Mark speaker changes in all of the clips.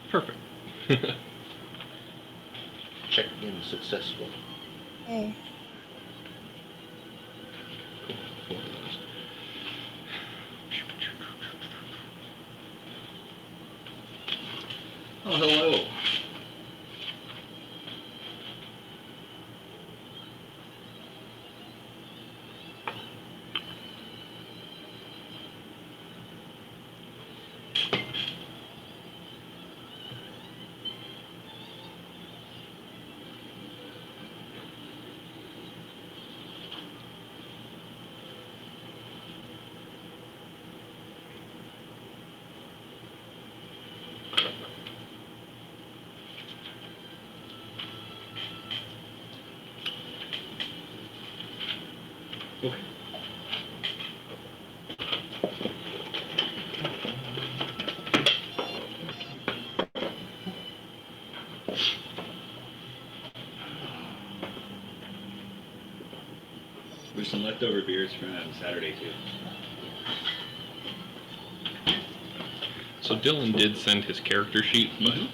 Speaker 1: Perfect.
Speaker 2: Check in successful.
Speaker 3: Hey.
Speaker 1: Cool. 4 of those.
Speaker 4: Oh, hello. Okay. There's some leftover beers from Saturday too.
Speaker 1: So Dylan did send his character sheet, but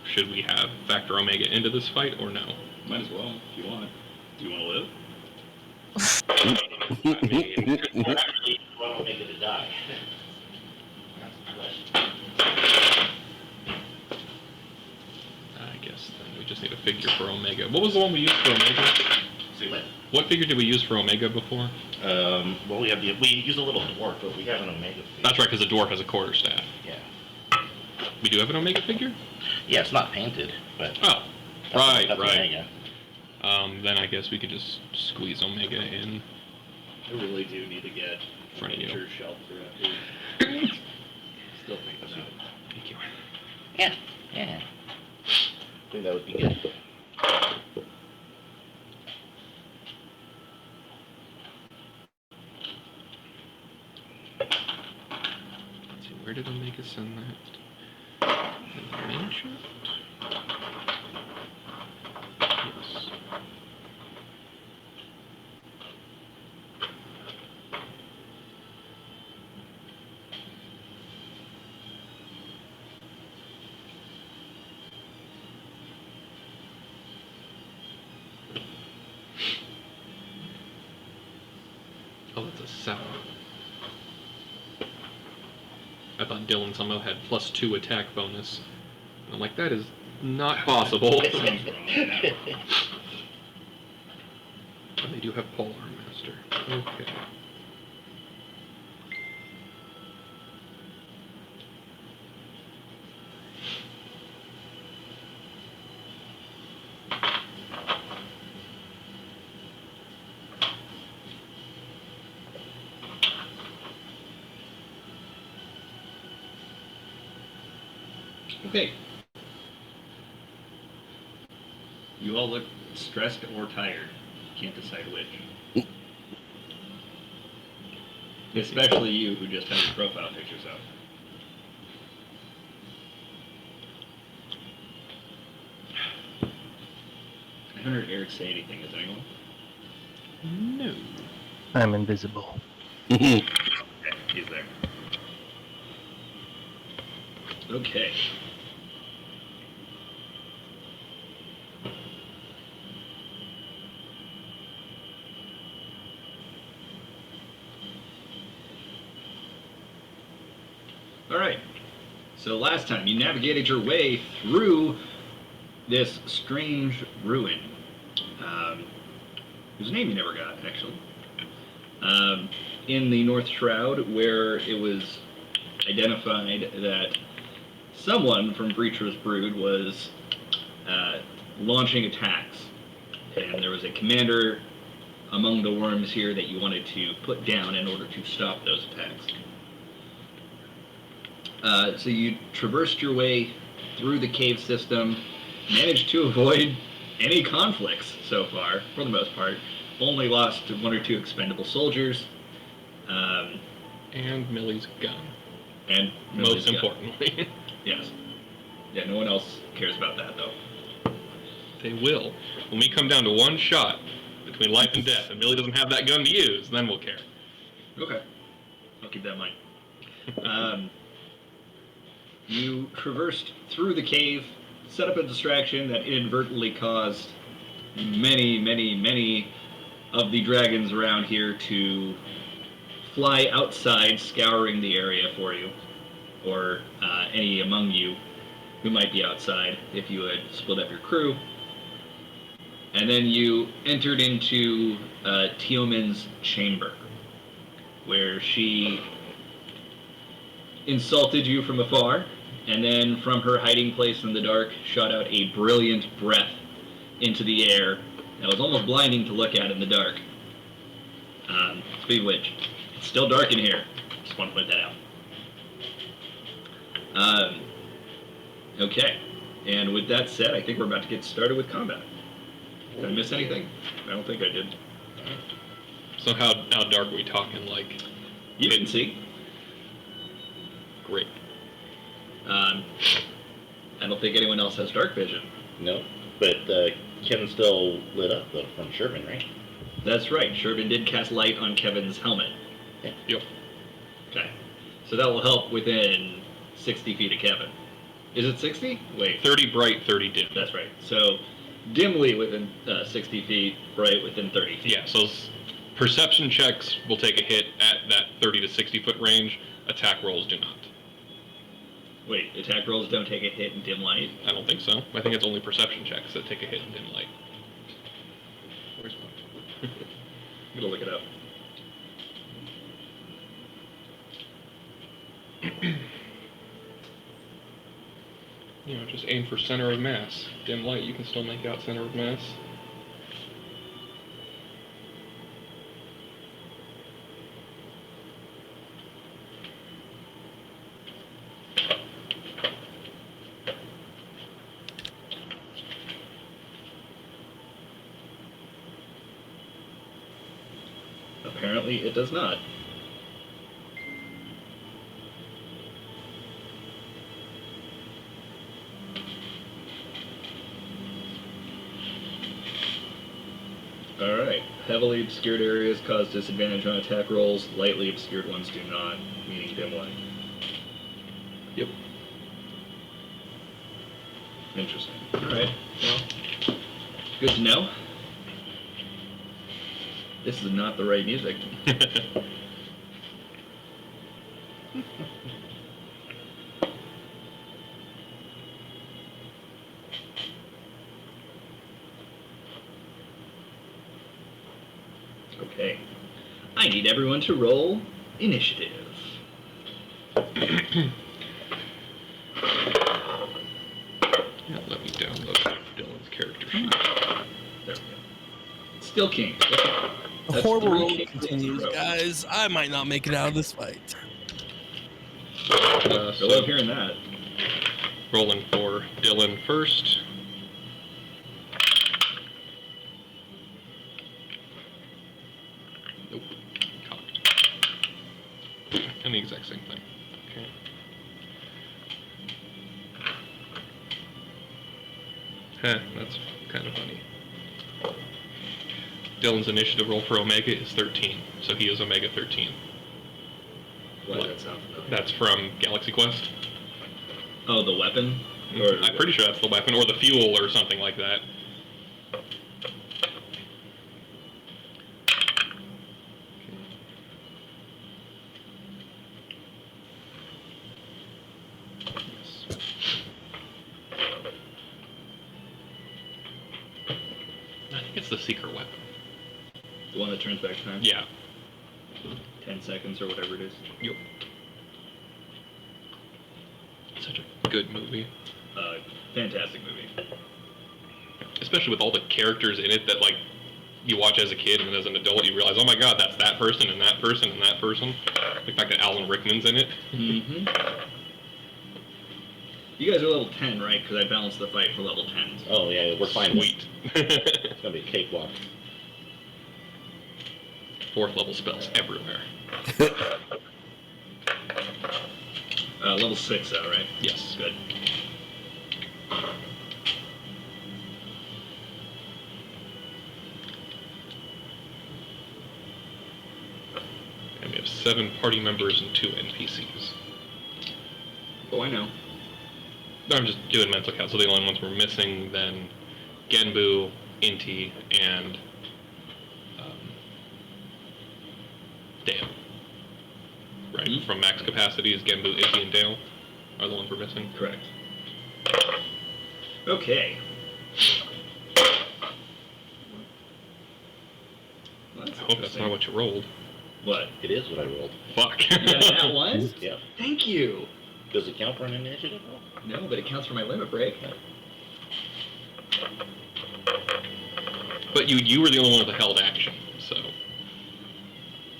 Speaker 1: should we have Factor Omega into this fight or no?
Speaker 4: Might as well, if you want. Do you want to live?
Speaker 1: I mean,
Speaker 2: Or actually, want Omega to die? That's the question.
Speaker 1: I guess then we just need a figure for Omega. What was the one we used for Omega?
Speaker 2: See what?
Speaker 1: What figure did we use for Omega before?
Speaker 2: Well, we use a little dwarf, but we have an Omega figure.
Speaker 1: That's right, because the dwarf has a quarterstaff.
Speaker 2: Yeah.
Speaker 1: We do have an Omega figure?
Speaker 2: Yeah, it's not painted, but.
Speaker 1: Oh, right.
Speaker 2: Omega.
Speaker 1: Then I guess we could just squeeze Omega in
Speaker 4: I really do need to get
Speaker 1: front of you.
Speaker 4: your shelf for after. Still thinking about it.
Speaker 1: Thank you.
Speaker 2: Yeah. I think that would be good.
Speaker 1: Let's see, where did Omega send that? In the main shot? Yes. Oh, that's a 7. I thought Dylan somehow had +2 attack bonus. I'm like, that is not possible. But they do have Polearm Master. Okay.
Speaker 4: Okay. You all look stressed or tired. Can't decide which. Especially you, who just had your profile pictures up. I haven't heard Eric say anything. Is anyone?
Speaker 1: No.
Speaker 5: I'm invisible.
Speaker 4: Okay, he's there. Okay. All right. So last time you navigated your way through this strange ruin, whose name you never got, actually, in the North Shroud, where it was identified that someone from Breacher's Brood was launching attacks, and there was a commander among the worms here that you wanted to put down in order to stop those attacks. So you traversed your way through the cave system, managed to avoid any conflicts so far, for the most part. Only lost 1 or 2 expendable soldiers.
Speaker 1: And Millie's gun.
Speaker 4: And
Speaker 1: Most importantly.
Speaker 4: Yes. Yeah, no one else cares about that, though.
Speaker 1: They will. When we come down to one shot between life and death, and Millie doesn't have that gun to use, then we'll care.
Speaker 4: Okay. I'll keep that in mind. You traversed through the cave, set up a distraction that inadvertently caused many of the dragons around here to fly outside, scouring the area for you, or any among you who might be outside if you had split up your crew. And then you entered into Teoman's chamber, where she insulted you from afar, and then from her hiding place in the dark shot out a brilliant breath into the air that was almost blinding to look at in the dark. Speaking of which, it's still dark in here. Just want to point that out. Okay, and with that said, I think we're about to get started with combat. Did I miss anything? I don't think I did.
Speaker 1: So how dark are we talking? Like,
Speaker 4: You didn't see.
Speaker 1: great.
Speaker 4: I don't think anyone else has dark vision.
Speaker 2: No, but Kevin's still lit up though from Sherman, right?
Speaker 4: That's right. Sherman did cast light on Kevin's helmet.
Speaker 1: Yep.
Speaker 4: Okay. So that will help within 60 feet of Kevin. Is it 60? Wait.
Speaker 1: 30 bright, 30 dim.
Speaker 4: That's right. So dimly within 60 feet, bright within 30 feet.
Speaker 1: Yeah, so perception checks will take a hit at that 30 to 60 foot range. Attack rolls do not.
Speaker 4: Wait, attack rolls don't take a hit in dim light?
Speaker 1: I don't think so. I think it's only perception checks that take a hit in dim light. Where's one?
Speaker 4: I'm going to look it up.
Speaker 1: You know, just aim for center of mass. Dim light, you can still make out center of mass.
Speaker 4: Apparently it does not. Alright. Heavily obscured areas cause disadvantage on attack rolls. Lightly obscured ones do not, meaning dim light.
Speaker 1: Yep.
Speaker 4: Interesting. Alright. Well, good to know. This is not the right music. Okay. I need everyone to roll initiative.
Speaker 1: Yeah, let me download Dylan's character sheet.
Speaker 4: There we go. Still king.
Speaker 3: The
Speaker 4: That's
Speaker 3: horrible
Speaker 4: three
Speaker 3: roll
Speaker 4: kings in a
Speaker 3: continues,
Speaker 4: row.
Speaker 3: guys. I might not make it out of this fight.
Speaker 4: I
Speaker 1: So
Speaker 4: love hearing that.
Speaker 1: rolling for Dylan first. Nope. Cocked. And the exact same thing. Okay. Heh, that's kind of funny. Dylan's initiative roll for Omega is 13, so he is Omega 13.
Speaker 4: Why does that sound familiar?
Speaker 1: That's from Galaxy Quest.
Speaker 4: Oh, the weapon? Or
Speaker 1: I'm pretty sure that's the weapon, or the fuel, or something like that. Yes. I think it's the secret weapon.
Speaker 4: The one that turns back time?
Speaker 1: Yeah.
Speaker 4: 10 seconds or whatever it is.
Speaker 1: Yep. Such a good movie.
Speaker 4: Fantastic movie.
Speaker 1: Especially with all the characters in it that, like, you watch as a kid and then as an adult you realize, oh my god, that's that person and that person and that person. Like the fact that Alan Rickman's in it.
Speaker 4: Mm-hmm. You guys are level 10, right? Because I balanced the fight for level 10.
Speaker 2: Oh yeah, we're fine.
Speaker 1: Sweet.
Speaker 2: It's gonna be a cakewalk.
Speaker 1: 4th level spells everywhere.
Speaker 4: Level 6 though, right?
Speaker 1: Yes.
Speaker 4: Good.
Speaker 1: And we have 7 party members and 2 NPCs.
Speaker 4: Oh, I know.
Speaker 1: I'm just doing mental count. So the only ones we're missing then Genbu, Inti, and Dale. Right?
Speaker 4: Mhm.
Speaker 1: From max capacity is Genbu, Inti, and Dale are the ones we're missing.
Speaker 4: Correct. Okay. Well,
Speaker 1: I hope that's not what you rolled.
Speaker 4: What?
Speaker 2: It is what I rolled.
Speaker 1: Fuck.
Speaker 4: You got that one?
Speaker 2: Yeah.
Speaker 4: Thank you.
Speaker 2: Does it count for an initiative?
Speaker 4: No, but it counts for my limit break.
Speaker 1: But you were the only one with a held action, so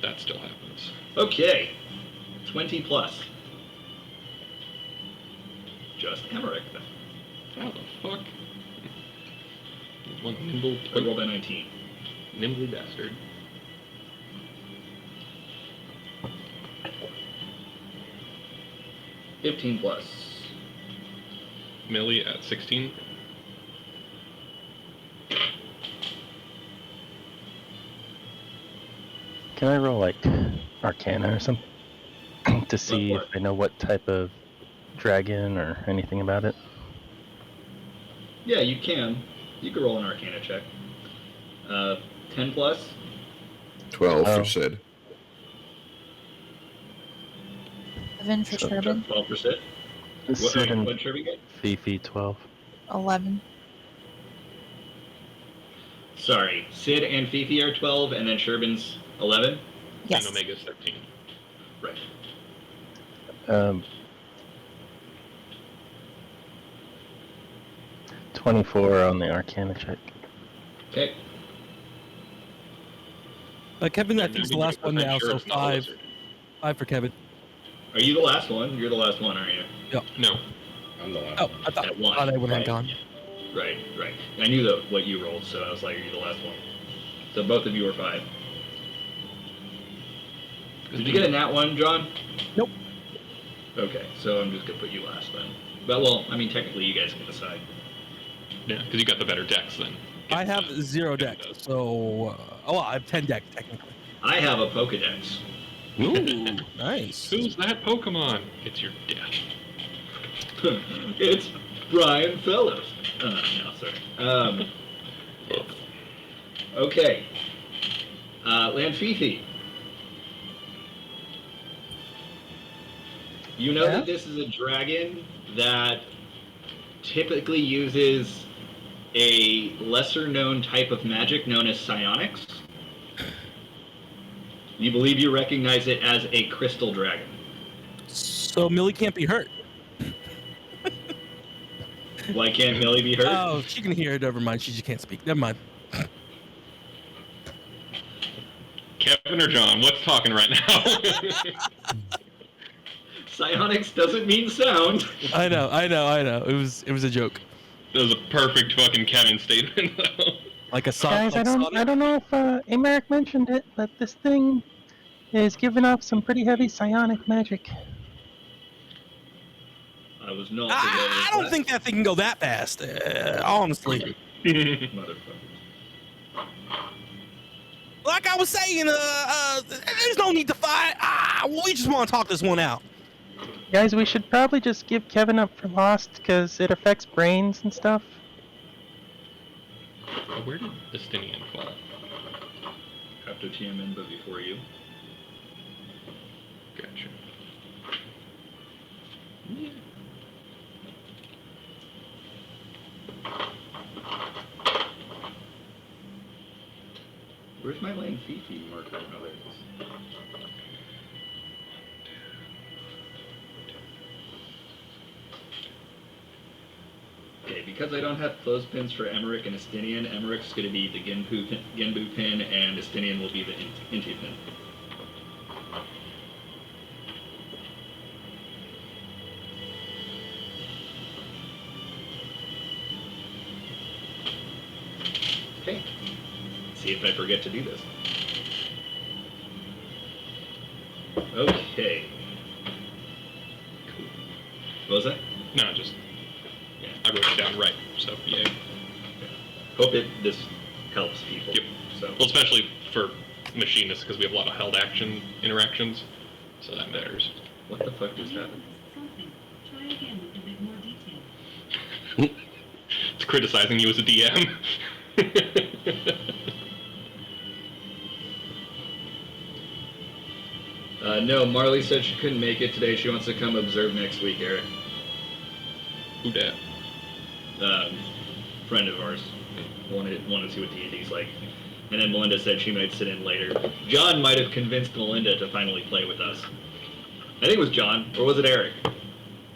Speaker 1: that still happens.
Speaker 4: Okay. 20 plus. Just Emmerich then.
Speaker 1: How the fuck? One nimble,
Speaker 4: I rolled a 19.
Speaker 1: nimbly bastard.
Speaker 4: $15 plus.
Speaker 1: Millie at 16.
Speaker 5: Can I roll like Arcana or something to see
Speaker 4: for
Speaker 5: if I know what type of dragon or anything about it?
Speaker 4: Yeah, you can. You can roll an Arcana check. 10 plus.
Speaker 6: 12
Speaker 5: Oh.
Speaker 6: for Sid.
Speaker 7: 11 for
Speaker 5: So-
Speaker 7: Turbin.
Speaker 4: 12%.
Speaker 5: Sid and
Speaker 4: What Turbin get?
Speaker 5: Fifi 12.
Speaker 7: 11.
Speaker 4: Sorry, Sid and Fifi are 12, and then Sherbin's 11?
Speaker 7: Yes.
Speaker 1: And Omega's 13.
Speaker 4: Right.
Speaker 5: 24 on the Arcana check.
Speaker 4: Okay.
Speaker 3: Kevin, I think is the last one now, so
Speaker 1: It's not a
Speaker 3: 5.
Speaker 1: wizard.
Speaker 3: 5 for Kevin.
Speaker 4: Are you the last one? You're the last one, aren't you?
Speaker 1: No.
Speaker 2: I'm the last
Speaker 3: Oh,
Speaker 2: one.
Speaker 3: I thought
Speaker 4: At one,
Speaker 3: everyone had
Speaker 4: right.
Speaker 3: gone.
Speaker 4: Right, right. I knew what you rolled, so I was like, are you the last one? So both of you are 5. Did you get a nat 1, John?
Speaker 3: Nope.
Speaker 4: Okay, so I'm just going to put you last then. But, well, I mean, technically you guys can decide.
Speaker 1: Yeah, because you got the better decks then.
Speaker 3: I have 0 decks, so well, I have 10 decks technically.
Speaker 4: I have a Pokedex.
Speaker 3: Ooh, nice.
Speaker 1: Who's that Pokemon? It's your death.
Speaker 4: It's Brian Fellows. No, sorry. Okay. Lanfifi. You know
Speaker 3: Yeah?
Speaker 4: that this is a dragon that typically uses a lesser known type of magic known as psionics. You believe you recognize it as a crystal dragon.
Speaker 3: So Millie can't be hurt.
Speaker 4: Why can't Millie be hurt?
Speaker 3: Oh, she can hear. Never mind. She just can't speak. Never mind.
Speaker 1: Kevin or John? What's talking right now?
Speaker 4: Psionics doesn't mean sound.
Speaker 3: I know. It was a joke.
Speaker 1: That was a perfect fucking Kevin statement, though.
Speaker 3: Like a song.
Speaker 5: Guys, I don't know if Americ mentioned it, but this thing is giving off some pretty heavy psionic magic.
Speaker 4: I was not.
Speaker 3: I don't think that thing can go that fast. Honestly,
Speaker 4: Motherfuckers.
Speaker 3: like I was saying, there's no need to fight. We just want to talk this one out.
Speaker 5: Guys, we should probably just give Kevin up for lost because it affects brains and stuff.
Speaker 1: Where did Estinian fall?
Speaker 4: After TMN, but before you.
Speaker 1: Gotcha.
Speaker 4: Where's my Lane Fifi marker? Oh, there it is. Okay, because I don't have clothespins for Emmerich and Estinian, Emmerich's going to be the Genbu pin, and Estinian will be the Inti pin. Okay. See if I forget to do this. Okay.
Speaker 1: Cool.
Speaker 4: What was that?
Speaker 1: No, just I wrote it down right. So yeah.
Speaker 4: Hope this helps people.
Speaker 1: Yep.
Speaker 4: So
Speaker 1: Well, especially for machinists because we have a lot of held action interactions, so that matters.
Speaker 4: what the fuck just happened?
Speaker 8: Something. Try again with a bit more detail.
Speaker 1: It's criticizing you as a DM.
Speaker 4: No, Marley said she couldn't make it today. She wants to come observe next week, Eric.
Speaker 1: Who dat?
Speaker 4: Friend of ours. Wanted to see what D&D's like. And then Melinda said she might sit in later. John might have convinced Melinda to finally play with us. I think it was John, or was it Eric?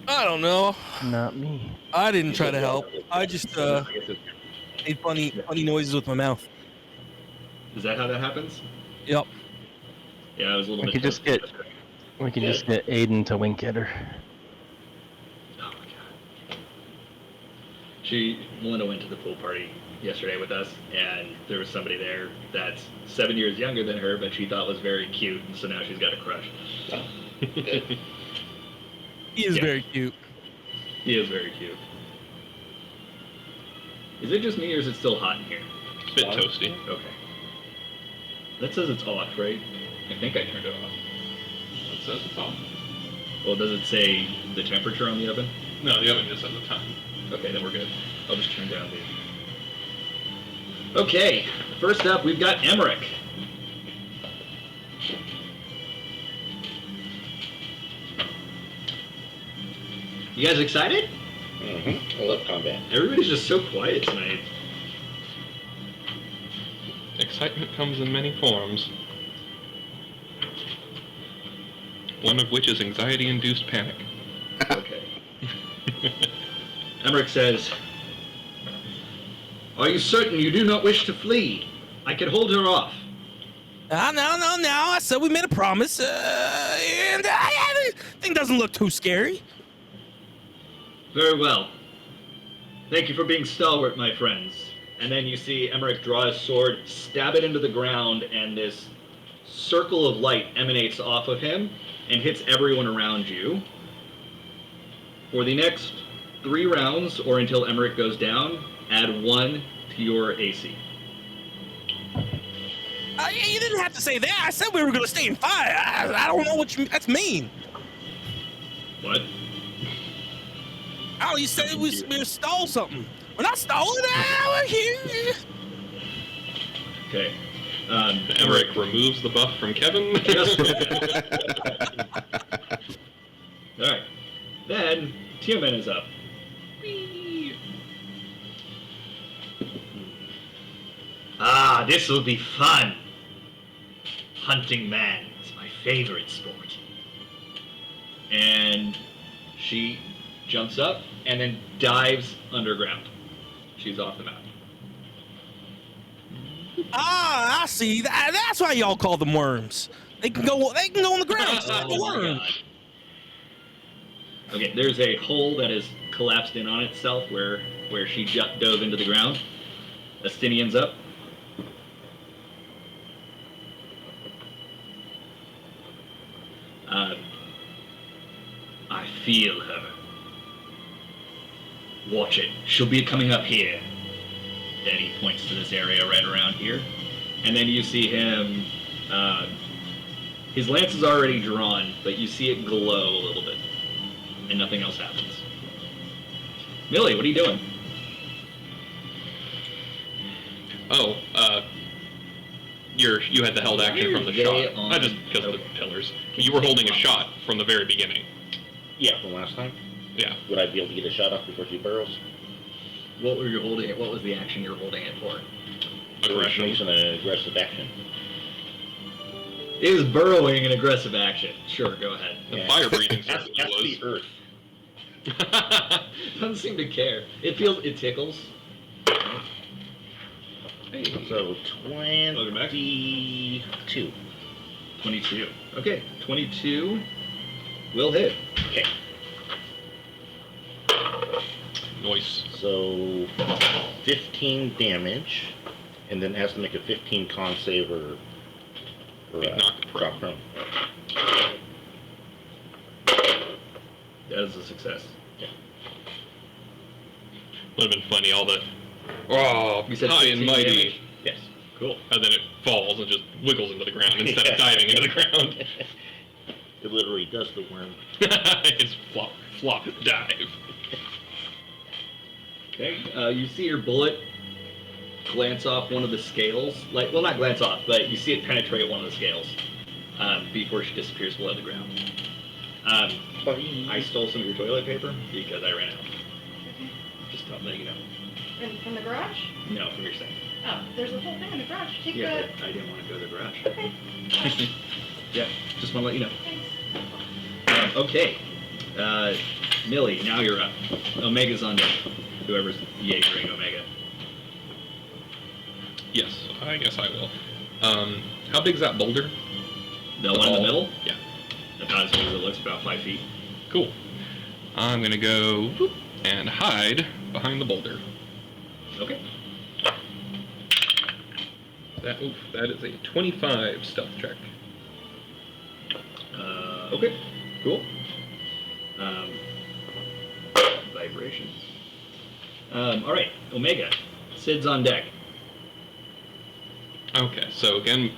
Speaker 3: I don't know.
Speaker 5: Not me.
Speaker 3: I didn't try to help. I just made funny noises with my mouth.
Speaker 4: Is that how that happens?
Speaker 3: Yep.
Speaker 4: Yeah, I was a little
Speaker 5: We
Speaker 4: bit.
Speaker 5: could just get Aiden to wink at her.
Speaker 4: Oh my god. Melinda went to the pool party yesterday with us, and there was somebody there that's 7 years younger than her, but she thought was very cute, and so now she's got a crush.
Speaker 3: He is very cute.
Speaker 4: He is very cute. Is it just me, or is it still hot in here?
Speaker 1: It's a bit toasty.
Speaker 4: Okay. That says it's off, right? I think I turned it off.
Speaker 1: It says it's on.
Speaker 4: Well, does it say the temperature on the oven?
Speaker 1: No, the oven just has a time.
Speaker 4: Okay, then we're good. I'll just turn down the... Okay, first up, we've got Emmerich. You guys excited?
Speaker 2: Mm-hmm. I love combat.
Speaker 4: Everybody's just so quiet tonight.
Speaker 1: Excitement comes in many forms. One of which is anxiety-induced panic.
Speaker 4: Okay. Emmerich says, "Are you certain you do not wish to flee? I can hold her off."
Speaker 3: No. I said we made a promise, and thing doesn't look too scary.
Speaker 4: Very well. Thank you for being stalwart, my friends. And then you see Emmerich draw his sword, stab it into the ground, and this circle of light emanates off of him and hits everyone around you. For the next 3 rounds, or until Emmerich goes down, add 1 to your AC.
Speaker 3: You didn't have to say that. I said we were gonna stay and fight. I don't know what that's mean.
Speaker 4: What?
Speaker 3: Oh, you said we stole something. We're not stolen. We're here.
Speaker 4: Okay.
Speaker 1: Emmerich removes the buff from Kevin.
Speaker 4: Alright. Then, Tioman is up. Ah, this will be fun. Hunting man is my favorite sport. And she jumps up and then dives underground. She's off the map.
Speaker 3: Ah, I see. That's why y'all call them worms. They can go on the ground just like a worm.
Speaker 4: Okay, there's a hole that has collapsed in on itself where she dove into the ground. Astinian's up. I feel her. Watch it. She'll be coming up here. Then he points to this area right around here. And then you see him, his lance is already drawn, but you see it glow a little bit. And nothing else happens. Millie, what are you doing?
Speaker 1: Oh, you had the held action from the shot. Not just because of the pillars. You were holding a shot from the very beginning.
Speaker 2: Yeah, from last time.
Speaker 1: Yeah.
Speaker 2: Would I be able to get a shot off before she burrows?
Speaker 4: What were you holding it? What was the action you were holding it for?
Speaker 1: Aggression.
Speaker 2: Makes an aggressive action.
Speaker 4: It was burrowing an aggressive action. Sure, go ahead.
Speaker 1: The fire breathing
Speaker 2: That's
Speaker 1: certainly
Speaker 2: the earth.
Speaker 1: was.
Speaker 4: Doesn't seem to care. It tickles.
Speaker 2: So
Speaker 4: Welcome back.
Speaker 2: 22.
Speaker 4: 22. Okay, 22 will hit.
Speaker 2: Okay.
Speaker 1: Nice.
Speaker 2: So 15 damage, and then has to make a 15 con save or
Speaker 1: Knocked prone.
Speaker 2: drop prone.
Speaker 4: That is a success.
Speaker 1: Would have been funny, all the
Speaker 4: You said
Speaker 1: high and
Speaker 4: 15
Speaker 1: mighty,
Speaker 4: damage?
Speaker 2: Yes.
Speaker 4: Cool.
Speaker 1: and then it falls and just wiggles into the ground instead of diving into the ground.
Speaker 2: It literally does the worm.
Speaker 1: It's flop, dive.
Speaker 4: Okay. You see your bullet glance off one of the scales. Well, not glance off, but you see it penetrate one of the scales before she disappears below the ground. I stole some of your toilet paper because I ran out. Just letting you know.
Speaker 6: From the garage?
Speaker 4: No, from your sink.
Speaker 6: Oh, there's a whole thing in the garage. Take
Speaker 4: Yeah,
Speaker 6: the...
Speaker 4: but I didn't want to go to the garage.
Speaker 6: Okay.
Speaker 4: Yeah, just want to let you know.
Speaker 6: Thanks.
Speaker 4: Okay. Millie, now you're up. Omega's on deck. Whoever's Jaegering Omega.
Speaker 1: Yes, I guess I will. How big's that boulder?
Speaker 4: The one in the middle?
Speaker 1: Yeah.
Speaker 4: About as big as it looks, about 5 feet.
Speaker 1: Cool. I'm gonna go whoop, and hide behind the boulder.
Speaker 4: Okay.
Speaker 1: That is a 25 stealth check.
Speaker 4: Okay. Cool. Vibration. All right, Omega. Sid's on deck.
Speaker 1: Okay, so again,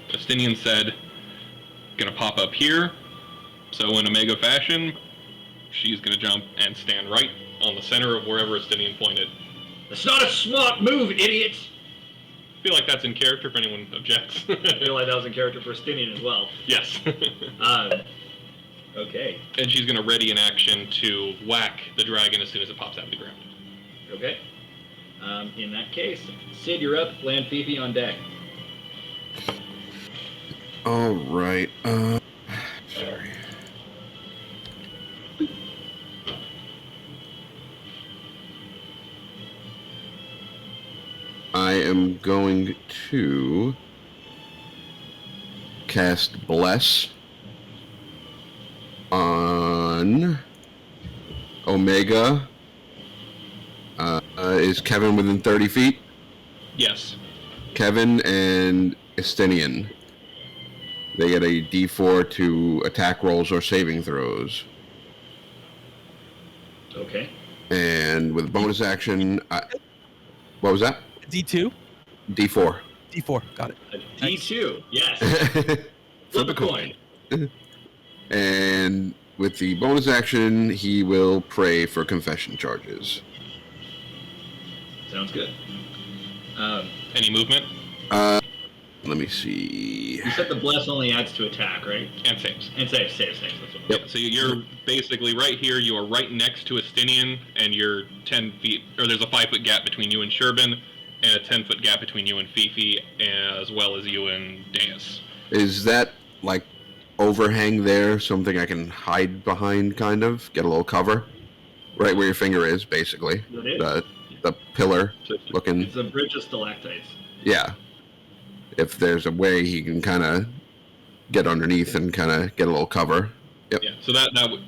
Speaker 1: Justinian said, gonna pop up here. So in Omega fashion, she's gonna jump and stand right on the center of wherever Justinian pointed.
Speaker 4: That's not a smart move, idiot!
Speaker 1: I feel like that's in character if anyone objects.
Speaker 4: I feel like that was in character for Stinian as well.
Speaker 1: Yes.
Speaker 4: Okay.
Speaker 1: And she's gonna ready an action to whack the dragon as soon as it pops out of the ground.
Speaker 4: Okay. In that case, Sid, you're up. Land Fifi on deck.
Speaker 8: All right. Sorry. I am going to cast Bless on Omega. Is Kevin within 30 feet?
Speaker 1: Yes.
Speaker 8: Kevin and Estinian. They get a D4 to attack rolls or saving throws.
Speaker 4: Okay.
Speaker 8: And with bonus action, what was that?
Speaker 3: D2?
Speaker 8: D4.
Speaker 3: D4, got it.
Speaker 4: A D2. Yes.
Speaker 8: Flip a coin. And with the bonus action, he will pray for confession charges.
Speaker 4: Sounds good.
Speaker 1: Any movement?
Speaker 8: Let me see.
Speaker 4: You said the bless only adds to attack, right?
Speaker 1: And saves.
Speaker 4: And saves. That's what.
Speaker 8: Yep.
Speaker 1: So you're basically right here. You are right next to Estinian, and you're 10 feet, or there's a 5-foot gap between you and Sherbin, and a 10-foot gap between you and Fifi, as well as you and Deus.
Speaker 8: Is that like overhang there? Something I can hide behind, kind of? Get a little cover? Right where your finger is, basically.
Speaker 4: It is.
Speaker 8: The pillar looking.
Speaker 4: It's a bridge of stalactites.
Speaker 8: Yeah. If there's a way he can kind of get underneath and kind of get a little cover. Yep.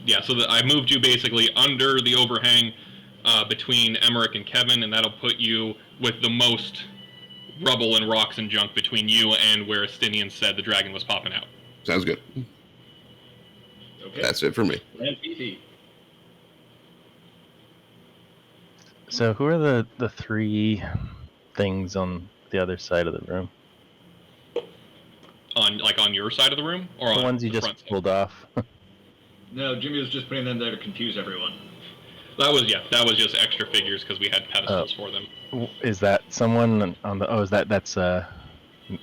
Speaker 1: Yeah. So I moved you basically under the overhang between Emmerich and Kevin, and that'll put you with the most rubble and rocks and junk between you and where Estinian said the dragon was popping out.
Speaker 8: Sounds good.
Speaker 4: Okay.
Speaker 8: That's it for me.
Speaker 4: And Fifi.
Speaker 9: So who are the three things on the other side of the room?
Speaker 1: On your side of the room, or
Speaker 9: The
Speaker 1: on
Speaker 9: ones you
Speaker 1: the
Speaker 9: just
Speaker 1: front side?
Speaker 9: pulled off.
Speaker 4: No, Jimmy was just putting them there to confuse everyone.
Speaker 1: That was just extra figures because we had pedestals for them.
Speaker 9: Is that someone on the? Oh, that's
Speaker 1: So you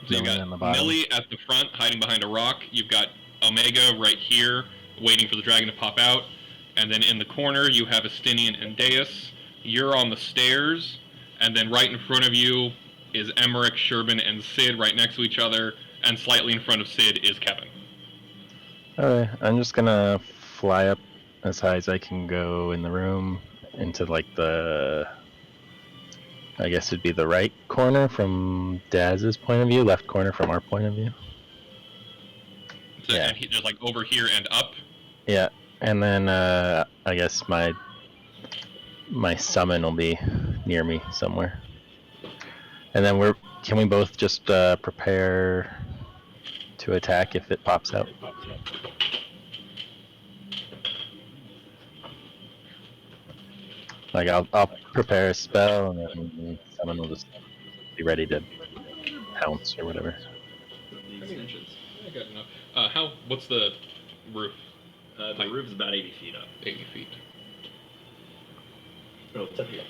Speaker 9: Millie
Speaker 1: got
Speaker 9: on the bottom.
Speaker 1: Millie at the front, hiding behind a rock. You've got Omega right here, waiting for the dragon to pop out. And then in the corner, you have Estinian and Deus. You're on the stairs. And then right in front of you is Emmerich, Sherbin, and Sid right next to each other. And slightly in front of Sid is Kevin.
Speaker 9: Alright, I'm just gonna fly up as high as I can go in the room into like I guess it'd be the right corner from Daz's point of view, left corner from our point of view.
Speaker 1: So,
Speaker 9: Yeah.
Speaker 1: And just like over here and up.
Speaker 9: Yeah, and then I guess my summon will be near me somewhere. And then can we both just prepare to attack if it pops out? Like I'll prepare a spell and then summon will just be ready to pounce or whatever.
Speaker 4: The extensions.
Speaker 1: I got enough. What's the roof?
Speaker 4: The roof's about 80 feet up.
Speaker 1: 80 feet.
Speaker 4: Oh, it's up here.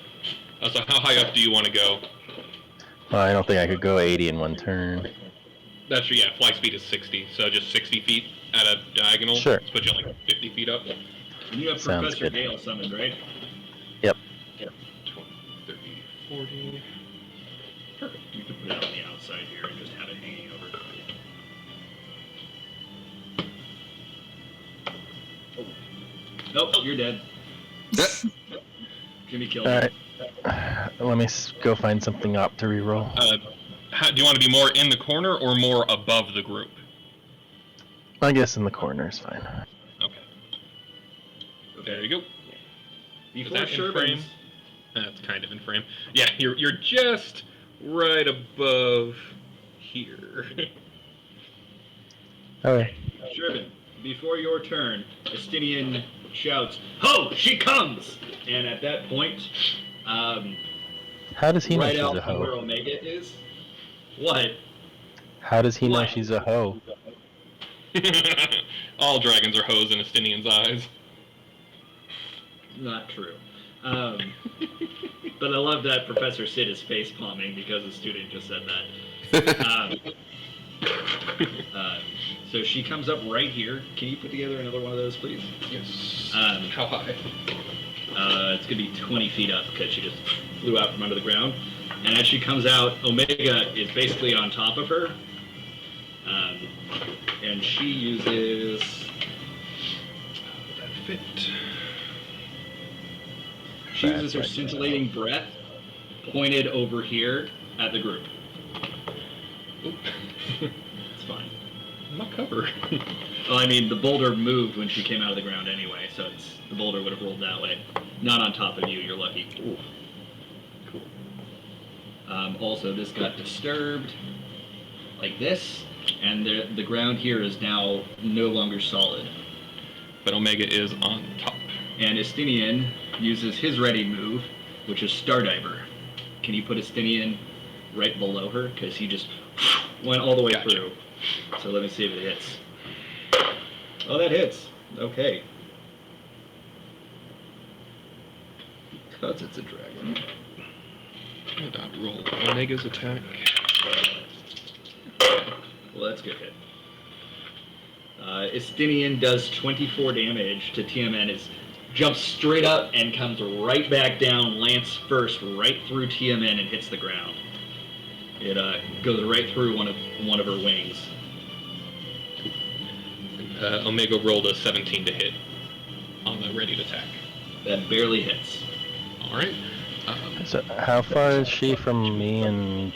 Speaker 1: So how high up do you want to go?
Speaker 9: Well, I don't think I could go 80 in one turn.
Speaker 1: That's true, yeah, fly speed is 60, so just 60 feet at a diagonal.
Speaker 9: Sure.
Speaker 1: Let's put you like 50 feet up.
Speaker 4: And you have
Speaker 9: Sounds
Speaker 4: Professor
Speaker 9: good.
Speaker 4: Gale summoned, right?
Speaker 9: Yep.
Speaker 1: 20, 30, 40.
Speaker 4: Perfect. You can put it on the outside here and just have it hanging over. Oh. Nope, you're dead. Jimmy killed
Speaker 9: All
Speaker 4: you.
Speaker 9: right. Let me go find something up to reroll.
Speaker 1: Do you want to be more in the corner or more above the group?
Speaker 9: I guess in the corner is fine.
Speaker 1: Okay. There you go.
Speaker 4: Before
Speaker 1: that in frame?
Speaker 4: Sherman's,
Speaker 1: That's kind of in frame. Yeah, you're just right above here.
Speaker 9: Okay.
Speaker 4: Sherman, before your turn, Estinian shouts, "Ho! She comes!" And at that point,
Speaker 9: How does he know
Speaker 4: right
Speaker 9: she's
Speaker 4: out
Speaker 9: a
Speaker 4: from where
Speaker 9: hoe?
Speaker 4: Omega is. What?
Speaker 9: How does he know
Speaker 4: What?
Speaker 9: she's a hoe?
Speaker 1: All dragons are hoes in Estinian's eyes.
Speaker 4: Not true. But I love that Professor Sid is face palming because a student just said that. So she comes up right here. Can you put together another one of those, please?
Speaker 1: Yes.
Speaker 4: Um,
Speaker 1: How high?
Speaker 4: It's going to be 20 feet up because she just flew out from under the ground. And as she comes out, Omega is basically on top of her. And she uses...
Speaker 1: Would that fit?
Speaker 4: She uses her
Speaker 9: That's right.
Speaker 4: scintillating breath pointed over here at the group.
Speaker 1: Oop.
Speaker 4: It's fine.
Speaker 1: My cover.
Speaker 4: Well, I mean, the boulder moved when she came out of the ground anyway, so the boulder would have rolled that way. Not on top of you, you're lucky.
Speaker 1: Ooh. Cool.
Speaker 4: Also, this got disturbed like this, and the ground here is now no longer solid.
Speaker 1: But Omega is on top.
Speaker 4: And Estinian uses his ready move, which is Stardiver. Can you put Estinian right below her? Because he just went all the way
Speaker 1: Gotcha.
Speaker 4: through. So let me see if it hits. Oh, that hits. Okay. Because it's a dragon.
Speaker 1: Dot roll Omega's attack.
Speaker 4: Well, that's a good hit. Estinian does 24 damage to TMN. It jumps straight up and comes right back down, lance first, right through TMN and hits the ground. It goes right through one of her wings.
Speaker 1: Omega rolled a 17 to hit on the ready to attack.
Speaker 4: That barely hits.
Speaker 1: All right.
Speaker 9: So how far is she from me and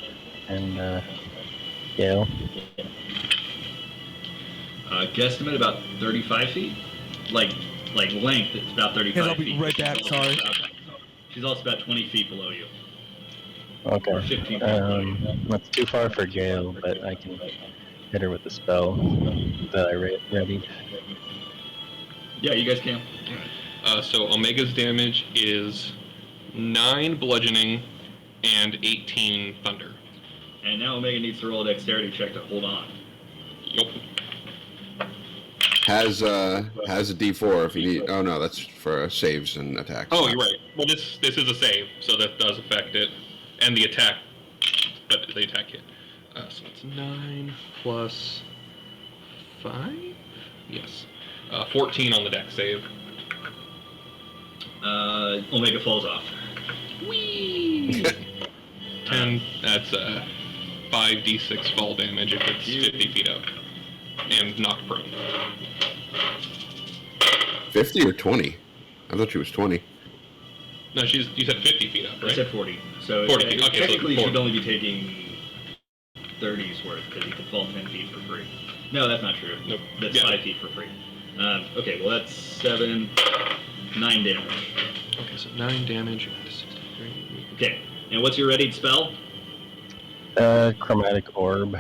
Speaker 9: Gale?
Speaker 4: Guesstimate about 35 feet. Like length, it's about 35
Speaker 3: Yes, I'll be
Speaker 4: feet.
Speaker 3: right back, sorry.
Speaker 4: She's also about 20 feet below you.
Speaker 9: Okay.
Speaker 4: Or 15 feet below you.
Speaker 9: That's too far for Gale, but I can hit her with the spell that I readied.
Speaker 4: Yeah, you guys can.
Speaker 1: So Omega's damage is 9 bludgeoning and 18 thunder.
Speaker 4: And now Omega needs to roll a dexterity check to hold on.
Speaker 1: Yup.
Speaker 8: Has a D4 if you need. Oh no, that's for saves and attacks.
Speaker 1: Oh, you're right. Well, this is a save, so that does affect it, and the attack, but the attack hit. So it's 9 plus 5. Yes. 14 on the dex save.
Speaker 4: Omega falls off.
Speaker 1: Whee! 10. That's 5d6 fall damage if it's 50 feet up, and knocked prone.
Speaker 8: 50 or 20? I thought she was 20.
Speaker 1: No, you said 50 feet up,
Speaker 4: I
Speaker 1: right?
Speaker 4: said 40. So
Speaker 1: 40 feet. Okay, so
Speaker 4: technically, you
Speaker 1: 40.
Speaker 4: should only be taking 30's worth because you can fall 10 feet for free. No, that's not true.
Speaker 1: Nope.
Speaker 4: That's
Speaker 1: Yeah.
Speaker 4: 5 feet for free. Okay, well that's 7, 9 damage.
Speaker 1: Okay, so 9 damage. 63.
Speaker 4: Okay, and what's your readied spell?
Speaker 9: Chromatic orb.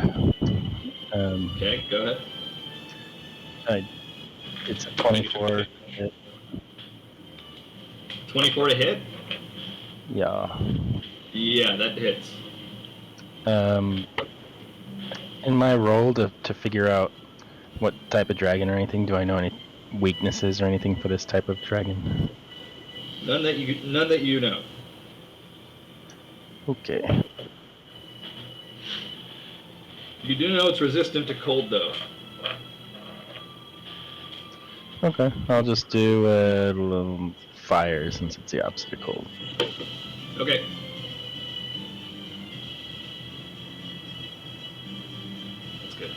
Speaker 4: Okay, go ahead.
Speaker 9: It's a 24. Hit.
Speaker 4: 24 to hit?
Speaker 9: Yeah.
Speaker 4: Yeah, that hits.
Speaker 9: In my roll to figure out what type of dragon or anything, do I know any weaknesses or anything for this type of dragon?
Speaker 4: None that you know.
Speaker 9: Okay.
Speaker 4: You do know it's resistant to cold, though.
Speaker 9: Okay. I'll just do a little fire since it's the opposite of cold.
Speaker 4: Okay. That's good.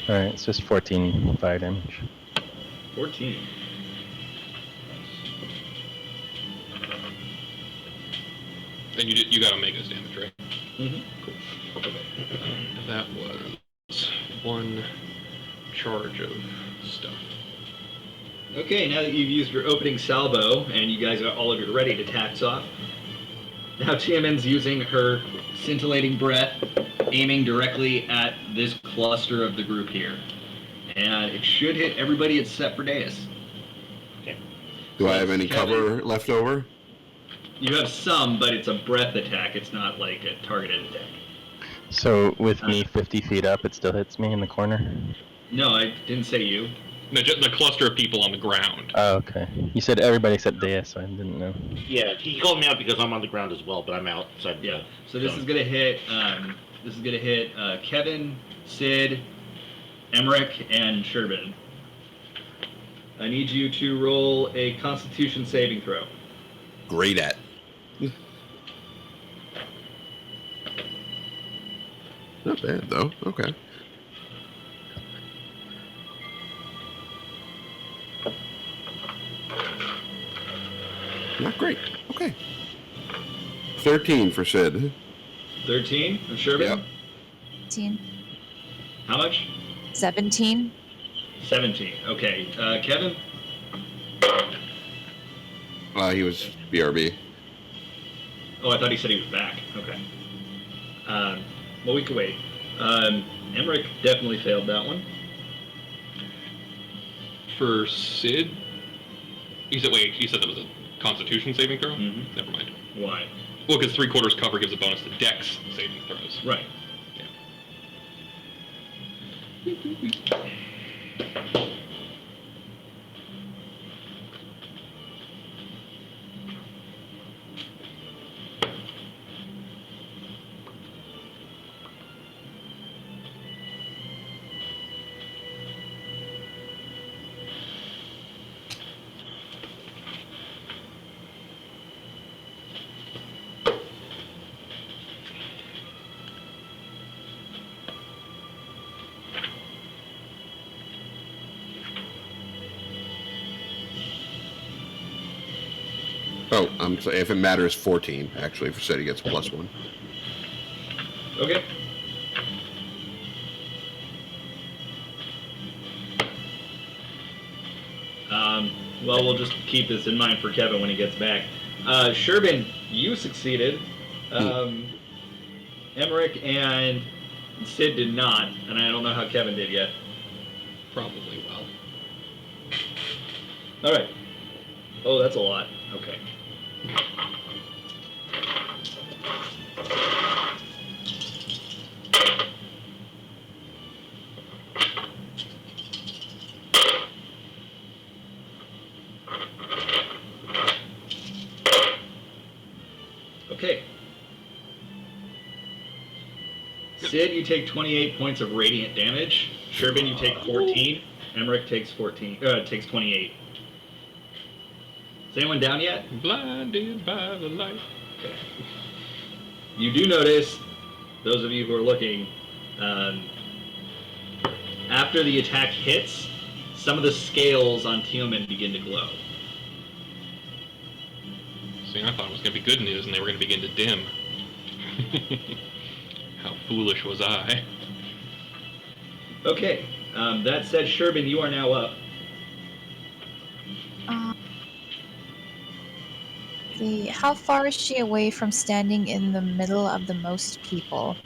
Speaker 9: All right. It's just 14 fire damage.
Speaker 4: 14.
Speaker 1: And you got Omega's damage, right?
Speaker 4: Mm-hmm.
Speaker 1: Cool. Okay. That was one charge of stuff.
Speaker 4: Okay, now that you've used your opening salvo and you guys are all of you ready to tax off, now Tiamon's using her scintillating breath, aiming directly at this cluster of the group here. And it should hit everybody except for Deus.
Speaker 8: Do I have any
Speaker 4: Kevin?
Speaker 8: cover left over?
Speaker 4: You have some, but it's a breath attack. It's not like a targeted attack.
Speaker 9: So with me 50 feet up, it still hits me in the corner?
Speaker 4: No, I didn't say you.
Speaker 1: No, the cluster of people on the ground.
Speaker 9: Oh, okay. You said everybody except Deus, so I didn't know.
Speaker 2: Yeah, he called me out because I'm on the ground as well, but I'm outside.
Speaker 4: Yeah. So this is gonna hit. Kevin, Sid, Emmerich, and Sherbin. I need you to roll a Constitution saving throw.
Speaker 8: Great at. Not bad though. Okay. Not great. Okay. 13 for Sid.
Speaker 4: 13 of Sherbin.
Speaker 8: Yep.
Speaker 7: 17.
Speaker 4: How much?
Speaker 7: 17.
Speaker 4: 17. Okay. Kevin.
Speaker 8: He was BRB.
Speaker 4: Oh, I thought he said he was back. Okay. Well, we can wait. Emmerich definitely failed that one.
Speaker 1: For Sid, you said that was a Constitution saving throw?
Speaker 4: Mhm.
Speaker 1: Never mind.
Speaker 4: Why?
Speaker 1: Well, because 3/4 cover gives a bonus to Dex saving throws.
Speaker 4: Right.
Speaker 8: Oh, I'm sorry. If it matters, 14 actually for Sid. He gets a +1.
Speaker 4: Okay. Well, we'll just keep this in mind for Kevin when he gets back. Sherbin, you succeeded. Emmerich and Sid did not, and I don't know how Kevin did yet.
Speaker 1: Probably well.
Speaker 4: All right. Oh, that's a lot. Okay. Okay. Sid, you take 28 points of radiant damage. Sherbin, you take 14. Emmerich takes 28. Is anyone down yet?
Speaker 1: Blinded by the light.
Speaker 4: Okay. You do notice, those of you who are looking, after the attack hits, some of the scales on Tiaman begin to glow.
Speaker 1: See, I thought it was going to be good news and they were going to begin to dim. How foolish was I?
Speaker 4: Okay. That said, Sherbin, you are now up.
Speaker 7: How far is she away from standing in the middle of the most people?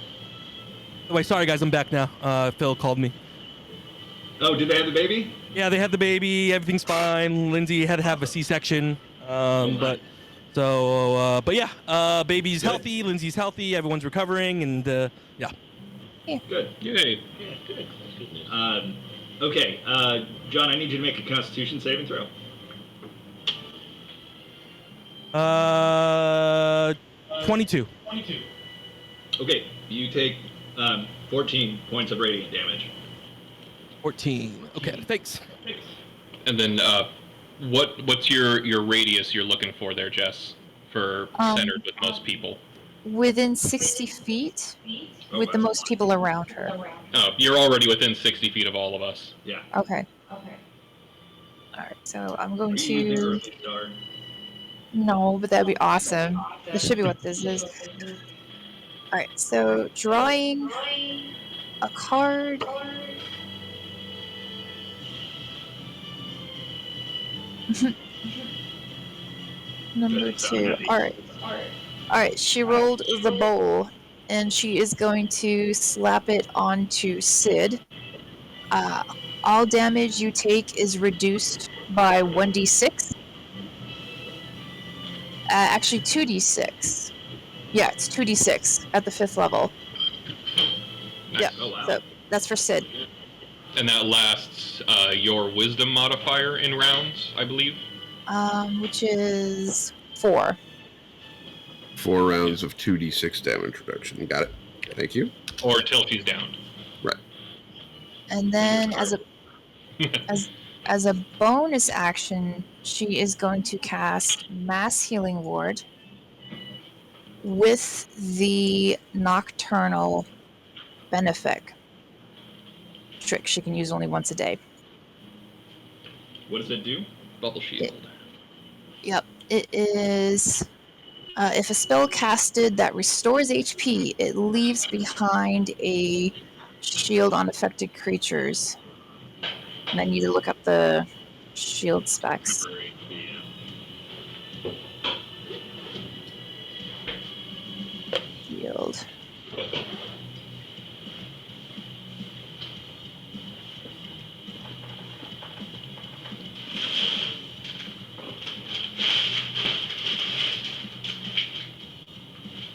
Speaker 3: Wait, sorry guys, I'm back now. Phil called me.
Speaker 4: Oh, did they have the baby?
Speaker 3: Yeah, they had the baby. Everything's fine. Lindsay had to have a C-section. But yeah, baby's
Speaker 4: Good.
Speaker 3: healthy. Lindsay's healthy. Everyone's recovering, and yeah.
Speaker 4: Good.
Speaker 1: Yay.
Speaker 2: Yeah, good. That's good news.
Speaker 4: Okay. John, I need you to make a Constitution saving throw.
Speaker 3: 22.
Speaker 4: Okay, you take 14 points of radiant damage.
Speaker 3: 14. Okay, thanks.
Speaker 1: And then, what's your radius you're looking for there, Jess? For centered with most people.
Speaker 7: Within 60 feet, with the most people around her.
Speaker 1: Oh, you're already within 60 feet of all of us.
Speaker 4: Yeah.
Speaker 7: Okay. All right, so I'm going
Speaker 4: Are you using
Speaker 7: to.
Speaker 4: early star?
Speaker 7: No, but that'd be awesome. This should be what this is. All right, so drawing a card. Number 2. All right. All right, she rolled the bowl, and she is going to slap it onto Sid. All damage you take is reduced by 1d6. Actually, 2d6. Yeah, it's 2d6 at the 5th level.
Speaker 1: Nice.
Speaker 7: Yep.
Speaker 4: Oh, wow.
Speaker 7: So that's for Sid.
Speaker 1: And that lasts your wisdom modifier in rounds, I believe.
Speaker 7: Which is 4.
Speaker 8: 4 rounds of 2d6 damage reduction. Got it. Thank you.
Speaker 1: Or until she's down.
Speaker 8: Right.
Speaker 7: And then as a bonus action, she is going to cast Mass Healing Ward with the Nocturnal Benefic trick she can use only once a day.
Speaker 4: What does it do?
Speaker 1: Bubble shield.
Speaker 7: Yep. It is if a spell casted that restores HP, it leaves behind a shield on affected creatures. And I need to look up the shield specs. Shield.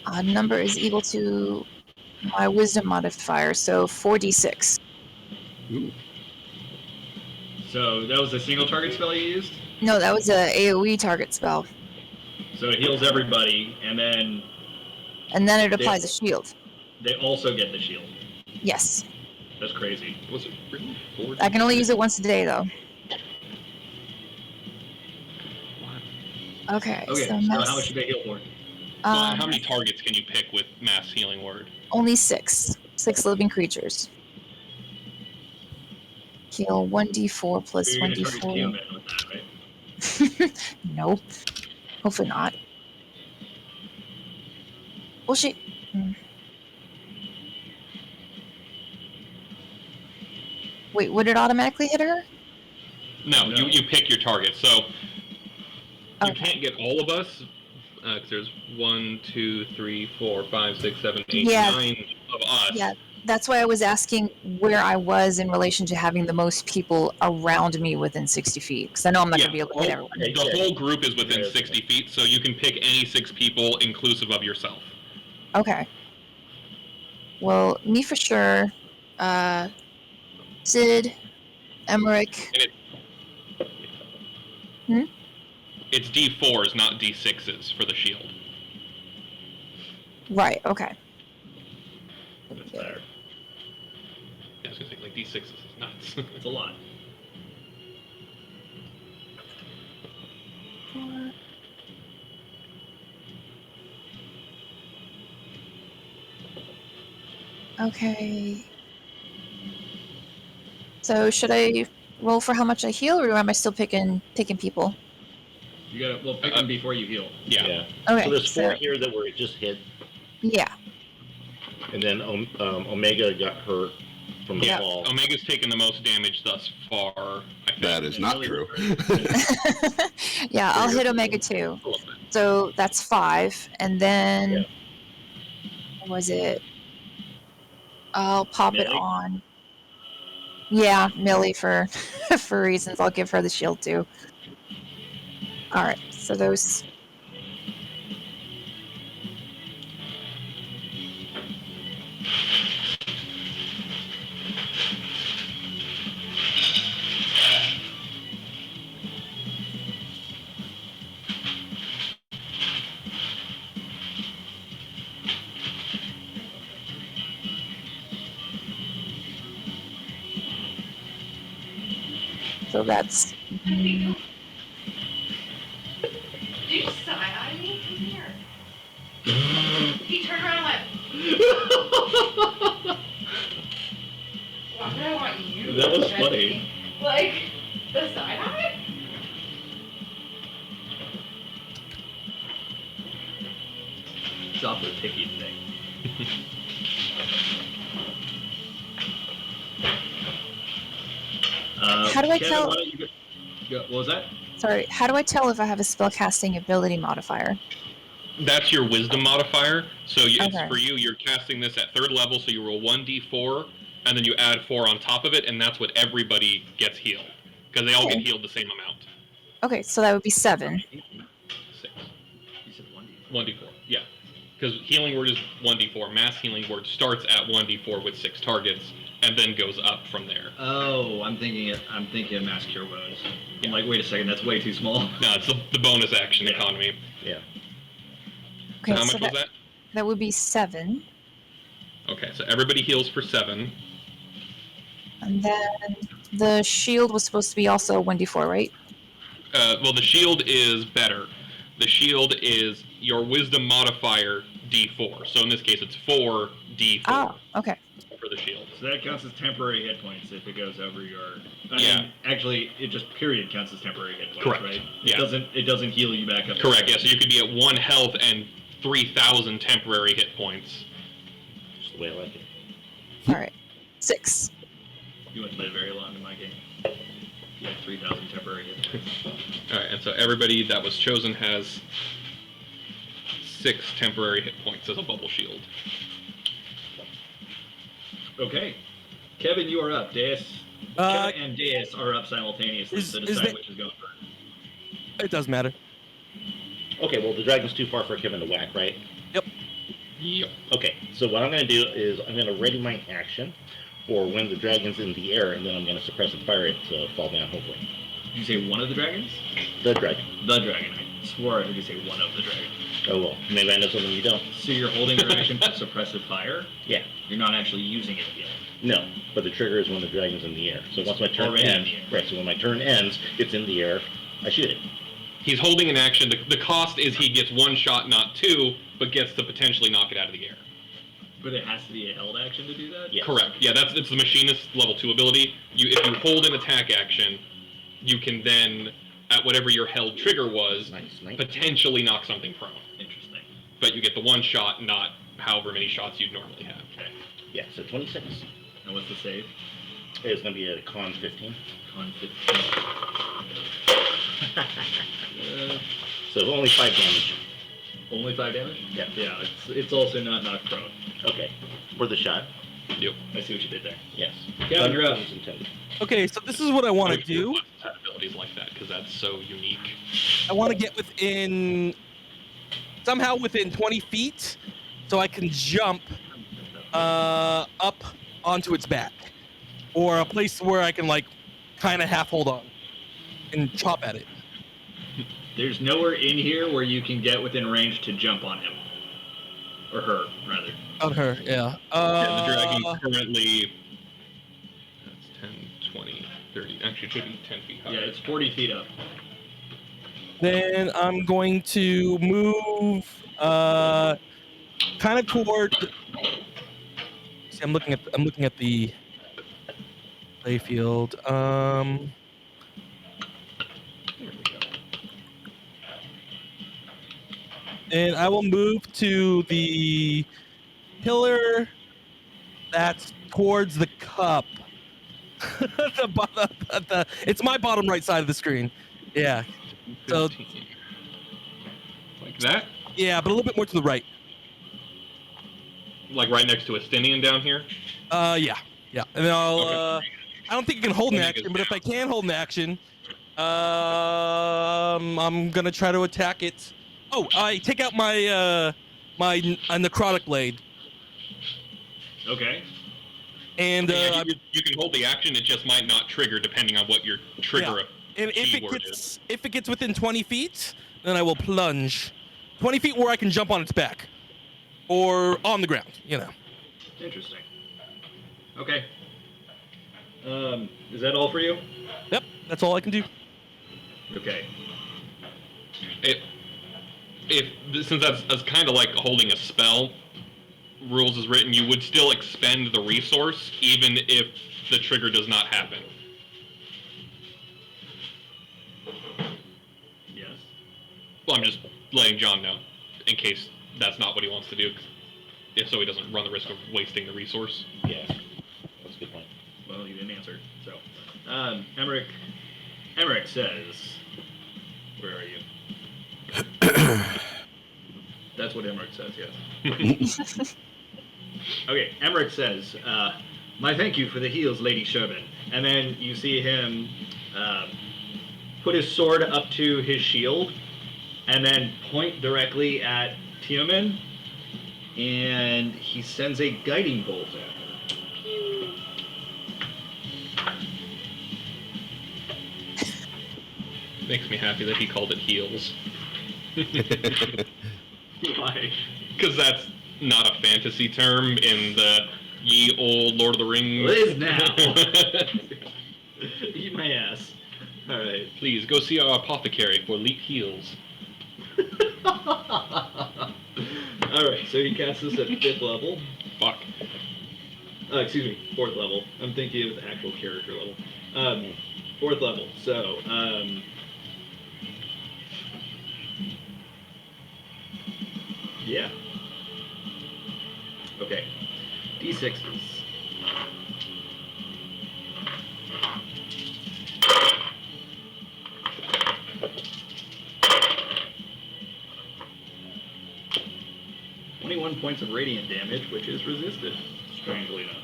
Speaker 7: Odd number is equal to my wisdom modifier, so 4d6.
Speaker 8: Ooh.
Speaker 4: So that was a single target spell you used?
Speaker 7: No, that was a AoE target spell.
Speaker 4: So it heals everybody, and then
Speaker 7: And then it applies a shield.
Speaker 4: they also get the shield.
Speaker 7: Yes.
Speaker 4: That's crazy.
Speaker 1: Was it really 4?
Speaker 7: I can only use it once a day, though. Okay,
Speaker 4: Okay,
Speaker 7: so
Speaker 4: so
Speaker 7: mass,
Speaker 4: how much do they heal for?
Speaker 1: How many targets can you pick with mass healing word?
Speaker 7: only 6. 6 living creatures. Heal 1d4 plus
Speaker 4: So you're gonna target
Speaker 7: 1d4.
Speaker 4: human with that, right?
Speaker 7: Nope. Hopefully not. Well, she. Wait, would it automatically hit her?
Speaker 1: No,
Speaker 4: No.
Speaker 1: you pick your target. So you
Speaker 7: Okay.
Speaker 1: can't get all of us. 'Cause there's 1, 2, 3, 4, 5, 6, 7, 8,
Speaker 7: Yeah.
Speaker 1: 9 of us.
Speaker 7: Yeah, that's why I was asking where I was in relation to having the most people around me within 60 feet. Because I know I'm not going to be able to hit everyone.
Speaker 1: The whole group is within
Speaker 2: Yeah.
Speaker 1: 60 feet, so you can pick any 6 people, inclusive of yourself.
Speaker 7: Okay. Well, me for sure. Sid, Emmerich.
Speaker 1: It's D4s, not D6s for the shield.
Speaker 7: Right, okay.
Speaker 4: That's better.
Speaker 1: I was gonna say, like, D6s is nuts.
Speaker 4: It's a lot.
Speaker 7: Okay. So should I roll for how much I heal, or am I still picking people?
Speaker 4: You gotta pick them before you heal.
Speaker 1: Yeah.
Speaker 7: Okay.
Speaker 2: So there's 4 here that were just hit,
Speaker 7: Yeah.
Speaker 2: and then Omega got hurt from the
Speaker 7: Yeah.
Speaker 2: fall.
Speaker 1: Omega's taken the most damage thus far, I think.
Speaker 8: That is not true.
Speaker 7: Yeah, I'll hit Omega 2. So that's 5, and then what was it? I'll pop it
Speaker 2: Millie?
Speaker 7: on. Yeah, Millie for for reasons. I'll give her the shield too. All right, so those. So that's
Speaker 6: Did you just side-eye me? Come here. He turned around and went, why would I want you
Speaker 4: That was
Speaker 6: to
Speaker 4: funny.
Speaker 6: me? Like, the side-eye?
Speaker 4: It's awfully picky today.
Speaker 7: How do I
Speaker 4: Kevin,
Speaker 7: tell-
Speaker 4: why don't you go, what was that?
Speaker 7: sorry. How do I tell if I have a spellcasting ability modifier?
Speaker 1: That's your wisdom modifier. So it's
Speaker 7: Okay.
Speaker 1: for you. You're casting this at 3rd level, so you roll 1d4, and then you add 4 on top of it, and that's what everybody gets healed because they all
Speaker 7: Okay.
Speaker 1: get healed the same amount.
Speaker 7: Okay, so that would be 7.
Speaker 1: 6.
Speaker 4: You said 1D.
Speaker 1: 1d4. Yeah, because healing word is 1d4. Mass healing word starts at 1d4 with 6 targets, and then goes up from there.
Speaker 4: Oh, I'm thinking of mass cure wounds. I'm like, wait a second, that's way too small.
Speaker 1: No, it's the bonus action
Speaker 4: Yeah.
Speaker 1: economy.
Speaker 2: Yeah.
Speaker 7: Okay,
Speaker 1: How much
Speaker 7: so
Speaker 1: was that?
Speaker 7: that would be 7.
Speaker 1: Okay, so everybody heals for 7.
Speaker 7: And then the shield was supposed to be also 1d4, right?
Speaker 1: Well, the shield is better. The shield is your wisdom modifier d4. So in this case, it's 4d4
Speaker 7: Oh, okay.
Speaker 1: for the shield.
Speaker 4: So that counts as temporary hit points if it goes over your.
Speaker 1: Yeah.
Speaker 4: mean, actually, it just period counts as temporary hit points,
Speaker 1: Correct.
Speaker 4: right?
Speaker 1: Yeah.
Speaker 4: It doesn't heal you back up.
Speaker 1: Correct, yeah, so you could be at 1 health and 3,000 temporary hit points.
Speaker 2: Just the way I like it.
Speaker 7: All right. 6.
Speaker 4: You wouldn't live very long in my game. You have 3,000 temporary hit points.
Speaker 1: Alright, and so everybody that was chosen has 6 temporary hit points as a bubble shield.
Speaker 4: Okay. Kevin, you are up. Deus.
Speaker 3: Uh,
Speaker 4: Kevin and Deus are up simultaneously
Speaker 3: is
Speaker 4: to decide
Speaker 3: that-
Speaker 4: which is going first.
Speaker 3: It does matter.
Speaker 2: Okay, well, the dragon's too far for Kevin to whack, right?
Speaker 1: Yep.
Speaker 2: Okay, so what I'm going to do is I'm going to ready my action for when the dragon's in the air, and then I'm going to suppress and fire it to fall down, hopefully.
Speaker 4: Did you say one of the dragons?
Speaker 2: The dragon.
Speaker 4: The dragon. I swore I heard you say one of the dragons.
Speaker 2: Oh, well, maybe I know something you don't.
Speaker 4: So you're holding your action for suppressive fire?
Speaker 2: Yeah.
Speaker 4: You're not actually using it yet.
Speaker 2: No, but the trigger is when the dragon's in the air. So once my turn
Speaker 4: Already in
Speaker 2: ends,
Speaker 4: the air.
Speaker 2: right, so when my turn ends, it's in the air, I shoot it.
Speaker 1: He's holding an action. The cost is he gets 1 shot, not 2, but gets to potentially knock it out of the air.
Speaker 4: But it has to be a held action to do that?
Speaker 2: Yes.
Speaker 1: Correct. Yeah, it's the machinist level 2 ability. If you hold an attack action, you can then, at whatever your held trigger was,
Speaker 2: Nice.
Speaker 1: potentially knock something prone.
Speaker 4: Interesting.
Speaker 1: But you get the 1 shot, not however many shots you'd normally have.
Speaker 4: Okay.
Speaker 2: Yeah, so 26.
Speaker 4: And what's the save?
Speaker 2: It's going to be a con 15.
Speaker 4: Con 15.
Speaker 2: So only 5 damage.
Speaker 4: Only 5 damage?
Speaker 2: Yeah.
Speaker 4: Yeah, it's also not knocked prone.
Speaker 2: Okay, for the shot.
Speaker 1: Yep.
Speaker 4: I see what you did there.
Speaker 2: Yes.
Speaker 4: Kevin, you're up.
Speaker 2: Thunder is intended.
Speaker 3: Okay, so this is what I want to do.
Speaker 1: Abilities like that because that's so unique.
Speaker 3: I want to get somehow within 20 feet, so I can jump up onto its back, or a place where I can kind of half hold on and chop at it.
Speaker 4: There's nowhere in here where you can get within range to jump on him. Or her, rather.
Speaker 3: On her, yeah.
Speaker 1: Yeah, the dragon currently. That's 10, 20, 30. Actually, it should be 10 feet high.
Speaker 4: Yeah, it's 40 feet up.
Speaker 3: Then I'm going to move kind of toward. See, I'm looking at the playfield.
Speaker 1: There we go.
Speaker 3: And I will move to the pillar that's towards the cup. It's my bottom right side of the screen. Yeah. So
Speaker 1: 15. Like that?
Speaker 3: yeah, but a little bit more to the right.
Speaker 1: Like right next to Estinian down here?
Speaker 3: Yeah. And then I'll.
Speaker 1: Okay.
Speaker 3: I don't think I can hold an
Speaker 1: Let me
Speaker 3: action,
Speaker 1: go
Speaker 3: but if I
Speaker 1: down.
Speaker 3: can hold an action, I'm gonna try to attack it. Oh, I take out my my necrotic blade,
Speaker 4: Okay.
Speaker 3: and
Speaker 1: Yeah, you can hold the action, it just might not trigger depending on what your trigger
Speaker 3: and if
Speaker 1: keyword
Speaker 3: it gets within 20 feet, then I will plunge 20 feet where I can jump on its back, or on the ground.
Speaker 4: Interesting. Okay. Is that all for you?
Speaker 3: Yep. That's all I can do.
Speaker 4: Okay.
Speaker 1: Since that's kind of like holding a spell, rules is written, you would still expend the resource even if the trigger does not happen.
Speaker 4: Yes.
Speaker 1: Well, I'm just letting John know in case that's not what he wants to do. If so, he doesn't run the risk of wasting the resource.
Speaker 2: Yeah, that's a good point.
Speaker 4: Well, you didn't answer. So, Emmerich says, where are you? That's what Emmerich says, yes. Okay, Emmerich says, my thank you for the heals, Lady Sherbin. And then you see him put his sword up to his shield and then point directly at Tioman, and he sends a guiding bolt at her.
Speaker 1: Makes me happy that he called it heals.
Speaker 4: Why?
Speaker 1: Because that's not a fantasy term in the ye old Lord of the Rings.
Speaker 4: Well, it is now. Eat my ass. Alright.
Speaker 1: Please, go see our apothecary for elite heals.
Speaker 4: Alright, so he casts this at 5th level.
Speaker 1: Fuck.
Speaker 4: Excuse me, 4th level. I'm thinking of the actual character level. 4th level. So, yeah. Okay. D6s. Points of radiant damage, which is resisted, strangely enough.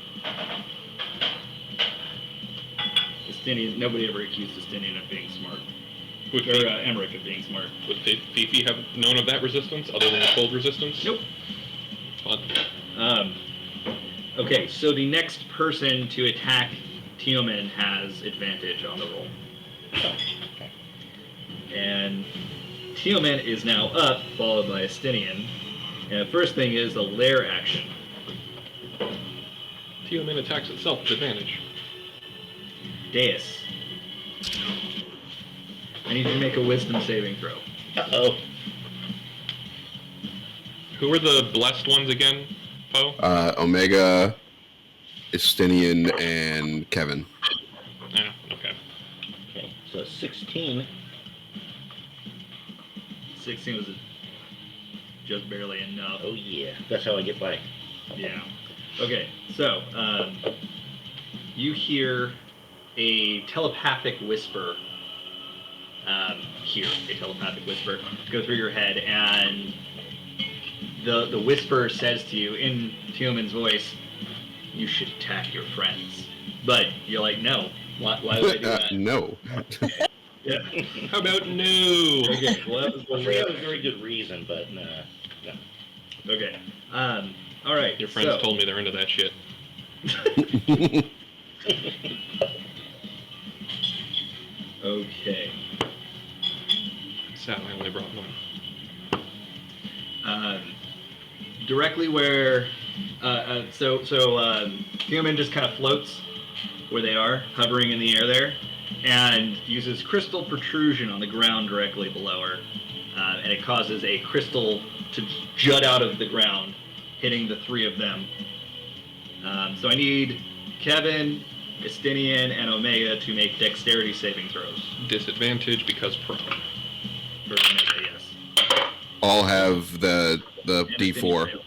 Speaker 4: Justinian, nobody ever accused Justinian of being smart. Or Emmerich of being smart.
Speaker 1: Would Fifi have known of that resistance, other than the cold resistance?
Speaker 4: Nope.
Speaker 1: Fun.
Speaker 4: Okay, so the next person to attack Tioman has advantage on the roll. And Tioman is now up, followed by Estinian. And the first thing is a lair action.
Speaker 1: Tioman attacks itself with advantage.
Speaker 4: Deus. I need you to make a wisdom saving throw.
Speaker 2: Uh-oh.
Speaker 1: Who are the blessed ones again, Poe?
Speaker 8: Omega, Estinian, and Kevin.
Speaker 1: Yeah, okay.
Speaker 2: Okay, so 16.
Speaker 4: 16 was just barely enough.
Speaker 2: Oh yeah, that's how I get by.
Speaker 4: Yeah. Okay, so you hear a telepathic whisper go through your head, and the whisper says to you in Tioman's voice, you should attack your friends. But you're like, no. Why would I do that?
Speaker 8: No.
Speaker 4: Yeah.
Speaker 1: How about no?
Speaker 4: Okay, well, that was
Speaker 2: Well,
Speaker 4: the
Speaker 2: we have a very good reason, but no.
Speaker 4: Okay. All right.
Speaker 1: Your friends told me they're into that shit.
Speaker 4: Okay.
Speaker 1: Sad I only brought one.
Speaker 4: Directly where, Tioman just kind of floats where they are, hovering in the air there, and uses crystal protrusion on the ground directly below her, and it causes a crystal to jut out of the ground, hitting the three of them. So I need Kevin, Estinian, and Omega to make dexterity saving throws.
Speaker 1: Disadvantage because prone.
Speaker 4: For Omega, yes.
Speaker 8: All have the
Speaker 4: And
Speaker 8: D4.
Speaker 4: Estinian fails.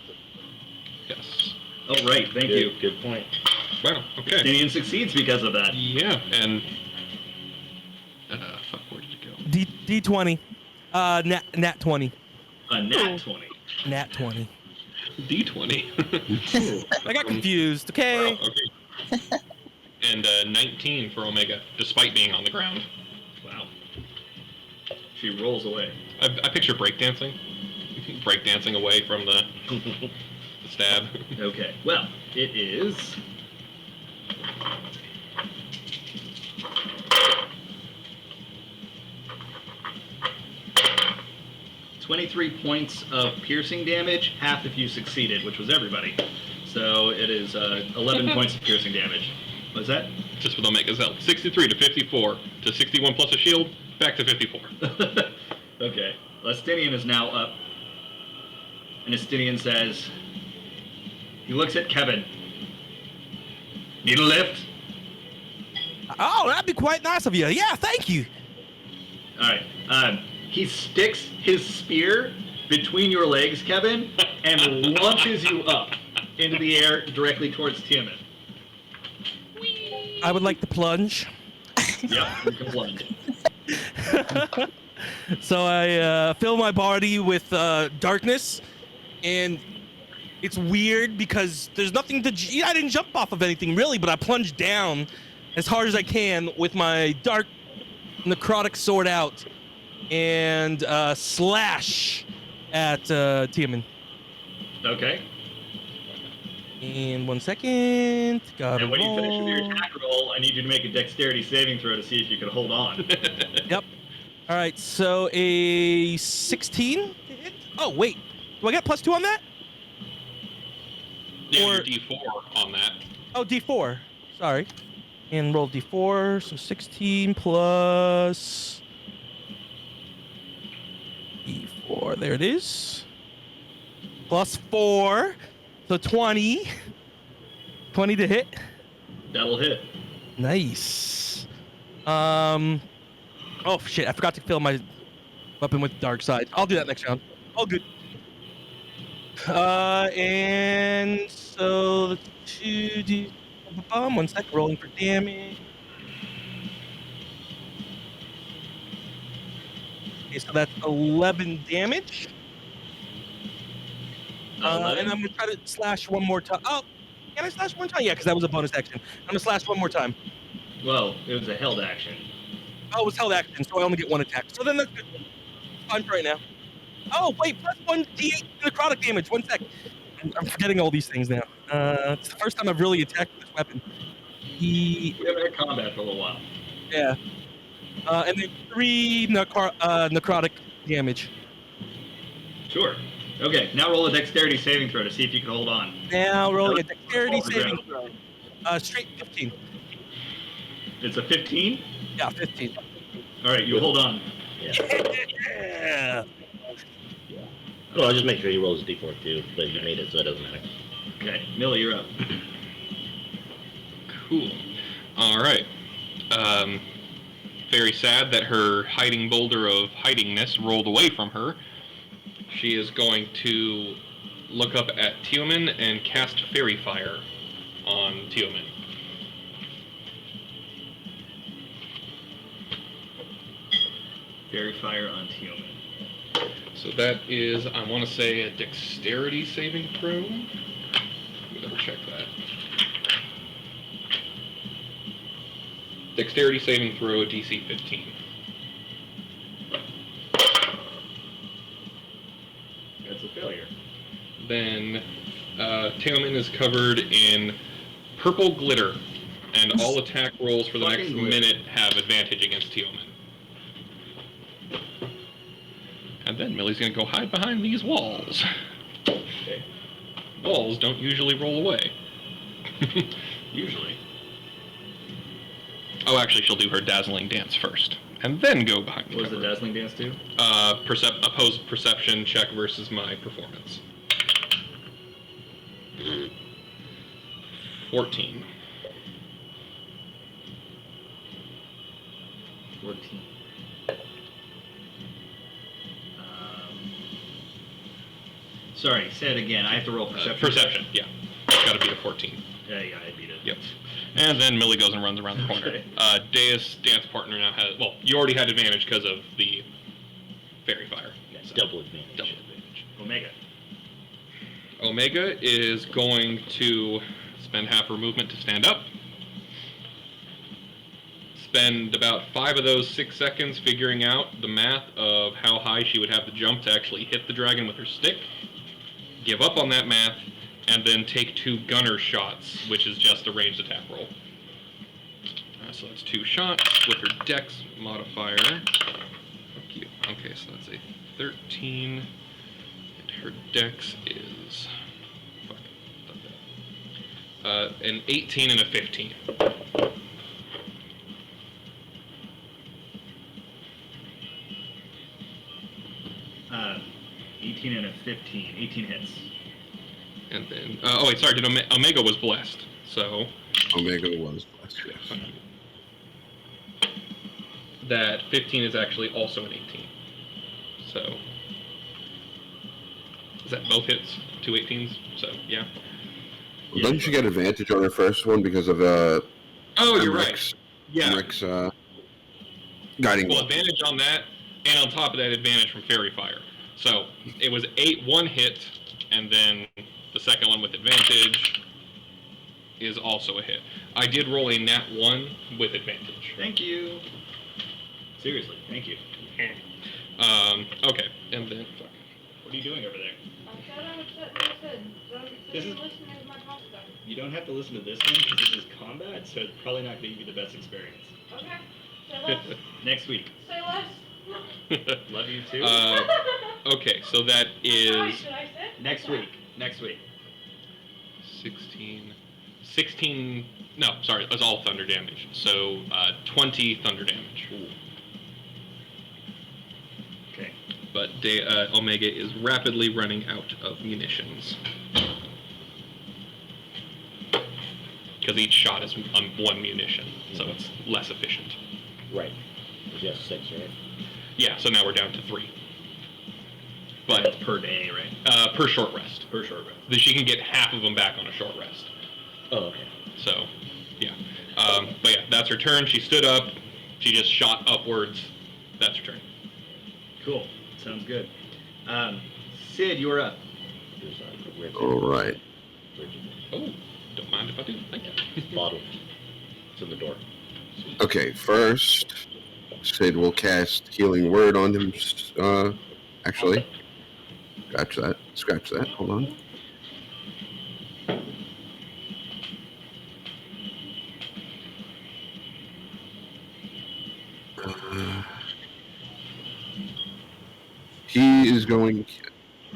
Speaker 1: Yes.
Speaker 4: Oh, right, thank you.
Speaker 2: Good point.
Speaker 1: Wow, okay.
Speaker 4: Estinian succeeds because of that.
Speaker 1: Yeah, and... fuck, where did it go?
Speaker 3: D20. Nat 20.
Speaker 4: A nat 20.
Speaker 3: Nat 20.
Speaker 1: D20.
Speaker 3: I got confused. Okay.
Speaker 1: Wow, okay. And 19 for Omega, despite being on the ground.
Speaker 4: Wow. She rolls away.
Speaker 1: I picture breakdancing. Breakdancing away from the stab.
Speaker 4: Okay, well, it is... 23 points of piercing damage, half if you succeeded, which was everybody. So it is 11 points of piercing damage. What's that?
Speaker 1: Just with Omega's help. 63 to 54 to 61 plus a shield, back to 54.
Speaker 4: Okay. Lestinian is now up. And Lestinian says, he looks at Kevin. Need a lift?
Speaker 3: Oh, that'd be quite nice of you. Yeah, thank you.
Speaker 4: Alright. He sticks his spear between your legs, Kevin, and launches you up into the air directly towards Tiamat.
Speaker 3: I would like to plunge.
Speaker 4: Yep, you can plunge.
Speaker 3: So I fill my body with darkness, and it's weird because there's nothing to. I didn't jump off of anything really, but I plunged down as hard as I can with my dark necrotic sword out and slash at Tiamat.
Speaker 4: Okay.
Speaker 3: And 1 second. Gotta
Speaker 4: And when you finish with your
Speaker 3: roll.
Speaker 4: attack roll, I need you to make a dexterity saving throw to see if you can hold on.
Speaker 3: Yep. All right, so a 16 to hit? Oh, wait. Do I get +2 on that?
Speaker 1: Yeah,
Speaker 3: Or-
Speaker 1: your D4 on that.
Speaker 3: Oh, D4. Sorry. And roll D4, so 16 plus D4. There it is. +4. So 20. 20 to hit.
Speaker 4: That'll hit.
Speaker 3: Nice. Oh shit! I forgot to fill my weapon with dark side. I'll do that next round. All good. And so the 2d. 1 sec. Rolling for damage. Okay, so that's 11 damage. And I'm gonna try to slash one more time. Oh, can I slash one time? Yeah, because that was a bonus action. I'm gonna slash one more time.
Speaker 4: Well, it was a held action.
Speaker 3: Oh, it was held action, so I only get one attack. So then that's good. Fine for right now. Oh, wait, +1 d8 necrotic damage. 1 sec. I'm forgetting all these things now. It's the first time I've really attacked with this weapon.
Speaker 4: We haven't had combat for a little while.
Speaker 3: Yeah. And then 3 necrotic damage.
Speaker 4: Sure. Okay, now roll a dexterity saving throw to see if you can hold on.
Speaker 3: Now rolling a dexterity
Speaker 4: Off the
Speaker 3: saving
Speaker 4: ground.
Speaker 3: throw. Straight 15.
Speaker 4: It's a 15?
Speaker 3: Yeah, 15.
Speaker 4: Alright, you hold on.
Speaker 3: Yeah.
Speaker 2: Well, I'll just make sure he rolls a d4 too, but you made it, so it doesn't matter.
Speaker 4: Okay, Millie, you're up.
Speaker 1: Cool. All right. Very sad that her hiding boulder of hidingness rolled away from her. She is going to look up at Tiamat and cast Fairy Fire on Tiamat.
Speaker 4: Fairy Fire on Tiamat.
Speaker 1: So that is, I want to say, a dexterity saving throw. Let me double check that. Dexterity saving throw, DC 15.
Speaker 4: That's a failure.
Speaker 1: Then Tiamat is covered in purple glitter, and all attack rolls for the next
Speaker 4: Fucking glitter.
Speaker 1: minute have advantage against Tiamat. And then Millie's gonna go hide behind these walls.
Speaker 4: Okay.
Speaker 1: Walls don't usually roll away.
Speaker 4: Usually.
Speaker 1: Oh, actually, she'll do her dazzling dance first, and then go behind the
Speaker 4: What does the
Speaker 1: cover.
Speaker 4: dazzling dance do?
Speaker 1: Opposed perception check versus my performance. 14.
Speaker 4: 14. Sorry, say it again. I have to roll perception.
Speaker 1: Perception, yeah. Gotta beat a 14.
Speaker 4: Yeah, I beat it.
Speaker 1: Yep. And then Millie goes and runs around the corner.
Speaker 4: Okay.
Speaker 1: Deus' dance partner now has... Well, you already had advantage because of the fairy fire.
Speaker 2: Yeah,
Speaker 1: So,
Speaker 2: double advantage.
Speaker 1: double advantage.
Speaker 4: Omega.
Speaker 1: Omega is going to spend half her movement to stand up. Spend about 5 of those 6 seconds figuring out the math of how high she would have to jump to actually hit the dragon with her stick. Give up on that math, and then take 2 gunner shots, which is just a ranged attack roll. So that's 2 shots with her dex modifier. Fuck you. Okay, so that's a 13, and her dex is... Fuck. An 18 and a 15.
Speaker 4: 18 and a 15. 18 hits.
Speaker 1: And then, oh wait, sorry. Did Omega was blessed? So
Speaker 8: Omega was blessed. Yes.
Speaker 1: that 15 is actually also an 18. So is that both hits? 2 18s. So yeah.
Speaker 8: Well, doesn't she get advantage on her first one because of
Speaker 1: Oh, you're right.
Speaker 8: Emmerich?
Speaker 1: Yeah.
Speaker 8: Emmerich's guiding
Speaker 1: Well,
Speaker 8: bolt.
Speaker 1: advantage on that, and on top of that, advantage from Fairy Fire. So it was 1 hit, and then the second one with advantage is also a hit. I did roll a nat 1 with advantage.
Speaker 4: Thank you. Seriously, thank you.
Speaker 1: Okay, and then fuck.
Speaker 4: What are you doing over there?
Speaker 6: This is.
Speaker 4: You don't have to listen to this one because this is combat, so it's probably not going to be the best experience.
Speaker 6: Okay. Say less.
Speaker 4: Next week.
Speaker 6: Say less.
Speaker 4: Love you too.
Speaker 1: Okay, so that
Speaker 6: Sorry,
Speaker 1: is
Speaker 6: should I sit?
Speaker 4: Next week. Next week.
Speaker 1: 16. No, sorry, that's all thunder damage. So 20 thunder damage.
Speaker 4: Ooh. Okay.
Speaker 1: But Omega is rapidly running out of munitions. Because each shot is on 1 munition, so it's less efficient.
Speaker 2: Right. She has 6, right?
Speaker 1: Yeah, so now we're down to 3.
Speaker 4: That's
Speaker 1: But
Speaker 4: per day, right?
Speaker 1: per short rest.
Speaker 4: Per short rest.
Speaker 1: She can get half of them back on a short rest.
Speaker 2: Oh, okay.
Speaker 1: So, yeah. But yeah, that's her turn. She stood up. She just shot upwards. That's her turn.
Speaker 4: Cool. Sounds good. Sid, you're up.
Speaker 2: There's a red
Speaker 8: All right.
Speaker 1: Oh, don't mind if I do. Thank you.
Speaker 2: bottle. It's in the door.
Speaker 8: Okay, first, Sid will cast Healing Word on him. Actually, scratch that. Hold on.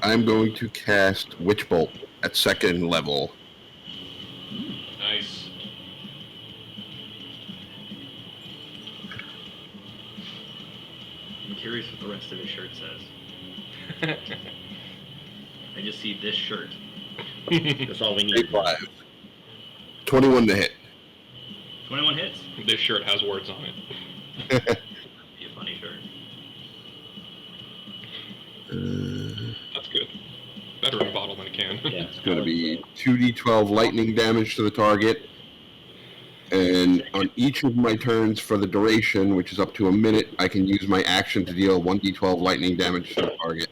Speaker 8: I'm going to cast Witch Bolt at 2nd level.
Speaker 1: Nice.
Speaker 4: I'm curious what the rest of his shirt says. I just see this shirt.
Speaker 2: That's all we need.
Speaker 8: 5. 21 to hit.
Speaker 4: 21 hits.
Speaker 1: This shirt has words on it.
Speaker 4: Be a funny shirt.
Speaker 1: That's good. Better in a bottle than a can.
Speaker 2: Yeah.
Speaker 8: It's going to be 2d12 lightning damage to the target. And on each of my turns for the duration, which is up to a minute, I can use my action to deal 1d12 lightning damage to the target.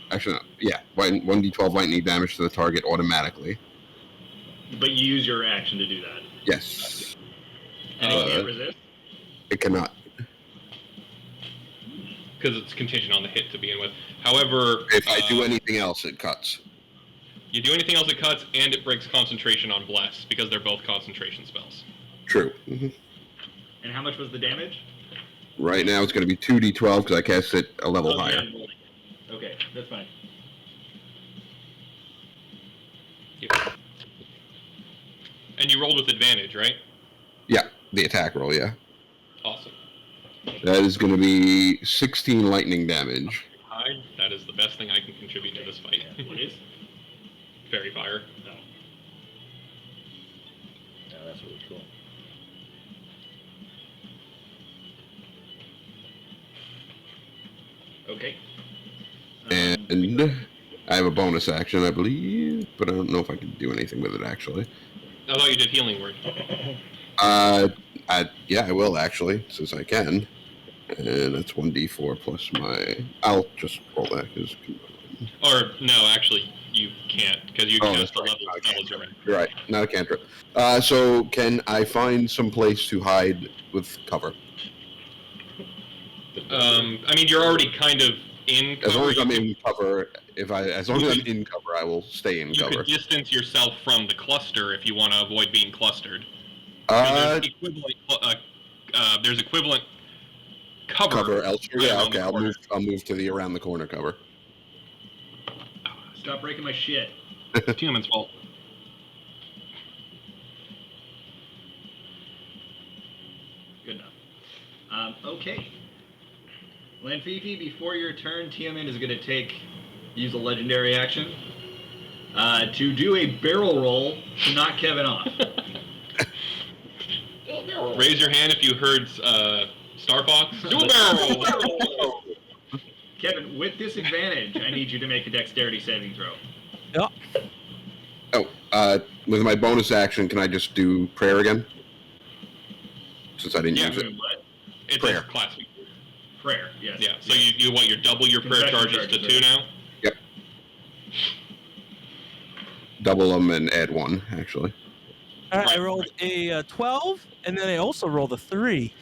Speaker 8: Actually, no. Yeah, 1d12 lightning damage to the target automatically.
Speaker 4: But you use your action to do that.
Speaker 8: Yes.
Speaker 4: And it can't resist?
Speaker 8: It cannot.
Speaker 1: Because it's contingent on the hit to begin with. However,
Speaker 8: If I do anything else, it cuts.
Speaker 1: You do anything else, it cuts, and it breaks concentration on Bless, because they're both concentration spells.
Speaker 8: True. Mm-hmm.
Speaker 4: And how much was the damage?
Speaker 8: Right now, it's going to be 2d12 because I cast it a level higher.
Speaker 4: Yeah. Okay, that's fine.
Speaker 1: Yep. And you rolled with advantage, right?
Speaker 8: Yeah, the attack roll, yeah.
Speaker 1: Awesome.
Speaker 8: That is going to be 16 lightning damage.
Speaker 1: That is the best thing I can contribute to this fight.
Speaker 4: What is?
Speaker 1: Fairy Fire.
Speaker 4: No.
Speaker 2: Yeah, that's really cool.
Speaker 4: Okay.
Speaker 8: And I have a bonus action, I believe, but I don't know if I can do anything with it, actually.
Speaker 1: I thought you did Healing Word.
Speaker 8: Yeah, I will, actually, since I can. And that's 1d4 plus my... I'll just roll that, because...
Speaker 1: Or, no, actually, you can't, because you cast the level spells you're in.
Speaker 8: You're right, not a cantrip. So, can I find some place to hide with cover?
Speaker 1: I mean, you're already kind of in cover.
Speaker 8: As long as I'm in cover, as long as I'm in cover, I will stay in cover.
Speaker 1: You could distance yourself from the cluster if you want to avoid being clustered. There's equivalent cover
Speaker 8: elsewhere. Yeah, okay. I'll move to the around the corner cover.
Speaker 4: Stop breaking my shit.
Speaker 1: It's Human's fault.
Speaker 4: Good enough. Okay. Lanfifi, before your turn, Tiamat is going to use a legendary action to do a barrel roll to knock Kevin off.
Speaker 1: Raise your hand if you heard Star Fox. Do a barrel roll.
Speaker 4: Kevin, with disadvantage, I need you to make a dexterity saving throw.
Speaker 3: Yep.
Speaker 8: Oh, with my bonus action, can I just do prayer again? Since I didn't
Speaker 1: Yeah.
Speaker 8: use it.
Speaker 4: What?
Speaker 1: It's
Speaker 8: Prayer.
Speaker 1: a class.
Speaker 4: Prayer, yes.
Speaker 1: Yeah. So you double your prayer
Speaker 4: Confession
Speaker 1: charges to
Speaker 4: charges,
Speaker 1: 2 now?
Speaker 8: Yep. Double them and add 1, actually.
Speaker 3: All right, I
Speaker 1: Right,
Speaker 3: rolled a 12, and then I also rolled a 3.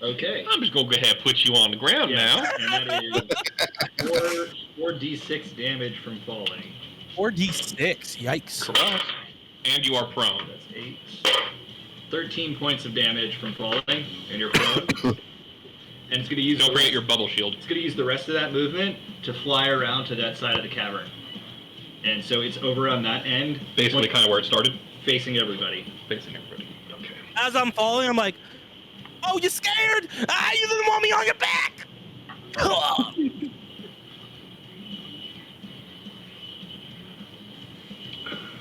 Speaker 4: Okay.
Speaker 1: I'm just going to go ahead and put you on the ground now.
Speaker 4: And that is 4d6 damage from falling.
Speaker 3: 4d6. Yikes.
Speaker 1: Correct. And you are prone.
Speaker 4: That's 8. 13 points of damage from falling, and you're prone. And it's going to use.
Speaker 1: Don't forget your bubble shield.
Speaker 4: It's going to use the rest of that movement to fly around to that side of the cavern. And so it's over on that end.
Speaker 1: Basically, kind of where it started.
Speaker 4: Facing everybody.
Speaker 1: Facing everybody. Okay.
Speaker 3: As I'm falling, I'm like, "Oh, you scared? Ah, you didn't want me on your back."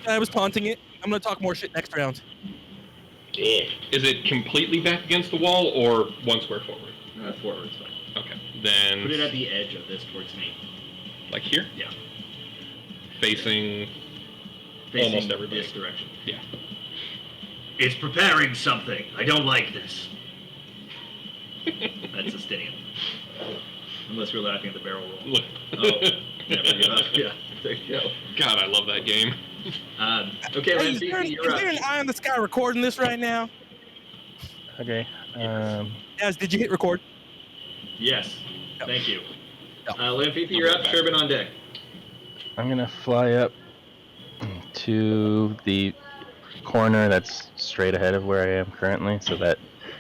Speaker 3: I was taunting it. I'm gonna talk more shit next round.
Speaker 2: Yeah.
Speaker 1: Is it completely back against the wall or 1 square forward?
Speaker 4: Forward's fine.
Speaker 1: Okay. Then.
Speaker 4: Put it at the edge of this towards me.
Speaker 1: Like here?
Speaker 4: Yeah.
Speaker 1: Facing almost everybody.
Speaker 4: This direction.
Speaker 1: Yeah.
Speaker 4: It's preparing something. I don't like this. That's Justinian. Unless you're laughing at the barrel roll.
Speaker 1: Look.
Speaker 4: Oh, never give up. Yeah, there you go.
Speaker 1: God, I love that game.
Speaker 4: Okay,
Speaker 3: Hey,
Speaker 4: Lanfifi,
Speaker 3: is
Speaker 4: you're up.
Speaker 3: there an eye on the sky recording this right now?
Speaker 9: Okay.
Speaker 3: Yes. Did you hit record?
Speaker 4: Yes,
Speaker 3: Yep.
Speaker 4: thank you.
Speaker 3: Yep.
Speaker 4: Lanfifi, you're up. Sherbin on deck.
Speaker 9: I'm gonna fly up to the corner that's straight ahead of where I am currently, so that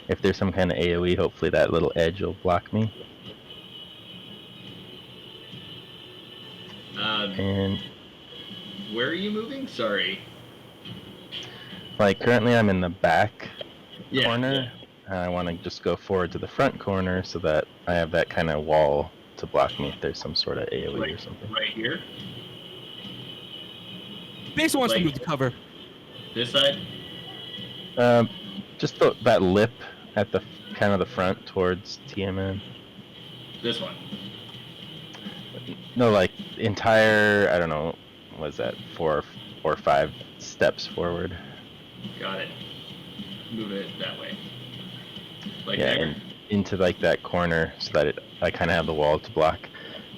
Speaker 9: if there's some kind of AoE, hopefully that little edge will block me. And
Speaker 4: Where are you moving? Sorry.
Speaker 9: like currently I'm in the back
Speaker 4: Yeah,
Speaker 9: corner. I want to just go forward to the front corner so that I have that kind of wall to block me if there's some sort of AoE or something.
Speaker 4: Right here.
Speaker 3: Base wants to
Speaker 4: Like-
Speaker 3: move the cover.
Speaker 4: This side.
Speaker 9: Just that lip at the kind of the front towards TMN.
Speaker 4: This one.
Speaker 9: No, like entire, I don't know, what is that, 4 or 5 steps forward.
Speaker 4: Got it. Move it that way. Like
Speaker 9: Yeah,
Speaker 4: there.
Speaker 9: and into like that corner so that I kind of have the wall to block.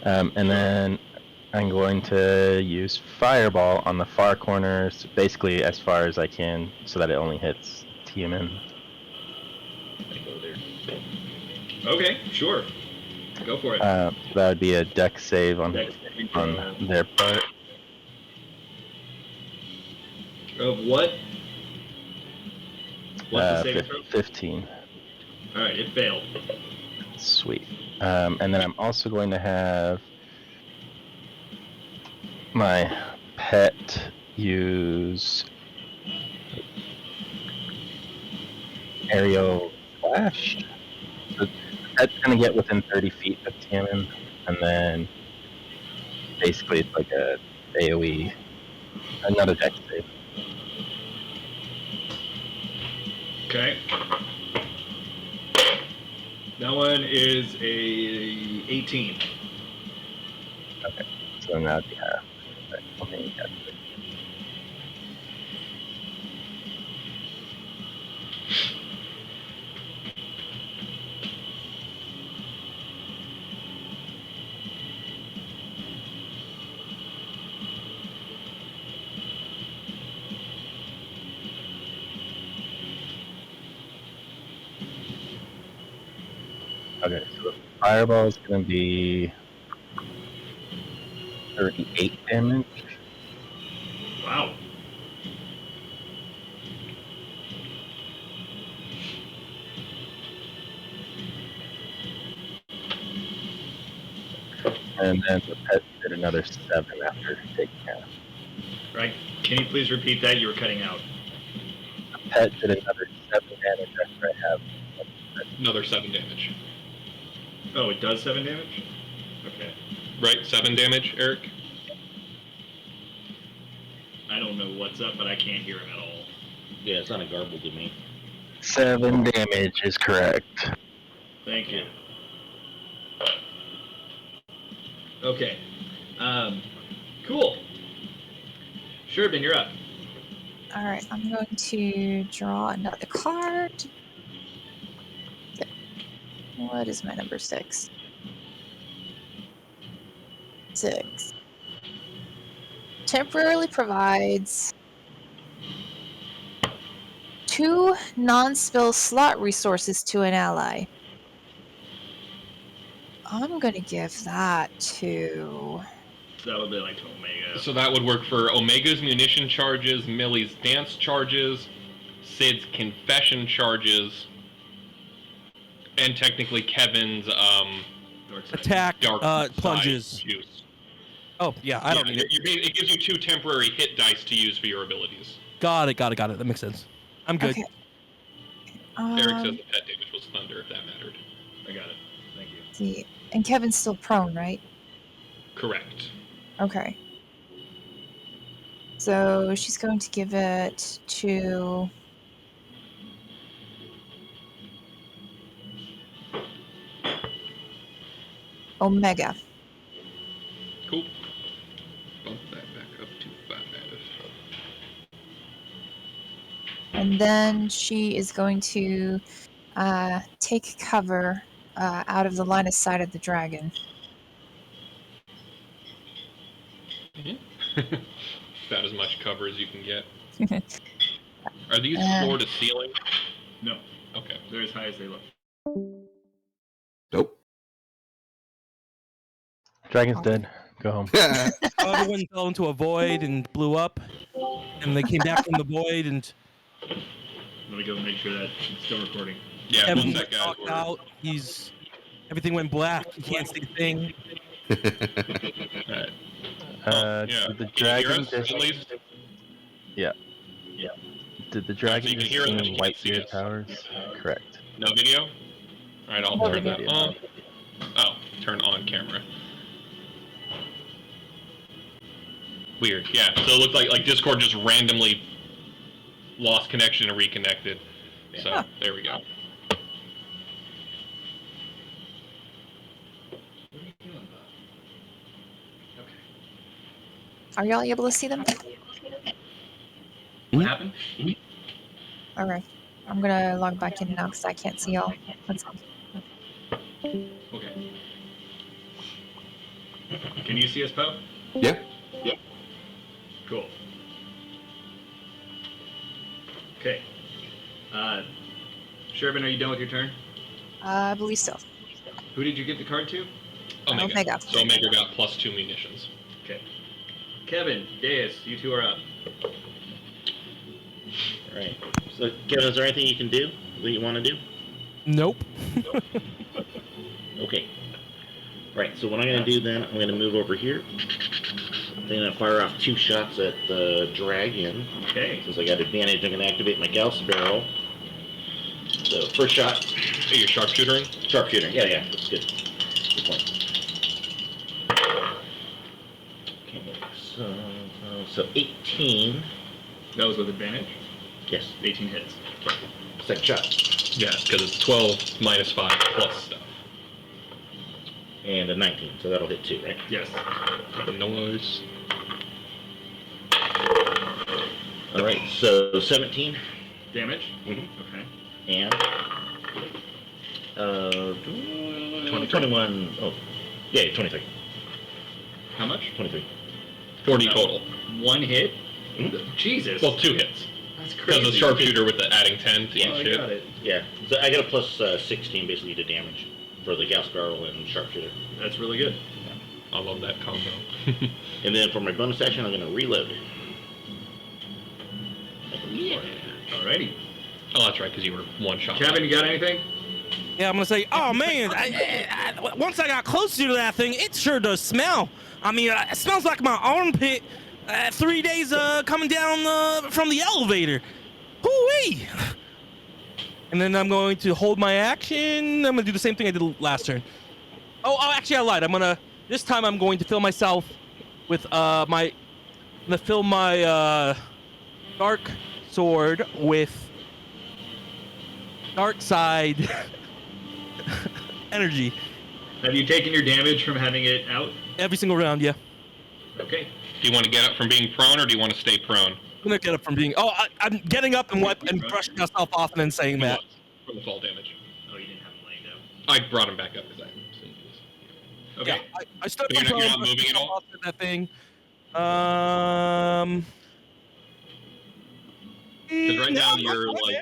Speaker 9: And then I'm going to use Fireball on the far corners, basically as far as I can, so that it only hits TMN.
Speaker 4: Okay, sure. Go for it.
Speaker 9: That would be a dex save on
Speaker 4: Dex saving throw.
Speaker 9: on their part.
Speaker 4: Of what? What's the saving throw?
Speaker 9: 15.
Speaker 4: Alright, it failed.
Speaker 9: Sweet. And then I'm also going to have my pet use aerial flash. So that's going to get within 30 feet of Tannen, and then basically it's like a AoE, another dex save.
Speaker 4: Okay. That one is a 18.
Speaker 9: Okay, so now that'd be half. Right, okay, that's it. Okay, so the fireball is going to be 38 damage.
Speaker 4: Wow.
Speaker 9: And then the pet did another 7 after taking half.
Speaker 4: Right. Can you please repeat that? You were cutting out.
Speaker 9: The pet did another 7 damage after I have.
Speaker 1: Another 7 damage.
Speaker 4: Oh, it does 7 damage? Okay.
Speaker 1: Right, 7 damage, Eric.
Speaker 4: I don't know what's up, but I can't hear him at all.
Speaker 2: Yeah, it's not a garble to me.
Speaker 9: 7 damage is correct.
Speaker 4: Thank you. Okay. Cool. Sherbin, you're up.
Speaker 7: All right, I'm going to draw another card. What is my number 6? 6. Temporarily provides 2 non-spill slot resources to an ally. I'm going to give that to...
Speaker 4: That would be like to Omega.
Speaker 1: So that would work for Omega's munition charges, Millie's dance charges, Sid's confession charges, and technically Kevin's
Speaker 4: Dark side.
Speaker 3: Attack,
Speaker 1: dark side
Speaker 3: plunges.
Speaker 1: juice.
Speaker 3: Oh, yeah, I don't need it.
Speaker 1: It gives you 2 temporary hit dice to use for your abilities.
Speaker 3: Got it. That makes sense. I'm good.
Speaker 7: Okay.
Speaker 1: Eric says the pet damage was thunder, if that mattered.
Speaker 4: I got it. Thank you.
Speaker 7: See, and Kevin's still prone, right?
Speaker 1: Correct.
Speaker 7: Okay. So she's going to give it to... Omega.
Speaker 1: Cool. Bump that back up to 5.
Speaker 7: And then she is going to take cover out of the line of sight of the dragon.
Speaker 1: About as much cover as you can get. Are these floor to ceiling?
Speaker 4: No,
Speaker 1: Okay.
Speaker 4: they're as high as they look.
Speaker 8: Nope.
Speaker 9: Dragon's dead. Go home.
Speaker 3: Everyone fell into a void and blew up, and they came back from the void, and
Speaker 4: Let me go make sure that it's still recording.
Speaker 1: Yeah,
Speaker 3: Kevin
Speaker 1: once that guy's
Speaker 3: knocked
Speaker 1: ordered.
Speaker 3: out. Everything went black. He can't see a thing.
Speaker 1: Alright.
Speaker 9: Did the
Speaker 1: Can you hear
Speaker 9: dragon
Speaker 1: us,
Speaker 9: just...
Speaker 1: at least?
Speaker 9: Did the dragon
Speaker 1: you can
Speaker 9: just
Speaker 1: hear us, but
Speaker 9: see
Speaker 1: you can't
Speaker 9: white
Speaker 1: see
Speaker 9: beard
Speaker 1: us.
Speaker 9: towers? Correct.
Speaker 1: No video? Alright, I'll
Speaker 7: No
Speaker 1: turn that
Speaker 9: video.
Speaker 1: on. Oh, turn on camera. Weird, yeah. So it looked like Discord just randomly lost connection and reconnected. So,
Speaker 7: Huh.
Speaker 1: there we go.
Speaker 4: What are you doing, Bob? Okay.
Speaker 7: Are y'all able to see them?
Speaker 4: What happened?
Speaker 7: All right. I'm going to log back in now because I can't see y'all. Let's see.
Speaker 4: Okay. Can you see us, Poe?
Speaker 8: Yeah.
Speaker 4: Cool. Okay. Sherbin, are you done with your turn?
Speaker 7: I believe so.
Speaker 4: Who did you get the card to?
Speaker 1: Omega.
Speaker 7: Omega.
Speaker 1: So Omega got +2 munitions.
Speaker 4: Okay. Kevin, Deus, you two are up.
Speaker 2: Alright. So, Kevin, is there anything you can do that you want to do?
Speaker 3: Nope.
Speaker 2: Okay. Right, so what I'm going to do then, I'm going to move over here. I'm going to fire off 2 shots at the dragon.
Speaker 4: Okay.
Speaker 2: Since I got advantage, I'm going to activate my Gauss barrel. So, first shot,
Speaker 1: Hey, you're sharpshootering?
Speaker 2: sharpshooter. Yeah, that's good. Good point. Okay, so 18.
Speaker 4: That was with advantage.
Speaker 2: Yes,
Speaker 4: 18 hits.
Speaker 2: second shot.
Speaker 1: Yeah, because it's 12 -5 plus stuff.
Speaker 2: And a 19, so that'll hit 2, right?
Speaker 4: Yes.
Speaker 1: Noise.
Speaker 2: Alright, so 17.
Speaker 4: Damage.
Speaker 2: Mhm.
Speaker 4: Okay.
Speaker 2: And 21. Oh, yeah, 23.
Speaker 4: How much?
Speaker 2: 23.
Speaker 1: 40
Speaker 4: No.
Speaker 1: total.
Speaker 4: 1 hit?
Speaker 2: Mhm.
Speaker 4: Jesus.
Speaker 1: Well, 2 hits.
Speaker 4: that's
Speaker 1: Because
Speaker 4: crazy.
Speaker 1: the sharpshooter with the adding 10 to
Speaker 4: Oh, I
Speaker 1: each hit.
Speaker 4: got it.
Speaker 2: Yeah, so I got a plus 16 basically to damage for the Gauss barrel and sharpshooter.
Speaker 4: That's really good.
Speaker 1: I love that combo.
Speaker 2: And then for my bonus action, I'm going to reload.
Speaker 4: Yeah. Alrighty.
Speaker 1: Oh, that's right, because you were one shot.
Speaker 4: Kevin, you got anything?
Speaker 3: Yeah, I'm gonna say, oh man, once I got closer to that thing, it sure does smell. I mean, it smells like my armpit 3 days coming down from the elevator. Hoo-wee! And then I'm going to hold my action. I'm gonna do the same thing I did last turn. Actually, I lied. This time I'm going to fill myself with I'm gonna fill my dark sword with dark side energy
Speaker 4: Have you taken your damage from having it out?
Speaker 3: every single round. Yeah.
Speaker 4: Okay.
Speaker 1: Do you want to get up from being prone, or do you want to stay prone?
Speaker 3: I'm gonna get up from being. I'm getting up and brushing myself off and then saying that.
Speaker 1: From the fall damage.
Speaker 4: Oh, you didn't have him laying down.
Speaker 1: I brought him back up because I assumed he was.
Speaker 4: Okay.
Speaker 3: Yeah, I stood
Speaker 1: So
Speaker 3: up
Speaker 1: you're not
Speaker 3: prone,
Speaker 1: moving at all?
Speaker 3: off that thing.
Speaker 1: Because right now you're like.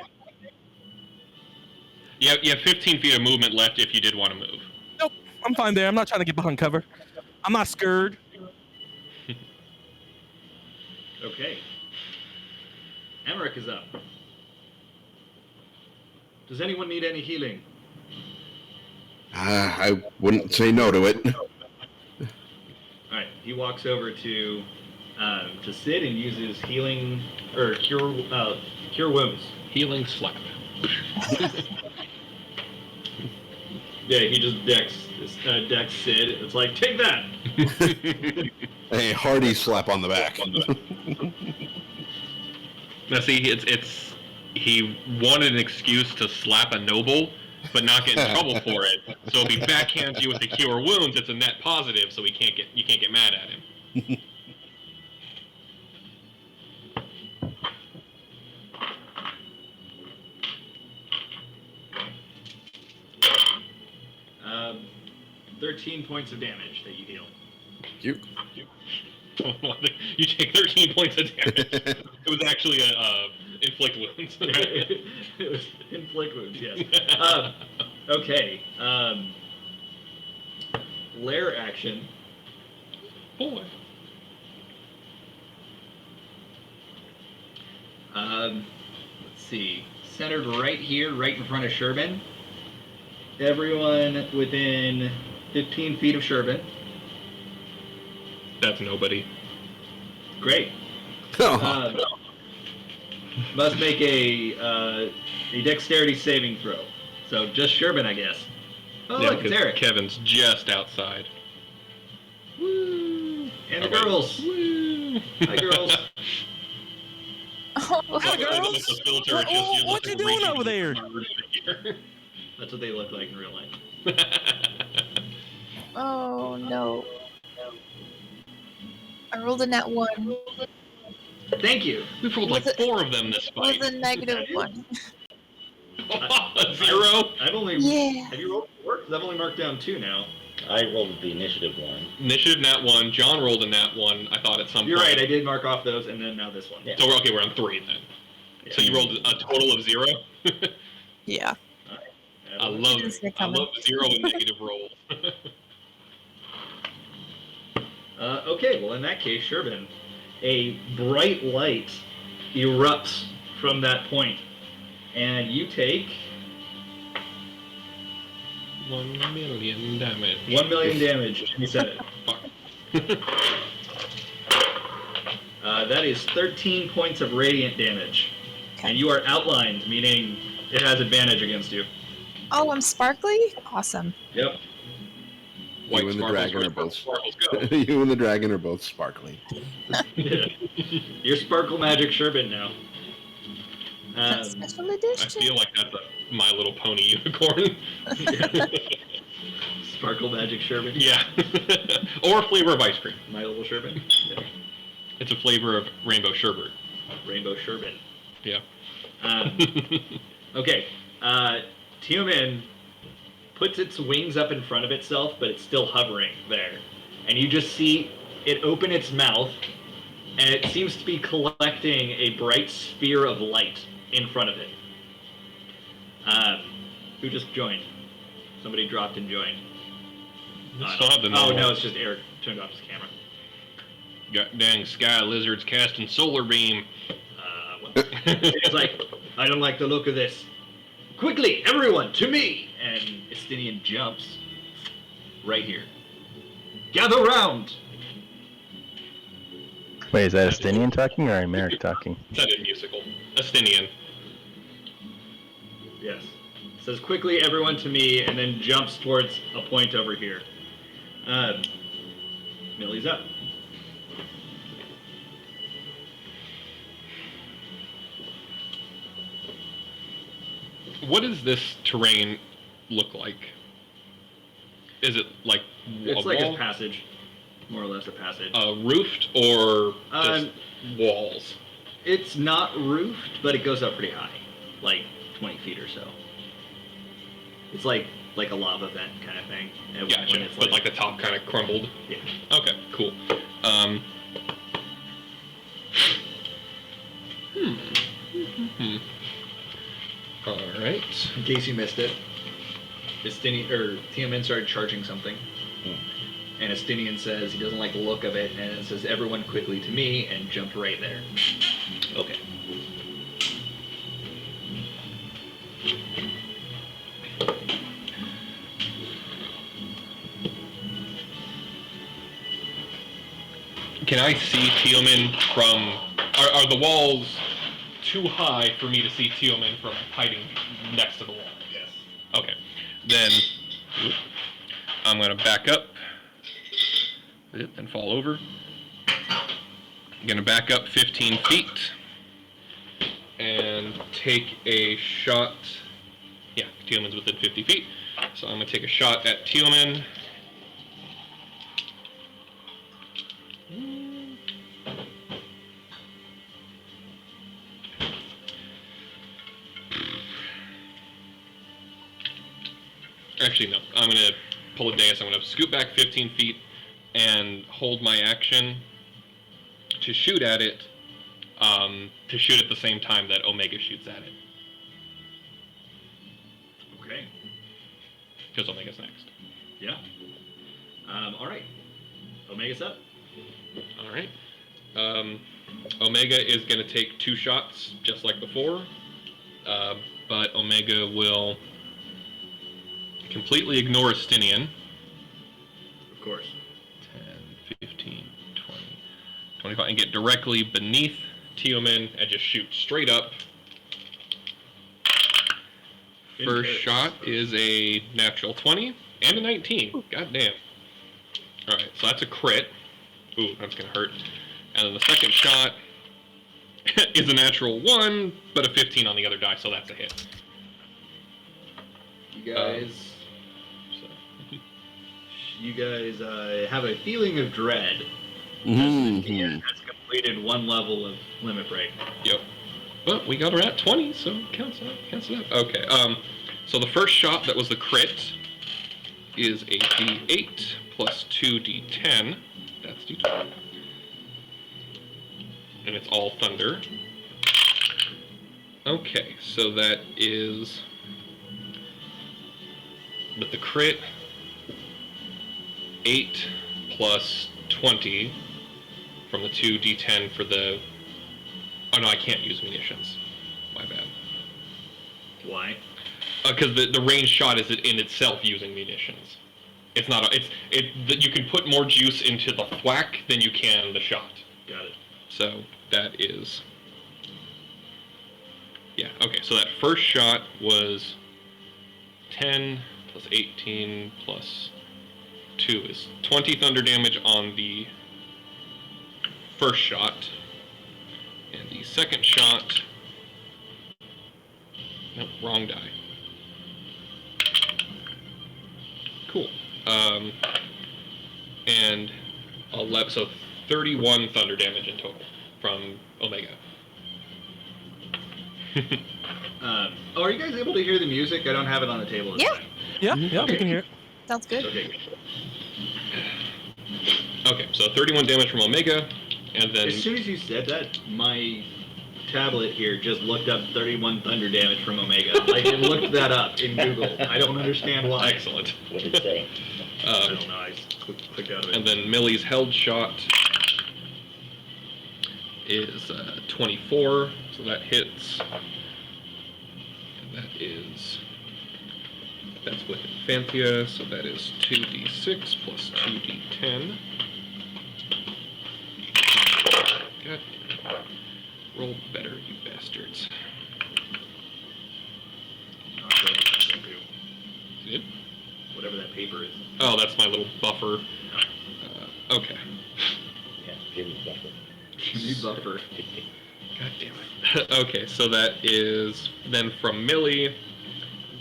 Speaker 1: You have 15 feet of movement left if you did want to move.
Speaker 3: Nope, I'm fine there. I'm not trying to get behind cover. I'm not scared.
Speaker 4: Okay. Emmerich is up. Does anyone need any healing?
Speaker 8: I wouldn't say no to it.
Speaker 4: Alright, he walks over to Sid and uses healing or cure wounds.
Speaker 1: Healing slap.
Speaker 4: Yeah, he just decks Sid. It's like, take that!
Speaker 8: A hearty slap on the back.
Speaker 1: Now see, he wanted an excuse to slap a noble, but not get in trouble for it. So if he backhands you with the cure wounds, it's a net positive, so you can't get mad at him.
Speaker 4: Um, 13 points of damage that you heal.
Speaker 8: You.
Speaker 1: You take 13 points of damage. It was actually a inflict wounds.
Speaker 4: It was inflict wounds, yes. Okay. Lair action.
Speaker 1: Boy.
Speaker 4: Let's see. Centered right here, right in front of Sherbin. Everyone within 15 feet of Sherbin.
Speaker 1: That's nobody.
Speaker 4: Great. Must make a dexterity saving throw. So just Sherbin, I guess. Oh,
Speaker 1: Yeah,
Speaker 4: look, it's
Speaker 1: 'cause
Speaker 4: Eric.
Speaker 1: Kevin's just outside.
Speaker 4: Woo! And the
Speaker 1: Okay.
Speaker 4: girls.
Speaker 1: Woo!
Speaker 4: Hi, girls.
Speaker 7: Oh,
Speaker 1: Welcome to
Speaker 3: girls.
Speaker 1: the filter,
Speaker 3: What-
Speaker 1: just
Speaker 3: what you doing
Speaker 1: reaching
Speaker 3: over there?
Speaker 1: here.
Speaker 4: That's what they look like in real life.
Speaker 7: oh no. I rolled a nat 1.
Speaker 4: Thank you.
Speaker 1: We've rolled like
Speaker 7: Was it-
Speaker 1: 4 of them this
Speaker 7: It was
Speaker 1: fight.
Speaker 7: a negative 1.
Speaker 1: A 0?
Speaker 4: I've only.
Speaker 7: Yeah.
Speaker 4: Have you rolled 4? Because I've only marked down 2 now.
Speaker 2: I rolled the initiative one.
Speaker 1: Initiative nat 1. John rolled a nat 1. I thought at some
Speaker 4: You're
Speaker 1: point.
Speaker 4: right. I did mark off those, and then now this one.
Speaker 2: Yeah.
Speaker 1: So we're on 3 then.
Speaker 4: Yeah.
Speaker 1: So you rolled a total of 0.
Speaker 7: Yeah.
Speaker 1: I love
Speaker 7: Didn't see it
Speaker 1: I
Speaker 7: coming.
Speaker 1: love 0 and negative rolls.
Speaker 4: Okay, well, in that case, Sherbin, a bright light erupts from that point, and you take
Speaker 1: 1 million damage.
Speaker 4: 1 million damage. You said it.
Speaker 1: Fuck.
Speaker 4: That is 13 points of radiant damage,
Speaker 7: Okay.
Speaker 4: and you are outlined, meaning it has advantage against you.
Speaker 7: Oh, I'm sparkly? Awesome.
Speaker 4: Yep.
Speaker 1: White
Speaker 8: You and the
Speaker 1: sparkles,
Speaker 8: dragon
Speaker 1: red
Speaker 8: are both
Speaker 1: sparkles go.
Speaker 8: You and the dragon are both sparkly.
Speaker 4: You're Sparkle Magic Sherbin now.
Speaker 7: Special
Speaker 1: I
Speaker 7: edition.
Speaker 1: feel like that's a My Little Pony unicorn.
Speaker 4: Sparkle Magic Sherbin.
Speaker 1: Yeah. Or a flavor of ice cream.
Speaker 4: My Little Sherbin. Yeah.
Speaker 1: It's a flavor of rainbow sherbet.
Speaker 4: Rainbow Sherbin.
Speaker 1: Yeah.
Speaker 4: Okay. Tiamin puts its wings up in front of itself, but it's still hovering there. And you just see it open its mouth, and it seems to be collecting a bright sphere of light in front of it. Who just joined? Somebody dropped and joined.
Speaker 1: Still have the
Speaker 4: Oh,
Speaker 1: normal.
Speaker 4: no, it's just Eric turned off his camera.
Speaker 1: God dang sky lizards casting solar beam.
Speaker 4: It's like, I don't like the look of this. Quickly, everyone, to me! And Estinian jumps right here. Gather round!
Speaker 9: Wait, is that Estinian talking or Americ talking?
Speaker 1: Is that a musical? Estinian.
Speaker 4: Yes. Says quickly, everyone to me, and then jumps towards a point over here. Millie's up.
Speaker 1: What does this terrain look like? Is it like
Speaker 4: It's
Speaker 1: a
Speaker 4: like
Speaker 1: wall?
Speaker 4: a passage, more or less a passage.
Speaker 1: Roofed or just walls?
Speaker 4: It's not roofed, but it goes up pretty high, like 20 feet or so. It's like a lava vent kind of thing. And
Speaker 1: Gotcha.
Speaker 4: when it's
Speaker 1: But like the top kind of crumbled?
Speaker 4: Yeah.
Speaker 1: Okay, cool. All right.
Speaker 4: In case you missed it, Tiamin started charging something. And Estinian says he doesn't like the look of it, and it says, everyone quickly to me, and jumped right there.
Speaker 2: Okay.
Speaker 1: Can I see Teoman from... Are the walls too high for me to see Teoman from hiding next to the wall?
Speaker 4: Yes.
Speaker 1: Okay. Then I'm going to back up and fall over. I'm going to back up 15 feet and take a shot. Yeah, Teoman's within 50 feet. So I'm going to take a shot at Teoman. Actually, no. I'm going to pull a dais. I'm going to scoot back 15 feet and hold my action to shoot at it, to shoot at the same time that Omega shoots at it.
Speaker 4: Okay.
Speaker 1: Because Omega's next.
Speaker 4: Yeah. All right. Omega's up.
Speaker 1: All right. Omega is going to take 2 shots, just like before, but Omega will completely ignore Estinian.
Speaker 4: Of course.
Speaker 1: 10, 15, 20, 25, and get directly beneath Teoman and just shoot straight up. First shot is a natural 20 and a 19. God damn. Alright, so that's a crit. Ooh, that's gonna hurt. And then the second shot is a natural 1, but a 15 on the other die, so that's a hit.
Speaker 4: You guys... You guys have a feeling of dread.
Speaker 8: Mm-hmm.
Speaker 4: Has completed 1 level of limit break.
Speaker 1: Yep. But we got her at 20, so counts it up. Okay. So the first shot that was the crit is a D8 plus 2D10. That's D12. And it's all thunder. Okay, so that is with the crit 8 plus 20 from the 2d10 for the... Oh no, I can't use munitions. My bad.
Speaker 4: Why?
Speaker 1: Because the range shot is in itself using munitions. It's not... You can put more juice into the thwack than you can the shot.
Speaker 4: Got it.
Speaker 1: So that is... Yeah, okay, so that first shot was 10 plus 18 plus 2 is 20 thunder damage on the first shot. And the second shot... Nope, wrong die. Cool. And 11, so 31 thunder damage in total from Omega.
Speaker 4: Are you guys able to hear the music? I don't have it on the table this
Speaker 7: Yeah.
Speaker 4: time.
Speaker 3: Yeah, we can hear it.
Speaker 7: Sounds good.
Speaker 4: Okay.
Speaker 1: Okay, so 31 damage from Omega, and then...
Speaker 4: As soon as you said that, my tablet here just looked up 31 thunder damage from Omega. Like, it looked that up in Google. I don't understand why.
Speaker 1: Excellent.
Speaker 2: What did it say?
Speaker 4: I don't know. I just clicked out of it.
Speaker 1: And then Millie's held shot is 24, so that hits. And that is... That's with Infantia, so that is 2d6 plus 2d10. God, roll better, you bastards.
Speaker 4: Okay. whatever that paper is.
Speaker 1: Oh, that's my little buffer. Okay.
Speaker 2: Yeah, Jimmy's buffer.
Speaker 4: Jimmy Buffer.
Speaker 1: God damn it. Okay, so that is then from Millie.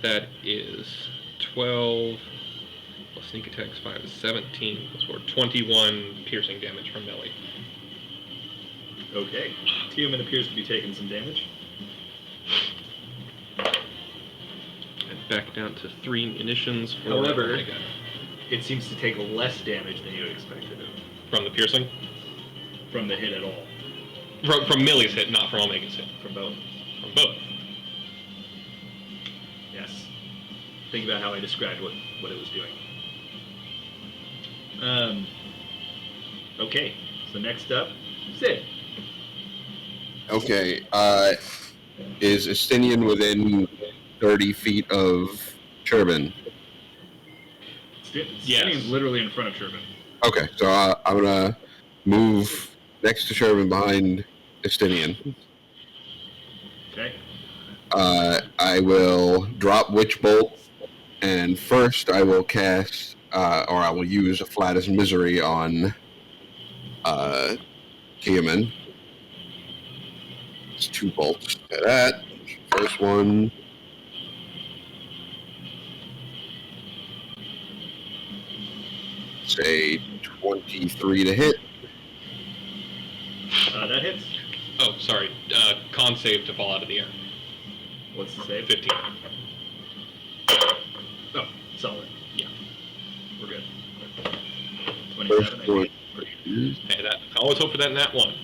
Speaker 1: That is 12 plus sneak attacks 5 is 17 plus 4, 21 piercing damage from Millie.
Speaker 4: Okay. Tiamat appears to be taking some damage.
Speaker 1: And back down to 3 munitions for
Speaker 4: However,
Speaker 1: Omega.
Speaker 4: It seems to take less damage than you expected it
Speaker 1: From the piercing?
Speaker 4: from the hit at all.
Speaker 1: From Millie's hit, not from Omega's hit.
Speaker 4: From both.
Speaker 1: From both.
Speaker 4: Yes. Think about how I described what it was doing. Okay. So next up, Sid.
Speaker 8: Okay. Is Estinian within 30 feet of Turbin?
Speaker 4: Stanian's literally in front of Turbin.
Speaker 8: Okay, so I'm gonna move next to Turbin behind Estinian.
Speaker 4: Okay.
Speaker 8: I will drop Witch Bolt, and first I will cast, or I will use a Flat as Misery on Tiamat. It's 2 bolts to that. First one. Say 23 to hit.
Speaker 4: That hits.
Speaker 1: Oh, sorry. Con save to fall out of the air.
Speaker 4: What's the save?
Speaker 1: 15.
Speaker 4: Oh, solid.
Speaker 1: Yeah.
Speaker 4: We're good.
Speaker 8: First
Speaker 4: 27. I
Speaker 8: one.
Speaker 4: think.
Speaker 1: Hey, that I always hope for that nat 1.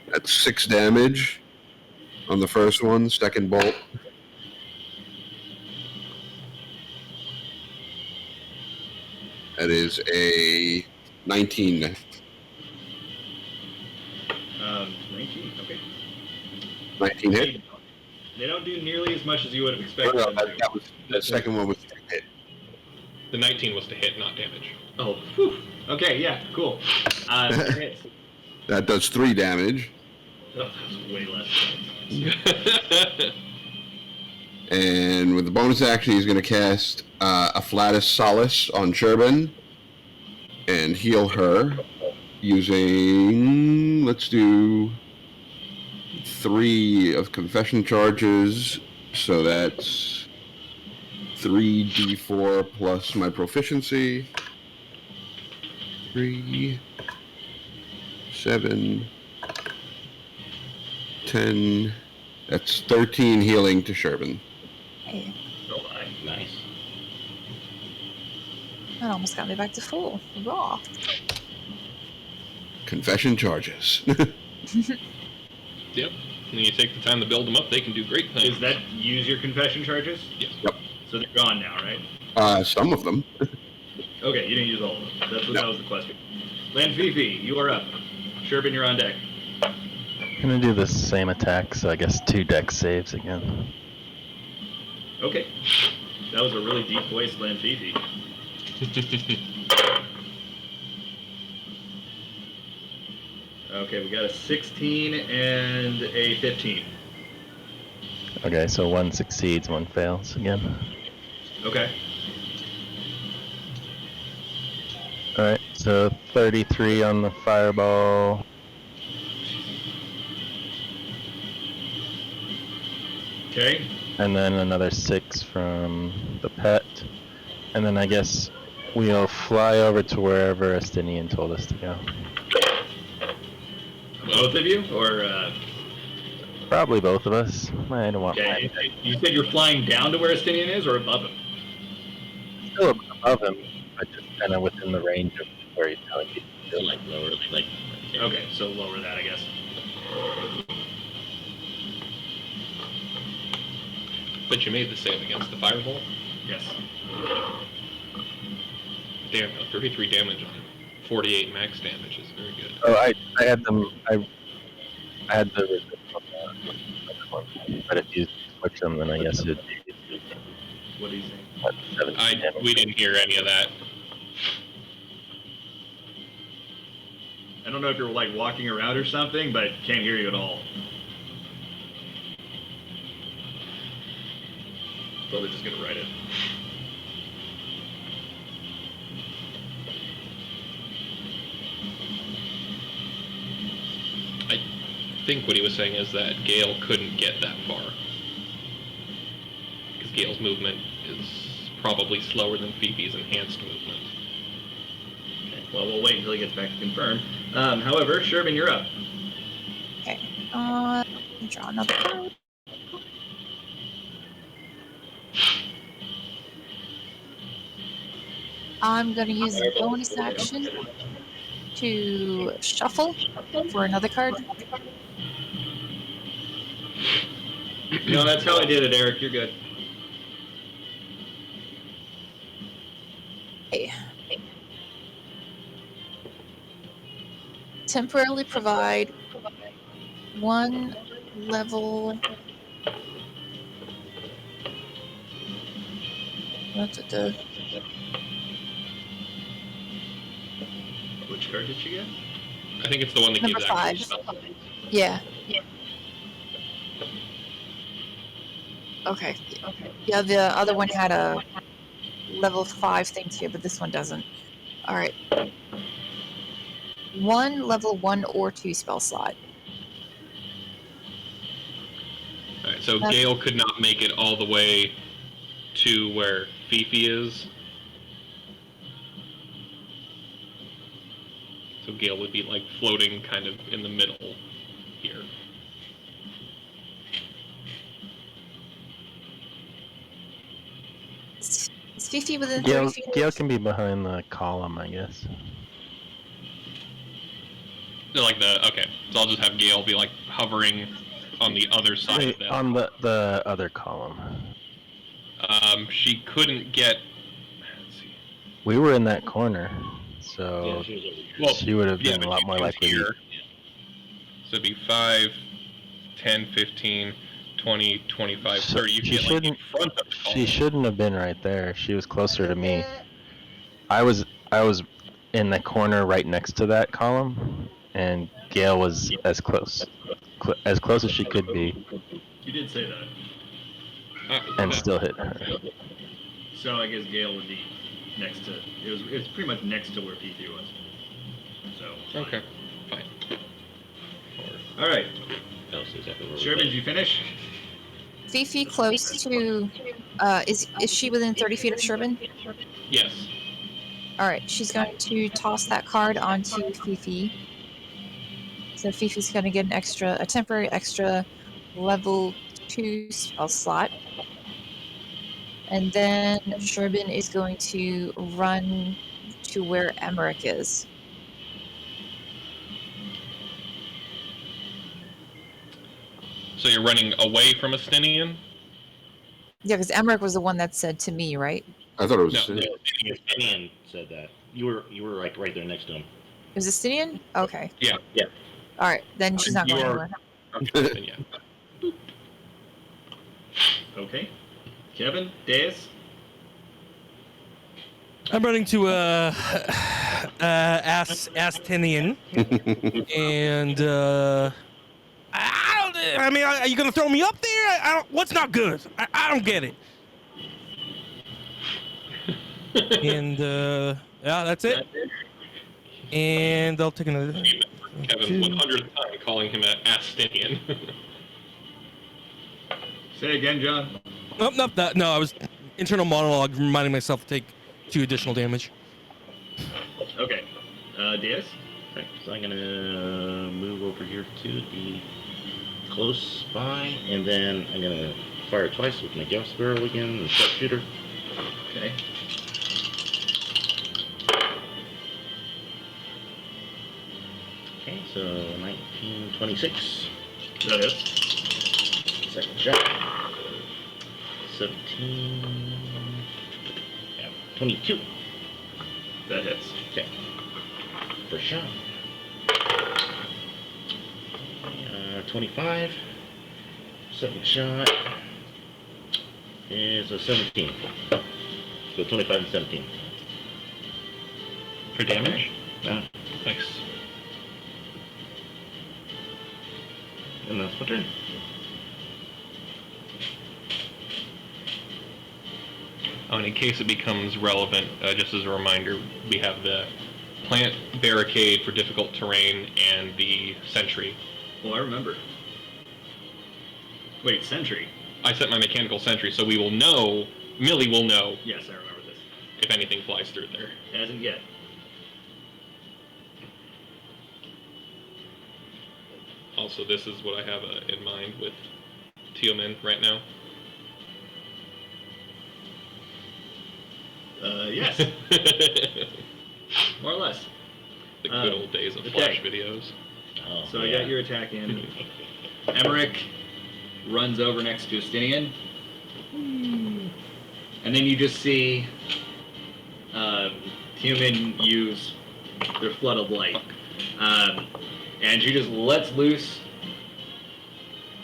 Speaker 8: That's 6 damage on the first one. Second bolt. That is a 19.
Speaker 4: 19. Okay.
Speaker 8: 19 hit.
Speaker 4: They don't do nearly as much as you would have
Speaker 8: No,
Speaker 4: expected
Speaker 8: no,
Speaker 4: them to.
Speaker 8: that was the second one was to hit.
Speaker 1: The 19 was to hit, not damage.
Speaker 4: Oh, whew. Okay, yeah, cool. Hits.
Speaker 8: That does 3 damage.
Speaker 4: Oh, that was way less.
Speaker 8: And with the bonus action, he's going to cast a Flatus Solace on Turbin and heal her using, let's do 3 of Confession charges. So that's 3d4 plus my proficiency. 3, 7, 10. That's 13 healing to Turbin.
Speaker 7: Hey,
Speaker 4: Oh,
Speaker 2: Nice.
Speaker 7: that almost got me back to full. Raw.
Speaker 8: Confession charges.
Speaker 1: Yep. When you take the time to build them up, they can do great things.
Speaker 4: Does that use your confession charges?
Speaker 1: Yes.
Speaker 8: Yep.
Speaker 4: So they're gone now, right?
Speaker 8: Some of them.
Speaker 4: Okay, you didn't use all of them. That was the question. Lanfifi, you are up. Sherbin, you're on deck.
Speaker 9: I'm gonna do the same attack, so I guess 2 dex saves again.
Speaker 4: Okay. That was a really deep voice, Lanfifi. Okay, we got a 16 and a 15.
Speaker 9: Okay, so 1 succeeds, 1 fails again.
Speaker 4: Okay.
Speaker 9: Alright, so 33 on the fireball.
Speaker 4: Okay.
Speaker 9: And then another 6 from the pet. And then I guess we'll fly over to wherever Estinian told us to go.
Speaker 4: Both of you? Or,
Speaker 9: Probably both of us. I don't want
Speaker 4: okay. You said you're flying down to where Estinian is or above him?
Speaker 9: still above him, but just kind of within the range of where he's telling you to go.
Speaker 2: Like lower, like.
Speaker 4: Okay, so lower that, I guess.
Speaker 1: But you made the save against the fireball?
Speaker 4: Yes.
Speaker 1: Damn, 33 damage on 48 max damage is very good.
Speaker 9: Oh, I had them. I had the resist on the other one, but if you switch them, then I guess it'd be
Speaker 4: What do you think?
Speaker 9: what, 17 damage.
Speaker 1: We didn't hear any of that.
Speaker 4: I don't know if you're like walking around or something, but can't hear you at all. Probably just gonna write it.
Speaker 1: think what he was saying is that Gale couldn't get that far. Because Gale's movement is probably slower than Fifi's enhanced movement.
Speaker 4: Okay, well, we'll wait until he gets back to confirm. However, Sherbin, you're up.
Speaker 7: Okay. Draw another card. I'm going to use the bonus action to shuffle for another card.
Speaker 4: No, that's how I did it, Eric. You're good.
Speaker 7: Okay. Temporarily provide one level.
Speaker 4: Which card did you get?
Speaker 1: I think it's the one that
Speaker 7: Number
Speaker 1: gives
Speaker 7: 5.
Speaker 1: action spell.
Speaker 7: Yeah. Okay. Yeah, the other one had a level 5 thing too, but this one doesn't. All right. One level 1 or 2 spell slot.
Speaker 1: Alright, so Gale could not make it all the way to where Fifi is. So Gale would be like floating kind of in the middle here.
Speaker 7: Is Fifi within 30 feet?
Speaker 9: Gale can be behind the column, I guess.
Speaker 1: Like okay, so I'll just have Gale be like hovering on the other side of that.
Speaker 9: On the other column.
Speaker 1: She couldn't get. Let's see.
Speaker 9: We were in that corner, so
Speaker 2: Well,
Speaker 9: she would have been
Speaker 1: but
Speaker 9: a lot
Speaker 1: she
Speaker 9: more
Speaker 1: was
Speaker 9: likely.
Speaker 1: here. So it'd be 5, 10, 15, 20, 25, 30. You
Speaker 9: She
Speaker 1: get like in
Speaker 9: shouldn't.
Speaker 1: front of the column.
Speaker 9: She shouldn't have been right there. She was closer to me. I was in the corner right next to that column, and Gale was as close as she could be,
Speaker 4: You did say that.
Speaker 9: and still hit her.
Speaker 4: So I guess Gale would be next to. It was pretty much next to where Fifi was. So.
Speaker 1: Okay, fine.
Speaker 4: All right.
Speaker 2: That's exactly where we're
Speaker 4: Sherbin, did you finish?
Speaker 7: Fifi close to. Is she within 30 feet of Sherbin?
Speaker 1: Yes.
Speaker 7: All right. She's going to toss that card onto Fifi. So Fifi's going to get a temporary extra level 2 spell slot. And then Sherbin is going to run to where Emmerich is.
Speaker 1: So you're running away from Astinian?
Speaker 7: Yeah, because Emmerich was the one that said to me, right?
Speaker 8: I thought it was.
Speaker 1: No.
Speaker 2: Justinian said that. You were like right there next to him.
Speaker 7: It was Astinian? Okay.
Speaker 1: Yeah.
Speaker 7: All right. Then she's not
Speaker 1: You
Speaker 7: going
Speaker 1: are-
Speaker 7: anywhere.
Speaker 1: Then yeah.
Speaker 4: Okay. Kevin, Deus.
Speaker 3: I'm running to Astinian, and I mean, are you gonna throw me up there? I don't. What's not good? I don't get it. And yeah, that's it. And I'll take another.
Speaker 1: Kevin's 100th time calling him an Astinian.
Speaker 4: Say again, John.
Speaker 3: Nope, no. I was internal monologue, reminding myself to take 2 additional damage.
Speaker 4: Okay. Deus.
Speaker 2: Right, so I'm gonna move over here to the close by, and then I'm gonna fire twice with my gas barrel again, and sharpshooter.
Speaker 4: Okay.
Speaker 2: Okay, so 1926.
Speaker 4: That is.
Speaker 2: Second shot. 17. Yeah, 22.
Speaker 4: That hits.
Speaker 2: Okay. First shot. 25. Second shot is a 17. So 25 and 17.
Speaker 1: For damage?
Speaker 2: Nice. And that's my turn.
Speaker 1: Oh, and in case it becomes relevant, just as a reminder, we have the plant barricade for difficult terrain and the sentry
Speaker 4: Oh, I remember. Wait, sentry.
Speaker 1: I set my mechanical sentry, so we will know. Millie will know
Speaker 4: Yes, I remember this.
Speaker 1: if anything flies through there.
Speaker 4: Hasn't yet.
Speaker 1: Also, this is what I have in mind with Teoman right now.
Speaker 4: Yes. More or less.
Speaker 1: The good old days of
Speaker 4: okay.
Speaker 1: Flash videos.
Speaker 2: Oh,
Speaker 4: So
Speaker 2: yeah.
Speaker 4: I got your attack in. Emmerich runs over next to Justinian. And then you just see human use their flood of light. And she just lets loose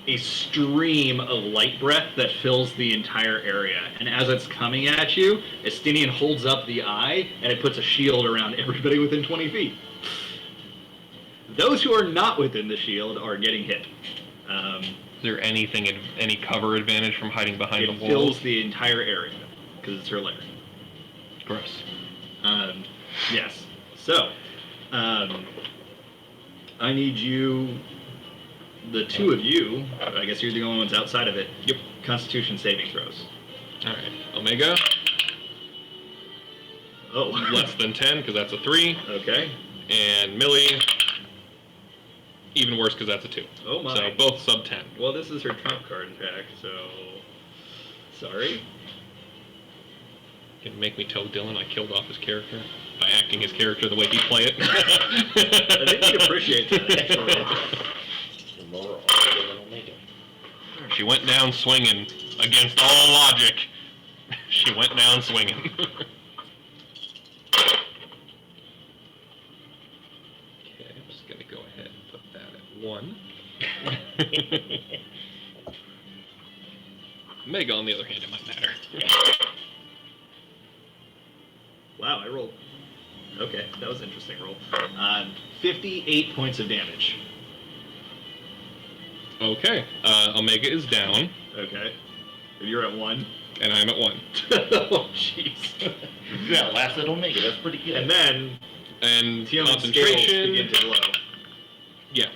Speaker 4: a stream of light breath that fills the entire area. And as it's coming at you, Justinian holds up the eye, and it puts a shield around everybody within 20 feet. Those who are not within the shield are getting hit.
Speaker 1: Is there any cover advantage from hiding behind the
Speaker 4: It
Speaker 1: walls?
Speaker 4: fills the entire area, because it's her lair.
Speaker 1: Gross.
Speaker 4: Yes. So, I need you, the two of you, I guess you're the only ones outside of it.
Speaker 1: Yep.
Speaker 4: Constitution saving throws.
Speaker 1: Alright. Omega,
Speaker 4: Oh.
Speaker 1: less than 10, because that's a 3.
Speaker 4: Okay.
Speaker 1: And Millie, even worse, because that's a 2.
Speaker 4: Oh my.
Speaker 1: So both sub 10.
Speaker 4: Well, this is her trump card attack, so... Sorry.
Speaker 1: Can make me tell Dylan I killed off his character by acting his character the way he'd play it.
Speaker 4: I think he'd appreciate that, actually.
Speaker 2: The lower order than Omega.
Speaker 1: She went down swinging against all logic. She went down swinging. Okay, I'm just gonna go ahead and put that at 1. Mega, on the other hand, it might matter.
Speaker 4: Wow, I rolled... Okay, that was an interesting roll. 58 points of damage.
Speaker 1: Okay, Omega is down,
Speaker 4: Okay. You're at 1.
Speaker 1: and I'm at 1.
Speaker 4: Oh, jeez.
Speaker 2: Yeah, last at Omega. That's pretty good.
Speaker 4: And then,
Speaker 1: And
Speaker 4: Tiamat's scales
Speaker 1: concentration.
Speaker 4: begin to glow.
Speaker 1: Yeah.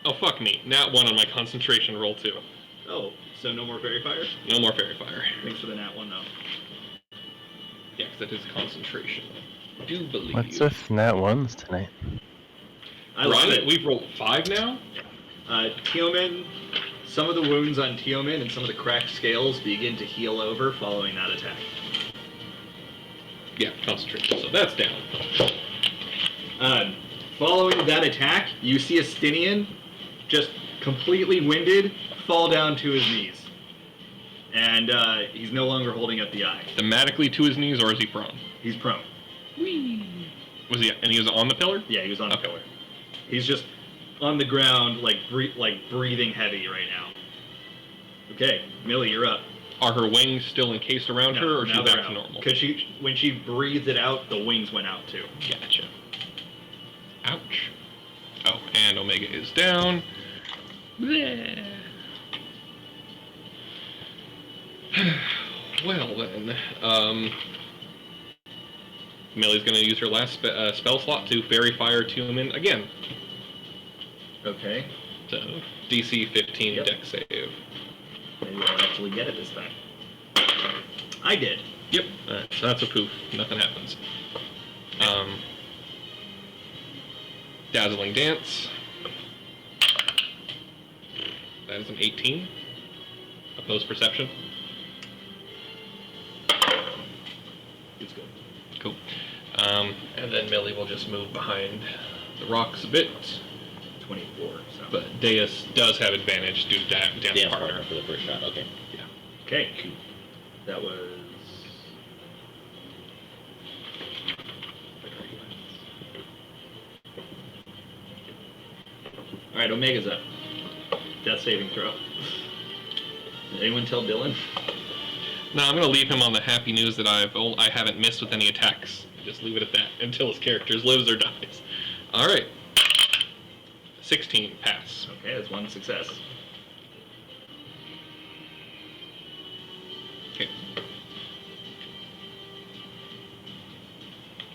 Speaker 1: Oh, fuck me. Nat 1 on my concentration roll, too.
Speaker 4: Oh, so no more fairy fire?
Speaker 1: No more fairy fire.
Speaker 4: Thanks for the nat 1, though.
Speaker 1: Yeah, 'cause that is concentration. I do believe.
Speaker 9: What's with nat ones tonight?
Speaker 4: I love
Speaker 1: Right?
Speaker 4: it.
Speaker 1: We've rolled 5 now?
Speaker 4: Teoman, some of the wounds on Teoman and some of the cracked scales begin to heal over following that attack.
Speaker 1: Yeah, concentration. So that's down.
Speaker 4: Following that attack, you see Astinian, just completely winded, fall down to his knees. And he's no longer holding up the eye.
Speaker 1: Thematically to his knees, or is he prone?
Speaker 4: He's prone.
Speaker 1: Was he? And he was on the pillar?
Speaker 4: Yeah, he was on the
Speaker 1: Okay.
Speaker 4: pillar. He's just on the ground, like breathing heavy right now. Okay, Millie, you're up.
Speaker 1: Are her wings still encased around her, or is she
Speaker 4: now they're
Speaker 1: back to
Speaker 4: out.
Speaker 1: normal?
Speaker 4: Because when she breathed it out, the wings went out too.
Speaker 1: Gotcha. Ouch. Oh, and Omega is down. Bleh. Well then, Millie's gonna use her last spell slot to Fairy Fire Tumen again.
Speaker 4: Okay.
Speaker 1: So, DC 15
Speaker 4: Yep.
Speaker 1: deck save.
Speaker 4: Maybe I'll actually get it this time. I did.
Speaker 1: Yep, alright, so that's a poof. Nothing happens. Dazzling Dance. That is an 18. Opposed Perception.
Speaker 4: It's good.
Speaker 1: Cool. And then Millie will just move behind the rocks a bit.
Speaker 4: 24. So.
Speaker 1: But Deus does have advantage due to dance
Speaker 2: Dance
Speaker 1: partner.
Speaker 2: partner for the first shot. Okay.
Speaker 1: Yeah.
Speaker 4: Okay. That was. All right, Omega's up. Death saving throw. Did anyone tell Dylan?
Speaker 1: No, I'm gonna leave him on the happy news that I haven't missed with any attacks. Just leave it at that until his character lives or dies. All right. 16 pass.
Speaker 4: Okay, that's one success.
Speaker 1: Okay.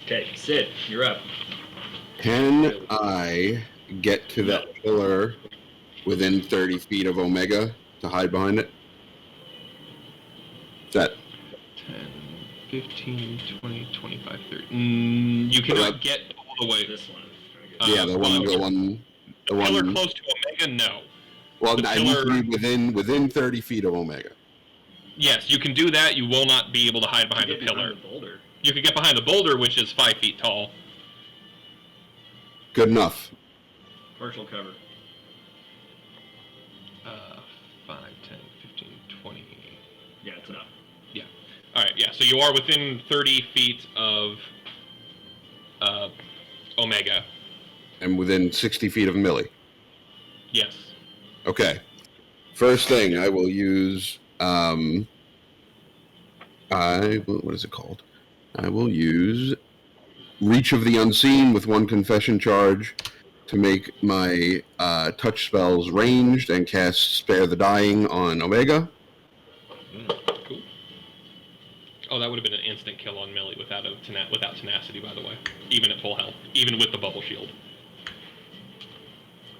Speaker 4: Okay, Sid, you're up.
Speaker 8: Can I get to that pillar within 30 feet of Omega to hide behind it? Is that
Speaker 1: 10, 15, 20, 25, 30. You cannot get all the way.
Speaker 4: This one.
Speaker 8: yeah, the one.
Speaker 1: Pillar close to Omega, no.
Speaker 8: Well,
Speaker 1: the
Speaker 8: I
Speaker 1: pillar-
Speaker 8: need to be within 30 feet of Omega.
Speaker 1: Yes, you can do that. You will not be able to hide behind the pillar.
Speaker 4: The boulder.
Speaker 1: You can get behind the boulder, which is 5 feet tall.
Speaker 8: Good enough.
Speaker 4: Partial cover.
Speaker 1: 5, 10, 15, 20.
Speaker 4: Yeah, it's enough.
Speaker 1: All right, yeah. So you are within 30 feet of Omega.
Speaker 8: And within 60 feet of Millie.
Speaker 1: Yes.
Speaker 8: Okay. First thing, I will use. What is it called? I will use Reach of the Unseen with 1 confession charge to make my touch spells ranged and cast Spare the Dying on Omega.
Speaker 1: Cool. Oh, that would have been an instant kill on Millie without tenacity, by the way. Even at full health. Even with the bubble shield.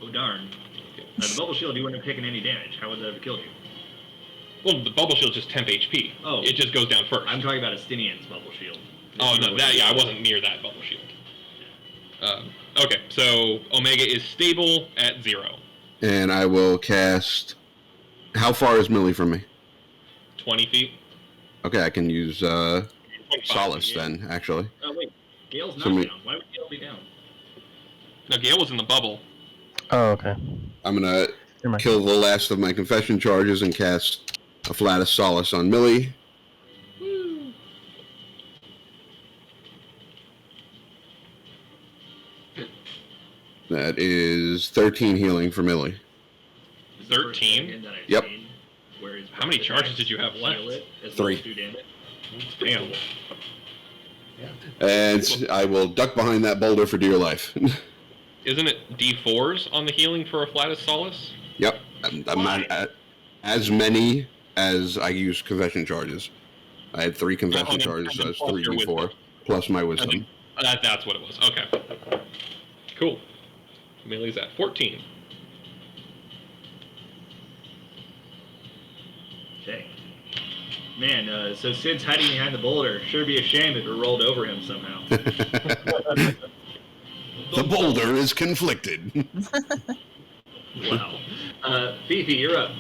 Speaker 4: Oh, darn. Now, the bubble shield, you wouldn't have taken any damage. How would that have killed you?
Speaker 1: Well, the bubble shield's just temp HP.
Speaker 4: Oh.
Speaker 1: It just goes down first.
Speaker 4: I'm talking about Astinian's bubble shield.
Speaker 1: Oh, no, I wasn't near that bubble shield. Okay, so Omega is stable at 0.
Speaker 8: And I will cast. How far is Millie from me?
Speaker 1: 20 feet.
Speaker 8: Okay, I can use
Speaker 1: 25
Speaker 8: Solace
Speaker 1: feet.
Speaker 8: then, actually.
Speaker 4: Oh, wait. Gale's not
Speaker 8: Somebody-
Speaker 4: down. Why would Gale be down?
Speaker 1: No, Gale was in the bubble.
Speaker 9: Oh, okay.
Speaker 8: I'm gonna
Speaker 9: Never mind.
Speaker 8: kill the last of my confession charges and cast a Flatus Solace on Millie. That is 13 healing for Millie.
Speaker 4: This is the first
Speaker 1: 13?
Speaker 4: dragon that I've
Speaker 8: Yep.
Speaker 4: seen where his
Speaker 1: How many
Speaker 4: attacks
Speaker 1: charges did you have left?
Speaker 4: heal it as
Speaker 8: 3.
Speaker 4: well as do damage.
Speaker 1: Damn.
Speaker 8: And I will duck behind that boulder for dear life.
Speaker 1: Isn't it D4s on the healing for a Flatus Solace?
Speaker 8: Yep. I'm not at as many as I use confession charges. I had 3 confession charges, so it's 3d4 plus my wisdom.
Speaker 1: That's what it was. Okay. Cool. Millie's at 14.
Speaker 4: Okay. Man, so Sid's hiding behind the boulder. Sure be a shame if it rolled over him somehow.
Speaker 8: The boulder is conflicted.
Speaker 4: Wow. Fifi, you're up.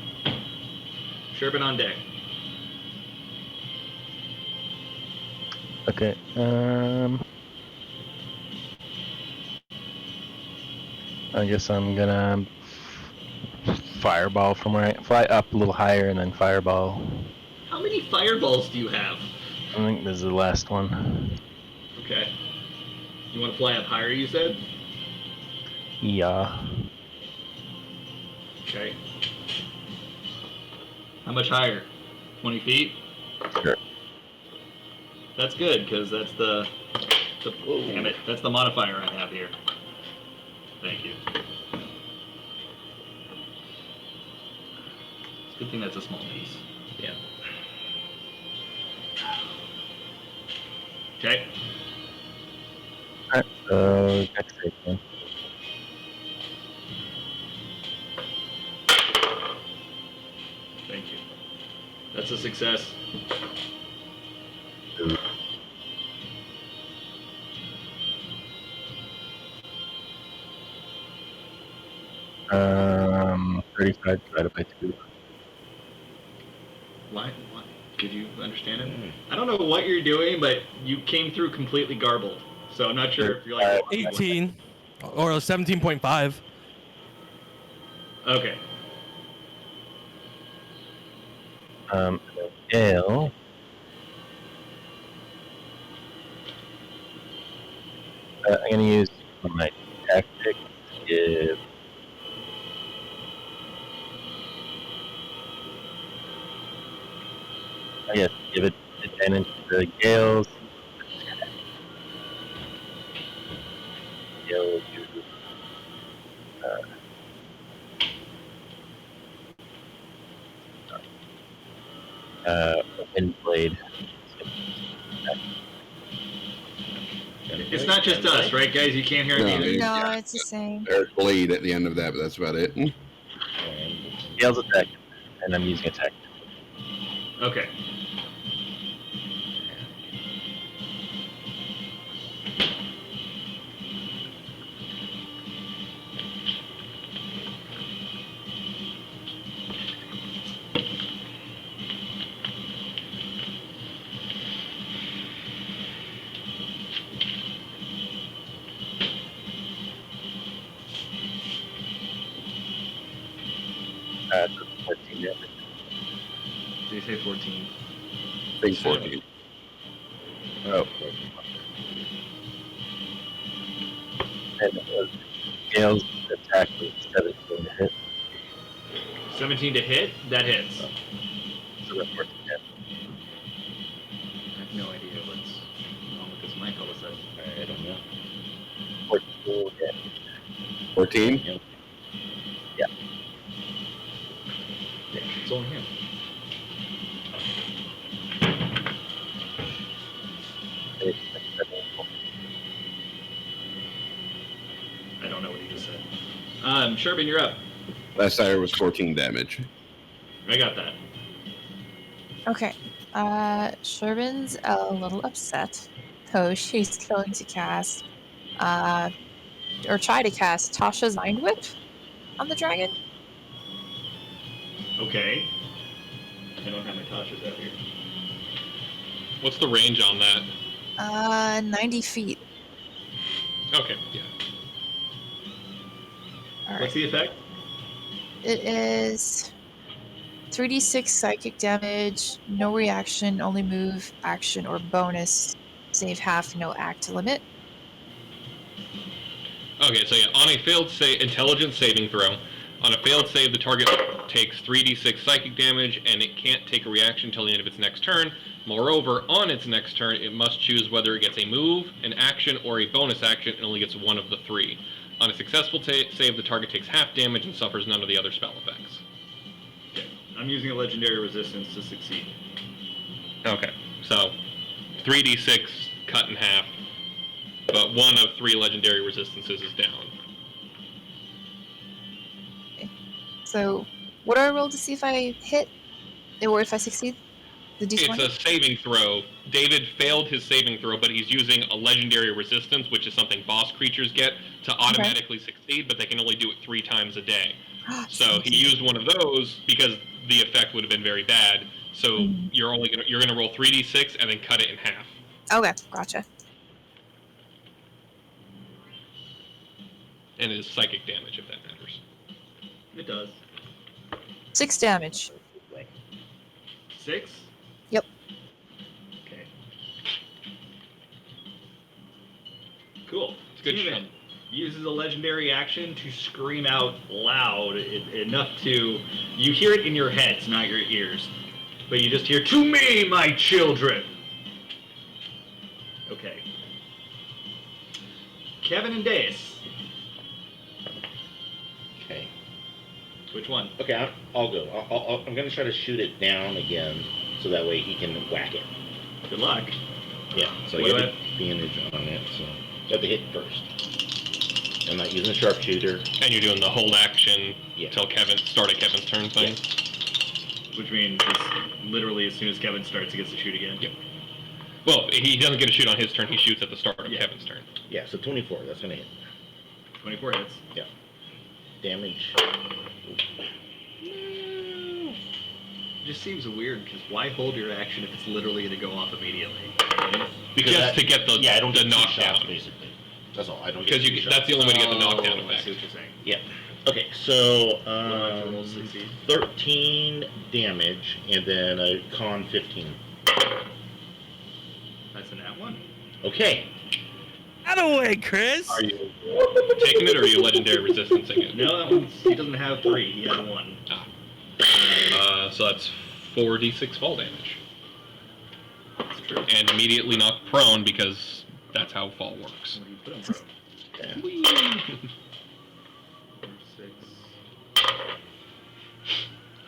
Speaker 4: Sherpin on deck.
Speaker 9: Okay. I guess I'm gonna fireball from where I fly up a little higher and then fireball.
Speaker 4: How many fireballs do you have?
Speaker 9: I think this is the last one.
Speaker 4: Okay. You want to fly up higher, you said?
Speaker 9: Yeah.
Speaker 4: Okay. How much higher? 20 feet?
Speaker 9: Sure.
Speaker 4: That's good, because that's the damn it, that's the modifier I have here. Thank you. It's a good thing that's a small piece. Yeah. Okay.
Speaker 9: Alright, so next save then.
Speaker 4: Thank you. That's a success.
Speaker 9: Um, 35 divided by 2.
Speaker 4: Why? Did you understand it? I don't know what you're doing, but you came through completely garbled. So I'm not sure if you're like...
Speaker 3: 18 or 17.5.
Speaker 4: Okay.
Speaker 9: Gale. I'm gonna use my tactic to give. I guess give it advantage to the Gales. Gale will do wind blade.
Speaker 4: It's not just us, right, guys? You can't hear
Speaker 8: No,
Speaker 4: me either.
Speaker 8: you-
Speaker 7: No,
Speaker 8: yeah.
Speaker 7: it's the same.
Speaker 8: There's blade at the end of that, but that's about it.
Speaker 9: Gale's attack, and I'm using attack.
Speaker 4: Okay.
Speaker 9: So 14 damage.
Speaker 4: Did you say 14?
Speaker 8: I think 14.
Speaker 9: Oh. And Gale's attack was 17 to hit.
Speaker 4: 17 to hit? That hits.
Speaker 9: So that's 14 damage.
Speaker 4: I have no idea what's wrong with this mic all of a sudden.
Speaker 2: I don't know.
Speaker 9: 14 damage.
Speaker 8: 14?
Speaker 2: Yep.
Speaker 9: Yeah.
Speaker 4: Yeah, it's only him. I don't know what he just said. Sherbin, you're up.
Speaker 8: Last tire was 14 damage.
Speaker 4: I got that.
Speaker 7: Okay. Sherbin's a little upset. So she's going to cast, or try to cast Tasha's Mind Whip on the dragon.
Speaker 4: Okay. I don't have my Tasha's out here.
Speaker 1: What's the range on that?
Speaker 7: 90 feet.
Speaker 1: Okay, yeah.
Speaker 7: All
Speaker 4: What's
Speaker 7: right.
Speaker 4: the effect?
Speaker 7: It is 3d6 psychic damage, no reaction, only move, action, or bonus. Save half, no act limit.
Speaker 1: Okay, so yeah, on a failed intelligence saving throw, on a failed save, the target takes 3d6 psychic damage, and it can't take a reaction until the end of its next turn. Moreover, on its next turn, it must choose whether it gets a move, an action, or a bonus action, and only gets one of the three. On a successful save, the target takes half damage and suffers none of the other spell effects.
Speaker 4: Okay. I'm using a legendary resistance to succeed.
Speaker 1: Okay, so 3d6 cut in half, but one of 3 legendary resistances is down.
Speaker 7: So, what do I roll to see if I hit? Or if I succeed? The d20?
Speaker 1: It's a saving throw. David failed his saving throw, but he's using a legendary resistance, which is something boss creatures get, to automatically succeed, but they can only do it 3 times a day. So he used one of those because the effect would have been very bad. So you're gonna roll 3d6 and then cut it in half.
Speaker 7: Okay, gotcha.
Speaker 1: And it is psychic damage if that matters.
Speaker 4: It does.
Speaker 7: 6 damage.
Speaker 4: 6?
Speaker 7: Yep.
Speaker 4: Okay. Cool.
Speaker 1: It's a good
Speaker 4: Steven
Speaker 1: shot.
Speaker 4: uses a legendary action to scream out loud enough to... You hear it in your heads, not your ears. But you just hear, "To me, my children!" Okay. Kevin and Deus.
Speaker 2: Okay.
Speaker 4: Which one?
Speaker 2: Okay, I'll go. I'm going to try to shoot it down again, so that way he can whack it.
Speaker 4: Good luck.
Speaker 2: Yeah, so
Speaker 4: What
Speaker 2: you
Speaker 4: do
Speaker 2: have advantage on it, so you have to hit first. I'm not using a sharpshooter.
Speaker 1: And you're doing the hold action
Speaker 2: Yeah.
Speaker 1: till start at Kevin's turn thing.
Speaker 4: Which means it's literally as soon as Kevin starts, he gets to shoot again.
Speaker 1: Yep. Well, he doesn't get to shoot on his turn, he shoots at the start of Kevin's turn.
Speaker 2: Yeah, so 24, that's going to hit.
Speaker 4: 24 hits.
Speaker 2: Yeah. Damage.
Speaker 4: Just seems weird, because why hold your action if it's literally going to go off immediately?
Speaker 1: Just to get the
Speaker 2: I don't
Speaker 1: the
Speaker 2: get 2
Speaker 1: knockdown.
Speaker 2: shots, basically. That's all. I don't get
Speaker 1: Because
Speaker 2: 2 shots.
Speaker 1: that's the only way to get the knockdown
Speaker 4: I see
Speaker 1: effect.
Speaker 4: what you're saying.
Speaker 2: Yeah. Okay, so
Speaker 4: What do I have to roll to succeed?
Speaker 2: 13 damage, and then a con 15.
Speaker 4: That's a nat 1.
Speaker 2: Okay.
Speaker 3: Out of the way, Chris.
Speaker 1: Are you taking it or are you legendary resistancing it?
Speaker 4: No, that one's, he doesn't have 3, he has 1.
Speaker 1: So that's 4d6 fall damage.
Speaker 4: That's true.
Speaker 1: And immediately knocked prone because that's how fall works.
Speaker 4: What do you put him from?
Speaker 2: Yeah.
Speaker 4: 4, 6.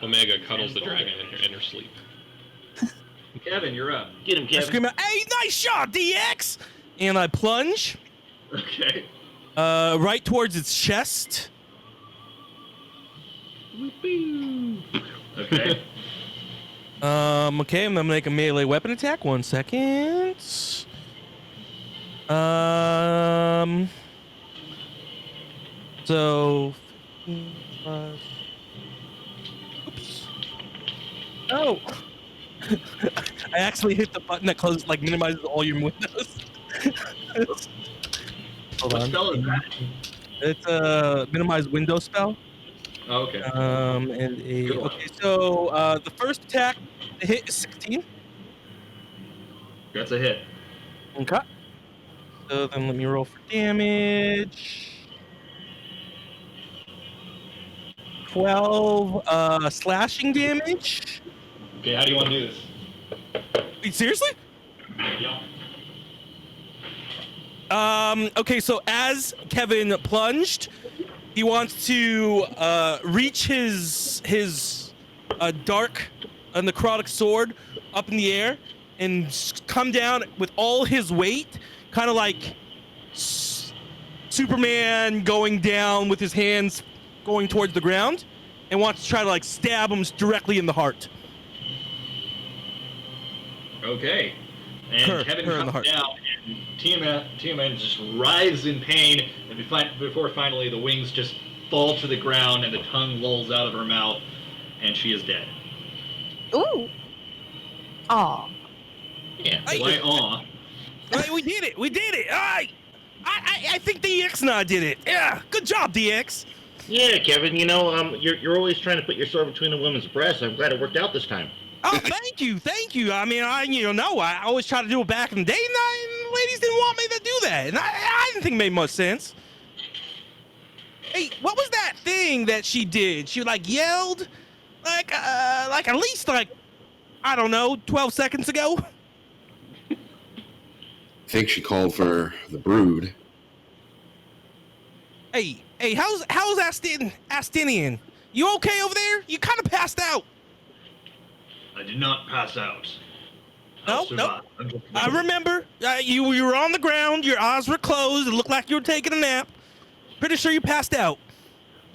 Speaker 1: Omega cuddles the dragon in her sleep.
Speaker 4: Kevin, you're up.
Speaker 2: Get him,
Speaker 3: I
Speaker 2: Kevin.
Speaker 3: scream out, "Hey, nice shot, DX!" And I plunge
Speaker 4: Okay.
Speaker 3: right towards its chest.
Speaker 4: Okay.
Speaker 3: Okay, I'm gonna make a melee weapon attack. 1 second. So 15 plus. Oops. Oh. I actually hit the button that closes, like, minimizes all your windows. Hold
Speaker 4: What
Speaker 3: on.
Speaker 4: spell is that?
Speaker 3: It's a minimize window spell.
Speaker 4: Oh, okay.
Speaker 3: And a
Speaker 4: Good one.
Speaker 3: okay. So the first attack, the hit is 16.
Speaker 4: That's a hit.
Speaker 3: Okay. So then let me roll for damage. 12 slashing damage.
Speaker 4: Okay, how do you want to do this?
Speaker 3: Wait, seriously?
Speaker 4: Yeah.
Speaker 3: Okay, so as Kevin plunged, he wants to reach his dark necrotic sword up in the air and come down with all his weight, kind of like Superman going down with his hands going towards the ground, and wants to try to like stab him directly in the heart.
Speaker 4: Okay. And Kevin
Speaker 3: her in the
Speaker 4: comes
Speaker 3: heart.
Speaker 4: down, and Tiamat just writhes in pain, and before finally the wings just fall to the ground, and the tongue lolls out of her mouth, and she is dead.
Speaker 7: Ooh. Aw.
Speaker 2: Yeah.
Speaker 4: Why, aw?
Speaker 3: Right, we did it. We did it. I think DX and I did it. Yeah, good job, DX.
Speaker 2: Yeah, Kevin. You know, you're always trying to put your sword between a woman's breasts. I'm glad it worked out this time.
Speaker 3: Oh, thank you. I mean, I always try to do it back in the day, and ladies didn't want me to do that, and I didn't think it made much sense. Hey, what was that thing that she did? She like yelled, like at least like, I don't know, 12 seconds ago.
Speaker 8: I think she called for the brood.
Speaker 3: Hey, how's Astinian? You okay over there? You kind of passed out.
Speaker 4: I did not pass out.
Speaker 3: No. I remember. You were on the ground. Your eyes were closed. It looked like you were taking a nap. Pretty sure you passed out.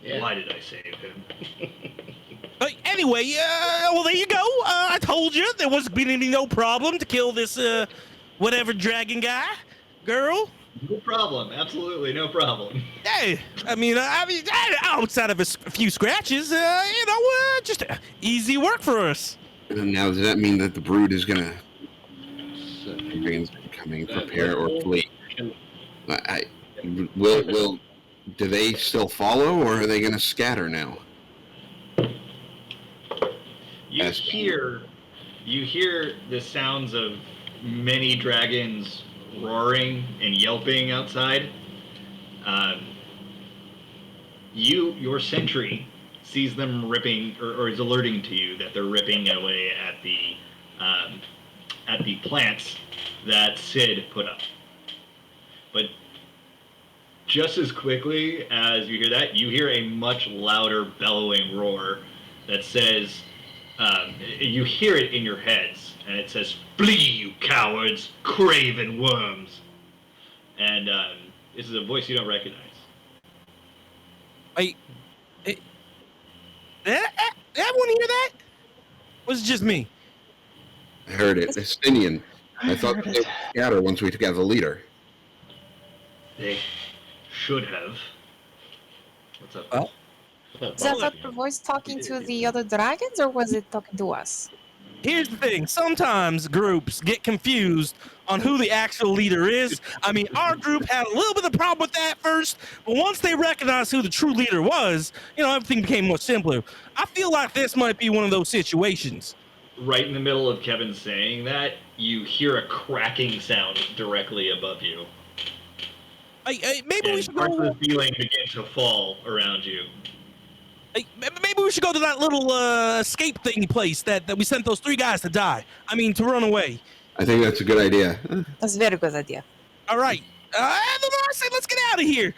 Speaker 2: Yeah.
Speaker 4: Why did I save him?
Speaker 3: Anyway, well, there you go. I told you there wasn't going to be no problem to kill this whatever dragon guy, girl.
Speaker 4: No problem. Absolutely no problem.
Speaker 3: Hey, I mean, outside of a few scratches, just easy work for us.
Speaker 8: And now, does that mean that the brood is gonna coming, prepare or flee? Will do they still follow, or are they gonna scatter now?
Speaker 4: You hear the sounds of many dragons roaring and yelping outside. Your sentry sees them ripping, or is alerting to you that they're ripping away at the plants that Sid put up. But just as quickly as you hear that, you hear a much louder bellowing roar that says, you hear it in your heads, and it says, "Flee, you cowards, craven worms." And this is a voice you don't recognize.
Speaker 3: Everyone hear that? Was it just me?
Speaker 8: I heard it. Estinian. I thought they would scatter once we took out the leader.
Speaker 4: They should have. What's up?
Speaker 3: Well,
Speaker 7: Is that the voice talking to the other dragons, or was it talking to us?
Speaker 3: Here's the thing. Sometimes groups get confused on who the actual leader is. I mean, our group had a little bit of problem with that first, but once they recognized who the true leader was, everything became much simpler. I feel like this might be one of those situations.
Speaker 4: Right in the middle of Kevin saying that, you hear a cracking sound directly above you.
Speaker 3: Maybe we should
Speaker 4: parts
Speaker 3: go.
Speaker 4: of the ceiling begin to fall around you.
Speaker 3: Maybe we should go to that little escape thing place that we sent those 3 guys to die. I mean, to run away.
Speaker 8: I think that's a good idea.
Speaker 7: That's a very good idea.
Speaker 3: All right. I say let's get out of here.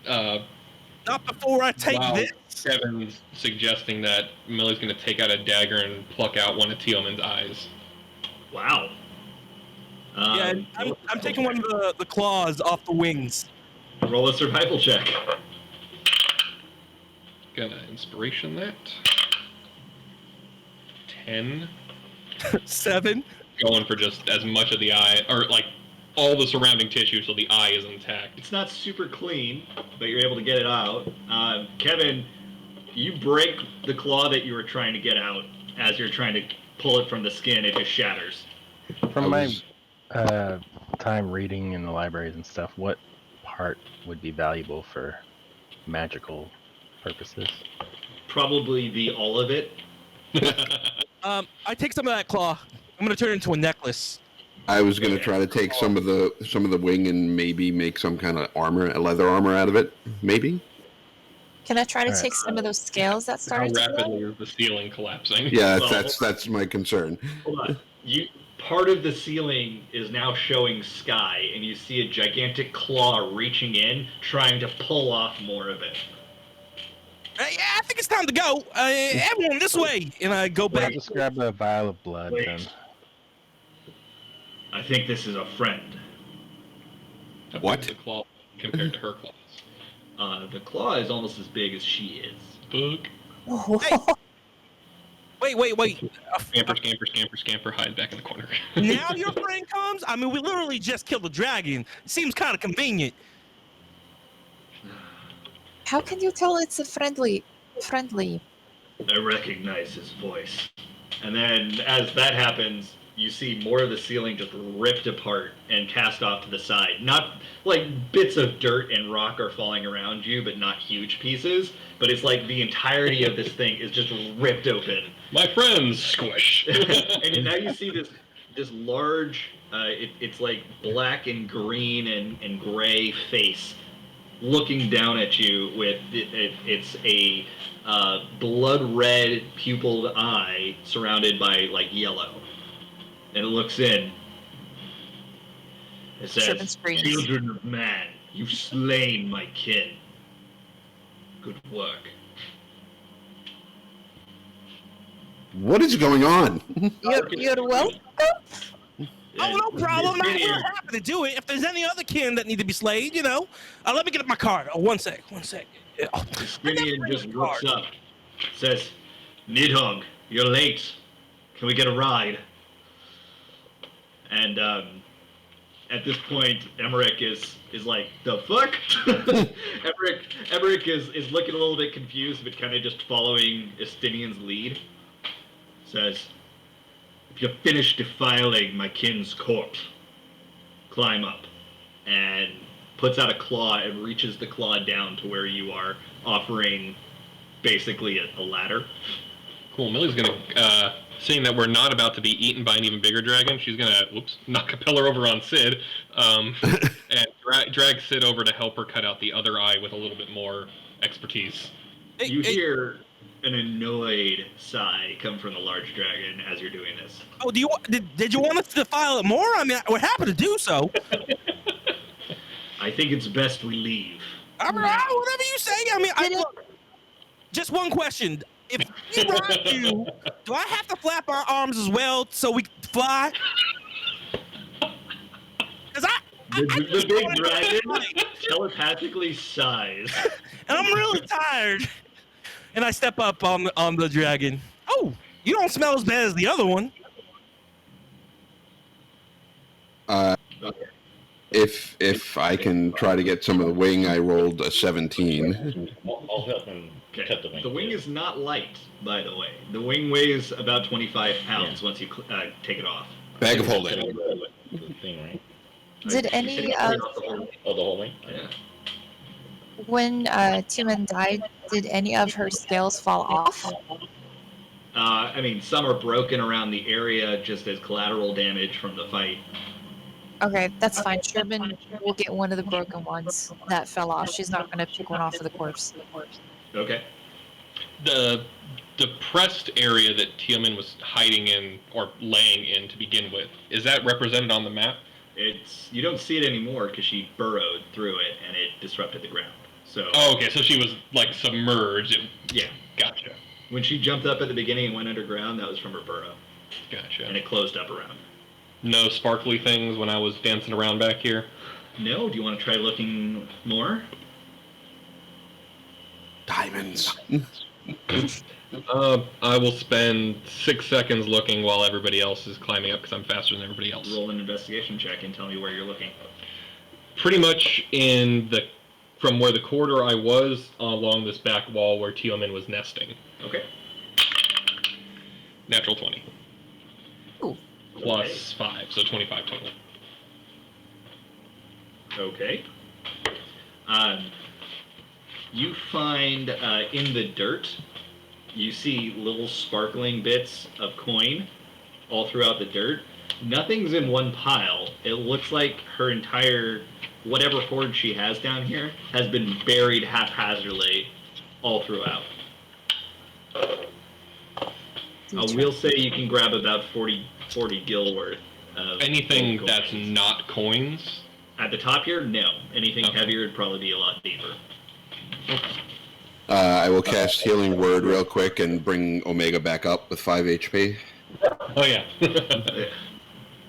Speaker 3: Not before I take
Speaker 1: Wow.
Speaker 3: this.
Speaker 1: Kevin's suggesting that Millie's going to take out a dagger and pluck out one of Tealman's eyes.
Speaker 4: Wow.
Speaker 3: Yeah, I'm taking one of the claws off the wings.
Speaker 4: Roll a survival check.
Speaker 1: Gonna inspiration that. 10.
Speaker 3: 7.
Speaker 1: Going for just as much of the eye, or like all the surrounding tissue, so the eye is intact.
Speaker 4: It's not super clean, but you're able to get it out. Kevin, you break the claw that you were trying to get out as you're trying to pull it from the skin. It just shatters.
Speaker 9: From my time reading in the libraries and stuff, what part would be valuable for magical purposes?
Speaker 4: Probably all of it.
Speaker 3: I take some of that claw. I'm gonna turn it into a necklace.
Speaker 8: I was going to try to take some of the wing and maybe make some kind of armor, a leather armor out of it. Maybe.
Speaker 7: Can I try to
Speaker 9: Alright.
Speaker 7: take some of those scales that
Speaker 1: How
Speaker 7: started to glow?
Speaker 1: rapidly is the ceiling collapsing?
Speaker 8: Yeah,
Speaker 4: Well-
Speaker 8: that's my concern.
Speaker 4: Hold on. Part of the ceiling is now showing sky, and you see a gigantic claw reaching in, trying to pull off more of it.
Speaker 3: Yeah, I think it's time to go. Everyone, this way. And I go
Speaker 9: I'll
Speaker 3: back.
Speaker 9: just grab a vial of blood
Speaker 4: Wait.
Speaker 9: then.
Speaker 4: I think this is a friend.
Speaker 1: How big
Speaker 8: What?
Speaker 1: is the claw compared to her claws?
Speaker 4: The claw is almost as big as she is.
Speaker 1: Fuck.
Speaker 3: Wait.
Speaker 1: Scamper, hide back in the corner.
Speaker 3: Now your friend comes? I mean, we literally just killed a dragon. Seems kind of convenient.
Speaker 7: How can you tell it's a friendly?
Speaker 4: I recognize his voice. And then, as that happens, you see more of the ceiling just ripped apart and cast off to the side. Not like bits of dirt and rock are falling around you, but not huge pieces. But it's like the entirety of this thing is just ripped open.
Speaker 1: My friends, squish.
Speaker 4: And now you see this large, it's like black and green and gray face looking down at you with it's a blood red pupiled eye surrounded by like yellow, and it looks in. It
Speaker 7: Sherman
Speaker 4: says,
Speaker 7: screams.
Speaker 4: "Children of man, you've slain my kin. Good work."
Speaker 8: What is going on?
Speaker 7: You're welcome.
Speaker 3: Oh, no problem. I'm happy to do it. If there's any other kin that need to be slayed, let me get my card. Oh, one sec. Yeah. Oh,
Speaker 4: Gideon just looks up, says, "Nidhogg, you're late. Can we get a ride?" And at this point, Emmerich is like, "The fuck?" Emmerich is looking a little bit confused, but kind of just following Estinian's lead. Says, "If you're finished defiling my kin's corpse, climb up," and puts out a claw and reaches the claw down to where you are, offering basically a ladder.
Speaker 1: Cool. Millie's gonna, seeing that we're not about to be eaten by an even bigger dragon, she's gonna, knock a pillar over on Sid, and drag Sid over to help her cut out the other eye with a little bit more expertise.
Speaker 4: You hear an annoyed sigh come from the large dragon as you're doing this.
Speaker 3: Oh, did you want us to defile it more? I mean, we're happy to do so.
Speaker 4: I think it's best we leave.
Speaker 3: All right, whatever you say. I mean, just one question. If we ride you, do I have to flap our arms as well so we can fly? Because
Speaker 4: The big dragon telepathically sighs.
Speaker 3: and I'm really tired. And I step up on the dragon. Oh, you don't smell as bad as the other one.
Speaker 8: If I can try to get some of the wing, I rolled a 17.
Speaker 2: I'll help him cut the wing.
Speaker 4: The wing is not light, by the way. The wing weighs about 25 pounds once you take it off.
Speaker 8: Bag of holding.
Speaker 2: The thing, right?
Speaker 7: Did
Speaker 4: You
Speaker 7: any
Speaker 4: said you
Speaker 7: of
Speaker 4: carried off the whole-
Speaker 2: Oh, the whole wing?
Speaker 4: Yeah.
Speaker 7: when Tiaman died, did any of her scales fall off?
Speaker 4: I mean, some are broken around the area just as collateral damage from the fight.
Speaker 7: Okay, that's fine. Sherman will get one of the broken ones that fell off. She's not going to pick one off of the corpse.
Speaker 4: Okay.
Speaker 1: The depressed area that Tiaman was hiding in or laying in to begin with, is that represented on the map?
Speaker 4: You don't see it anymore because she burrowed through it and it disrupted the ground. So
Speaker 1: Oh, okay, so she was like submerged.
Speaker 4: yeah,
Speaker 1: Gotcha.
Speaker 4: when she jumped up at the beginning and went underground, that was from her burrow, and
Speaker 1: Gotcha.
Speaker 4: it closed up around.
Speaker 1: No sparkly things when I was dancing around back here?
Speaker 4: No, do you want to try looking more?
Speaker 8: Diamonds.
Speaker 1: I will spend 6 seconds looking while everybody else is climbing up because I'm faster than everybody else.
Speaker 4: Roll an investigation check and tell me where you're looking.
Speaker 1: Pretty much from where the corridor I was along this back wall where Teoman was nesting.
Speaker 4: Okay.
Speaker 1: Natural 20.
Speaker 7: Ooh.
Speaker 1: Plus 5, so 25 total.
Speaker 4: Okay. You find in the dirt, you see little sparkling bits of coin all throughout the dirt. Nothing's in one pile. It looks like her entire, whatever hoard she has down here, has been buried haphazardly all throughout. I will say you can grab about 40 gil worth of
Speaker 1: Anything
Speaker 4: gold
Speaker 1: that's
Speaker 4: coins.
Speaker 1: not coins?
Speaker 4: At the top here, no. Anything
Speaker 1: Okay.
Speaker 4: heavier would probably be a lot deeper.
Speaker 8: I will cast Healing Word real quick and bring Omega back up with 5 HP.
Speaker 1: Oh, yeah.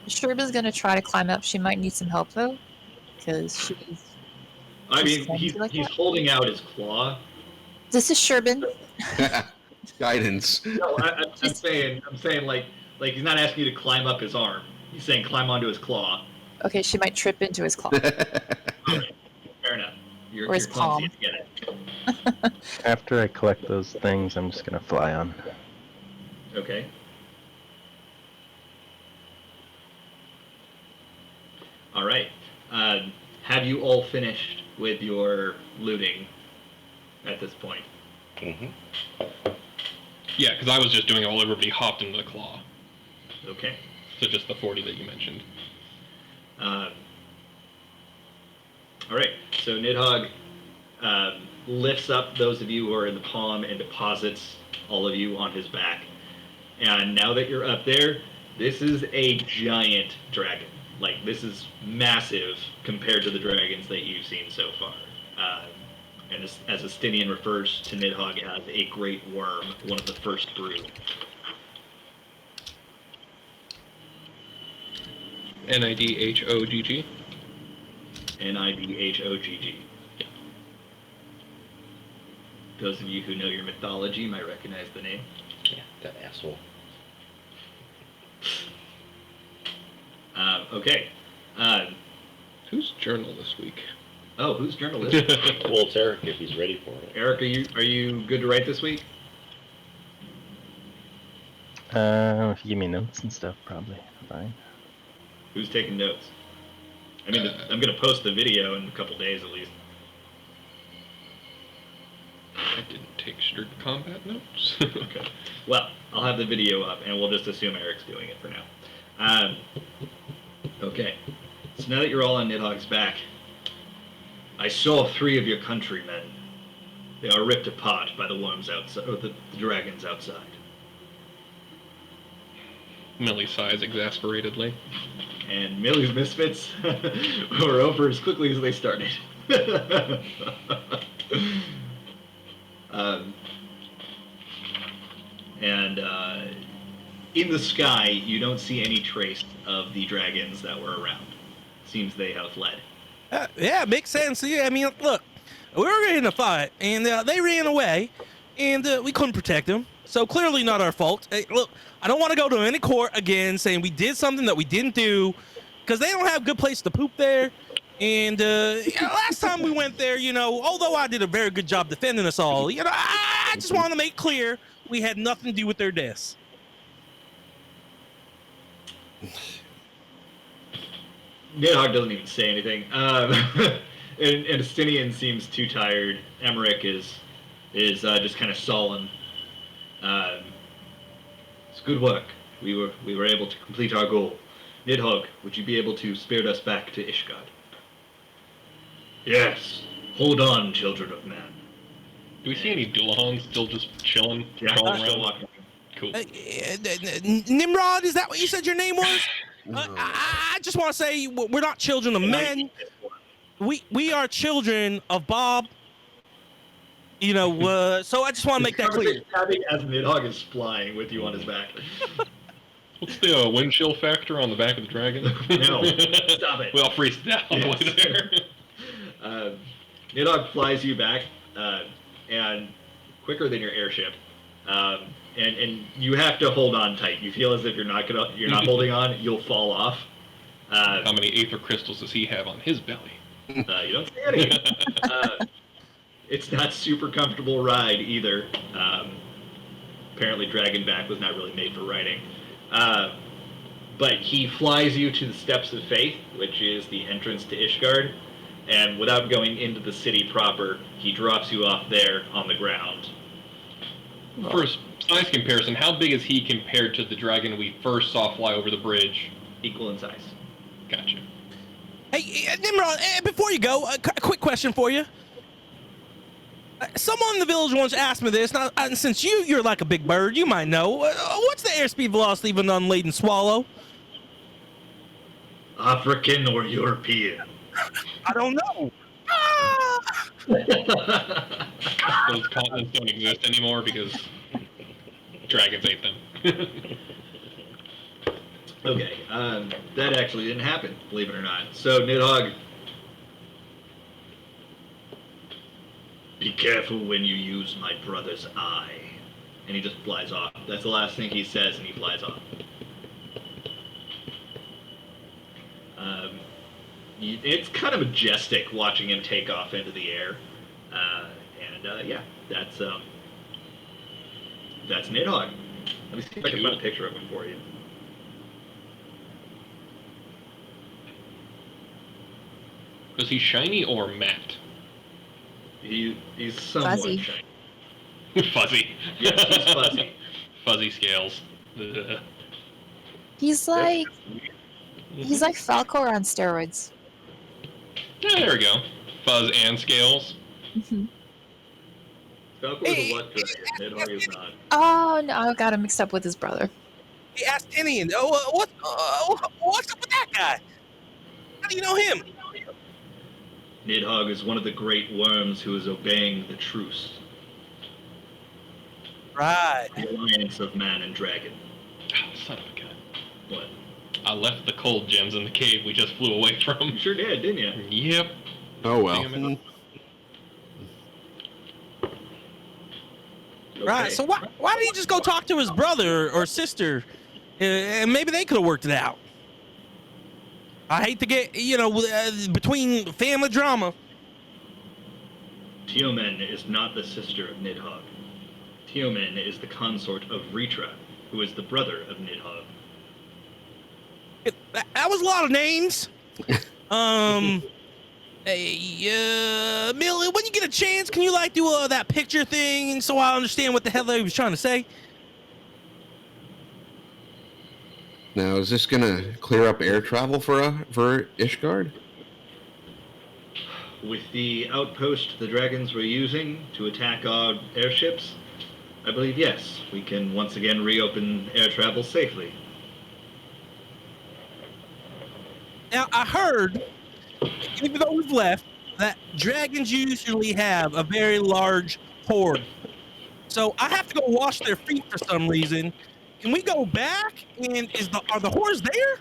Speaker 7: Sherba's gonna try to climb up. She might need some help though, because she's.
Speaker 4: I mean,
Speaker 7: Just clumsy
Speaker 4: he's
Speaker 7: like that?
Speaker 4: holding out his claw.
Speaker 7: This is Sherbin.
Speaker 8: Guidance.
Speaker 4: No, I'm saying like he's not asking you to climb up his arm. He's saying climb onto his claw.
Speaker 7: Okay, she might trip into his claw.
Speaker 4: Alright, fair enough. You're
Speaker 7: Or his
Speaker 4: clumsy
Speaker 7: palm.
Speaker 4: to get it.
Speaker 9: After I collect those things, I'm just gonna fly on.
Speaker 4: Okay. All right. Have you all finished with your looting at this point?
Speaker 2: Mm-hmm.
Speaker 1: Yeah, because I was just doing it while everybody hopped into the claw.
Speaker 4: Okay.
Speaker 1: So just the 40 that you mentioned.
Speaker 4: All right. So Nidhogg lifts up those of you who are in the palm and deposits all of you on his back. And now that you're up there, this is a giant dragon. Like, this is massive compared to the dragons that you've seen so far. And as Astinian refers to Nidhogg as a great worm, one of the first brood.
Speaker 1: Nidhogg.
Speaker 4: Nidhogg. Those of you who know your mythology might recognize the name.
Speaker 2: Yeah, that asshole.
Speaker 4: Okay.
Speaker 1: Whose journal this week?
Speaker 4: Oh, who's journalist?
Speaker 2: Well, it's Eric if he's ready for it.
Speaker 4: Eric, are you good to write this week?
Speaker 9: If you give me notes and stuff, probably fine.
Speaker 4: Who's taking notes? I mean, I'm going to post the video in a couple days at least.
Speaker 1: I didn't take strict combat notes.
Speaker 4: Okay. Well, I'll have the video up, and we'll just assume Eric's doing it for now. Okay. So now that you're all on Nidhogg's back, I saw 3 of your countrymen. They are ripped apart by the worms outside, or the dragons outside.
Speaker 1: Millie sighs exasperatedly.
Speaker 4: And Millie's misfits were over as quickly as they started. In the sky, you don't see any trace of the dragons that were around. Seems they have fled.
Speaker 3: Yeah, makes sense. Yeah, I mean, look, we were in a fight, and they ran away, and we couldn't protect them. So clearly not our fault. Hey, look, I don't want to go to any court again saying we did something that we didn't do, because they don't have a good place to poop there. And last time we went there, although I did a very good job defending us all, I just want to make clear we had nothing to do with their deaths.
Speaker 4: Nidhogg doesn't even say anything. And Astinian seems too tired. Emmerich is just kind of sullen. It's good work. We were able to complete our goal. Nidhogg, would you be able to spirit us back to Ishgard? Yes. Hold on, children of man.
Speaker 1: Do we see any Dullahans still just chilling?
Speaker 4: Yeah,
Speaker 1: crawling
Speaker 4: still
Speaker 1: around?
Speaker 4: walking.
Speaker 1: Cool.
Speaker 3: Nimrod, is that what you said your name was? I just want to say we're not children of men. We are children of Bob. So I just want to make that clear.
Speaker 4: As Nidhogg is flying with you on his back.
Speaker 1: What's the wind chill factor on the back of the dragon?
Speaker 4: No, stop it.
Speaker 1: We all freeze down on the way
Speaker 4: Yes.
Speaker 1: there.
Speaker 4: Nidhogg flies you back, and quicker than your airship. And you have to hold on tight. You feel as if you're not holding on, you'll fall off.
Speaker 1: How many aether crystals does he have on his belly?
Speaker 4: You don't see any. It's not super comfortable ride either. Apparently Dragonback was not really made for riding. But he flies you to the Steps of Faith, which is the entrance to Ishgard, and without going into the city proper, he drops you off there on the ground.
Speaker 1: For a size comparison, how big is he compared to the dragon we first saw fly over the bridge?
Speaker 4: Equal in size.
Speaker 1: Gotcha.
Speaker 3: Hey, Nimrod, before you go, a quick question for you. Someone in the village once asked me this, and since you're like a big bird, you might know. What's the airspeed velocity of an unladen swallow?
Speaker 4: African or European?
Speaker 3: I don't know.
Speaker 1: Those continents don't exist anymore because dragons ate them.
Speaker 4: Okay, that actually didn't happen, believe it or not. So, Nidhogg, be careful when you use my brother's eye. And he just flies off. That's the last thing he says, and he flies off. It's kind of majestic watching him take off into the air. Yeah, that's Nidhogg. Let me see if I can find a picture of him for you.
Speaker 1: Was he shiny or matte?
Speaker 4: He's somewhat
Speaker 7: Fuzzy.
Speaker 1: Shiny. Fuzzy.
Speaker 4: Yeah, he's fuzzy.
Speaker 1: Fuzzy scales. Ugh.
Speaker 7: He's like Falcor on steroids.
Speaker 1: Yeah, there we go. Fuzz and scales.
Speaker 7: Mhm.
Speaker 4: Falcor is a what dragon. Nidhogg is not.
Speaker 7: Oh no, I got him mixed up with his brother.
Speaker 3: He asked Tinian, what's up with that guy? How do you know him?
Speaker 4: Nidhogg is one of the great worms who is obeying the truce.
Speaker 3: Right.
Speaker 4: The alliance of man and dragon.
Speaker 1: Oh, son of a gun.
Speaker 4: What?
Speaker 1: I left the cold gems in the cave we just flew away from.
Speaker 4: You sure did, didn't you?
Speaker 1: Yep.
Speaker 8: Oh well.
Speaker 1: Damn it.
Speaker 3: Right.
Speaker 4: Okay.
Speaker 3: So why did he just go talk to his brother or sister, and maybe they could have worked it out? I hate to get between family drama.
Speaker 4: Teomen is not the sister of Nidhogg. Teomen is the consort of Ritra, who is the brother of Nidhogg.
Speaker 3: That was a lot of names. Millie, when you get a chance, can you do that picture thing so I understand what the hell he was trying to say?
Speaker 8: Now, is this gonna clear up air travel for Ishgard?
Speaker 4: With the outpost the dragons were using to attack our airships, I believe yes, we can once again reopen air travel safely.
Speaker 3: Now, I heard, even though we've left, that dragons usually have a very large horde. So I have to go wash their feet for some reason. Can we go back? And are the hordes there?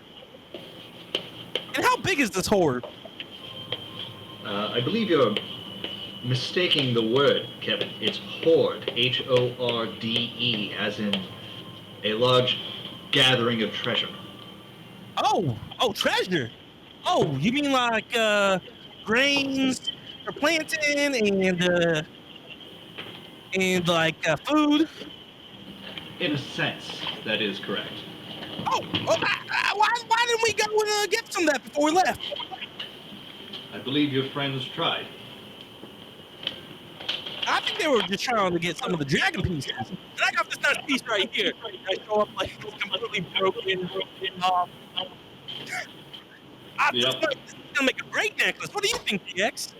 Speaker 3: And how big is this horde?
Speaker 4: I believe you're mistaking the word, Kevin. It's horde, Horde, as in a large gathering of treasure.
Speaker 3: Oh, treasure. Oh, you mean like grains for planting and food?
Speaker 4: In a sense, that is correct.
Speaker 3: Oh, why didn't we go and get some of that before we left?
Speaker 4: I believe your friends tried.
Speaker 3: I think they were just trying to get some of the dragon pieces. And I got this nice piece right here. I show up like it's completely broken. This is gonna make a great necklace. What do you think, DX?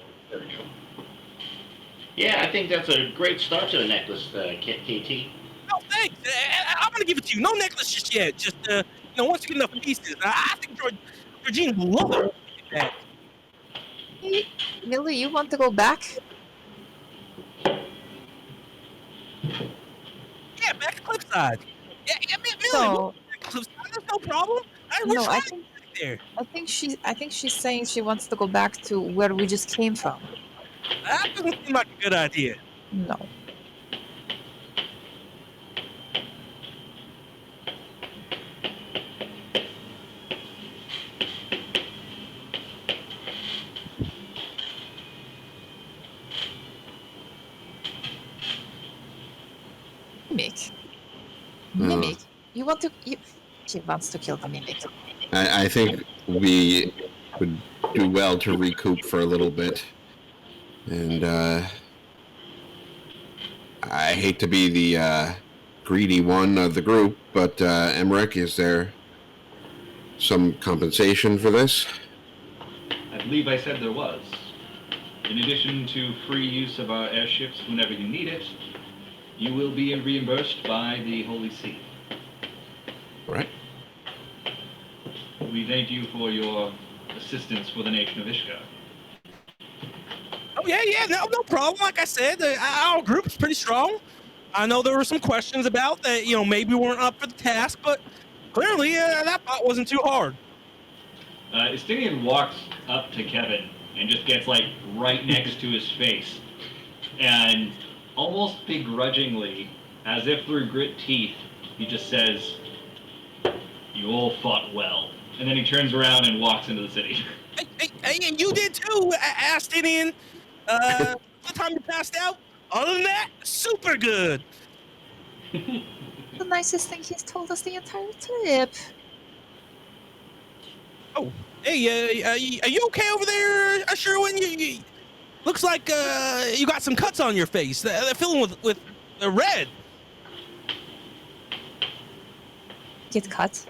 Speaker 2: Yeah, I think that's a great start to the necklace, KT.
Speaker 3: No, thanks. I'm gonna give it to you. No necklace just yet. Just once you get enough pieces. I think Georgine will love it.
Speaker 7: Hey, Millie, you want to go back?
Speaker 3: Yeah, back to Cliffside. Yeah, Millie,
Speaker 7: So,
Speaker 3: Cliffside, there's no problem. We're
Speaker 7: no,
Speaker 3: trying to get there.
Speaker 7: I think she's saying she wants to go back to where we just came from.
Speaker 3: That doesn't seem like a good idea.
Speaker 7: No. Mimic. Mimic. You want to? She wants to kill the mimic.
Speaker 8: I think we would do well to recoup for a little bit. And I hate to be the greedy one of the group, but Emmerich, is there some compensation for this?
Speaker 4: I believe I said there was. In addition to free use of our airships whenever you need it, you will be reimbursed by the Holy See.
Speaker 8: All right.
Speaker 4: We thank you for your assistance for the nation of Ishkar.
Speaker 3: Oh yeah, no problem. Like I said, our group's pretty strong. I know there were some questions about that, maybe weren't up for the task, but clearly that part wasn't too hard.
Speaker 4: Estinian walks up to Kevin and just gets like right next to his face, and almost begrudgingly, as if through grit teeth, he just says, "You all fought well," and then he turns around and walks into the city.
Speaker 3: Hey, and you did too, Astinian. The time you passed out. Other than that, super good.
Speaker 7: The nicest thing he's told us the entire trip.
Speaker 3: Oh, hey, are you okay over there, Sherwin? You looks like you got some cuts on your face. They're filling with the red.
Speaker 7: Get cut.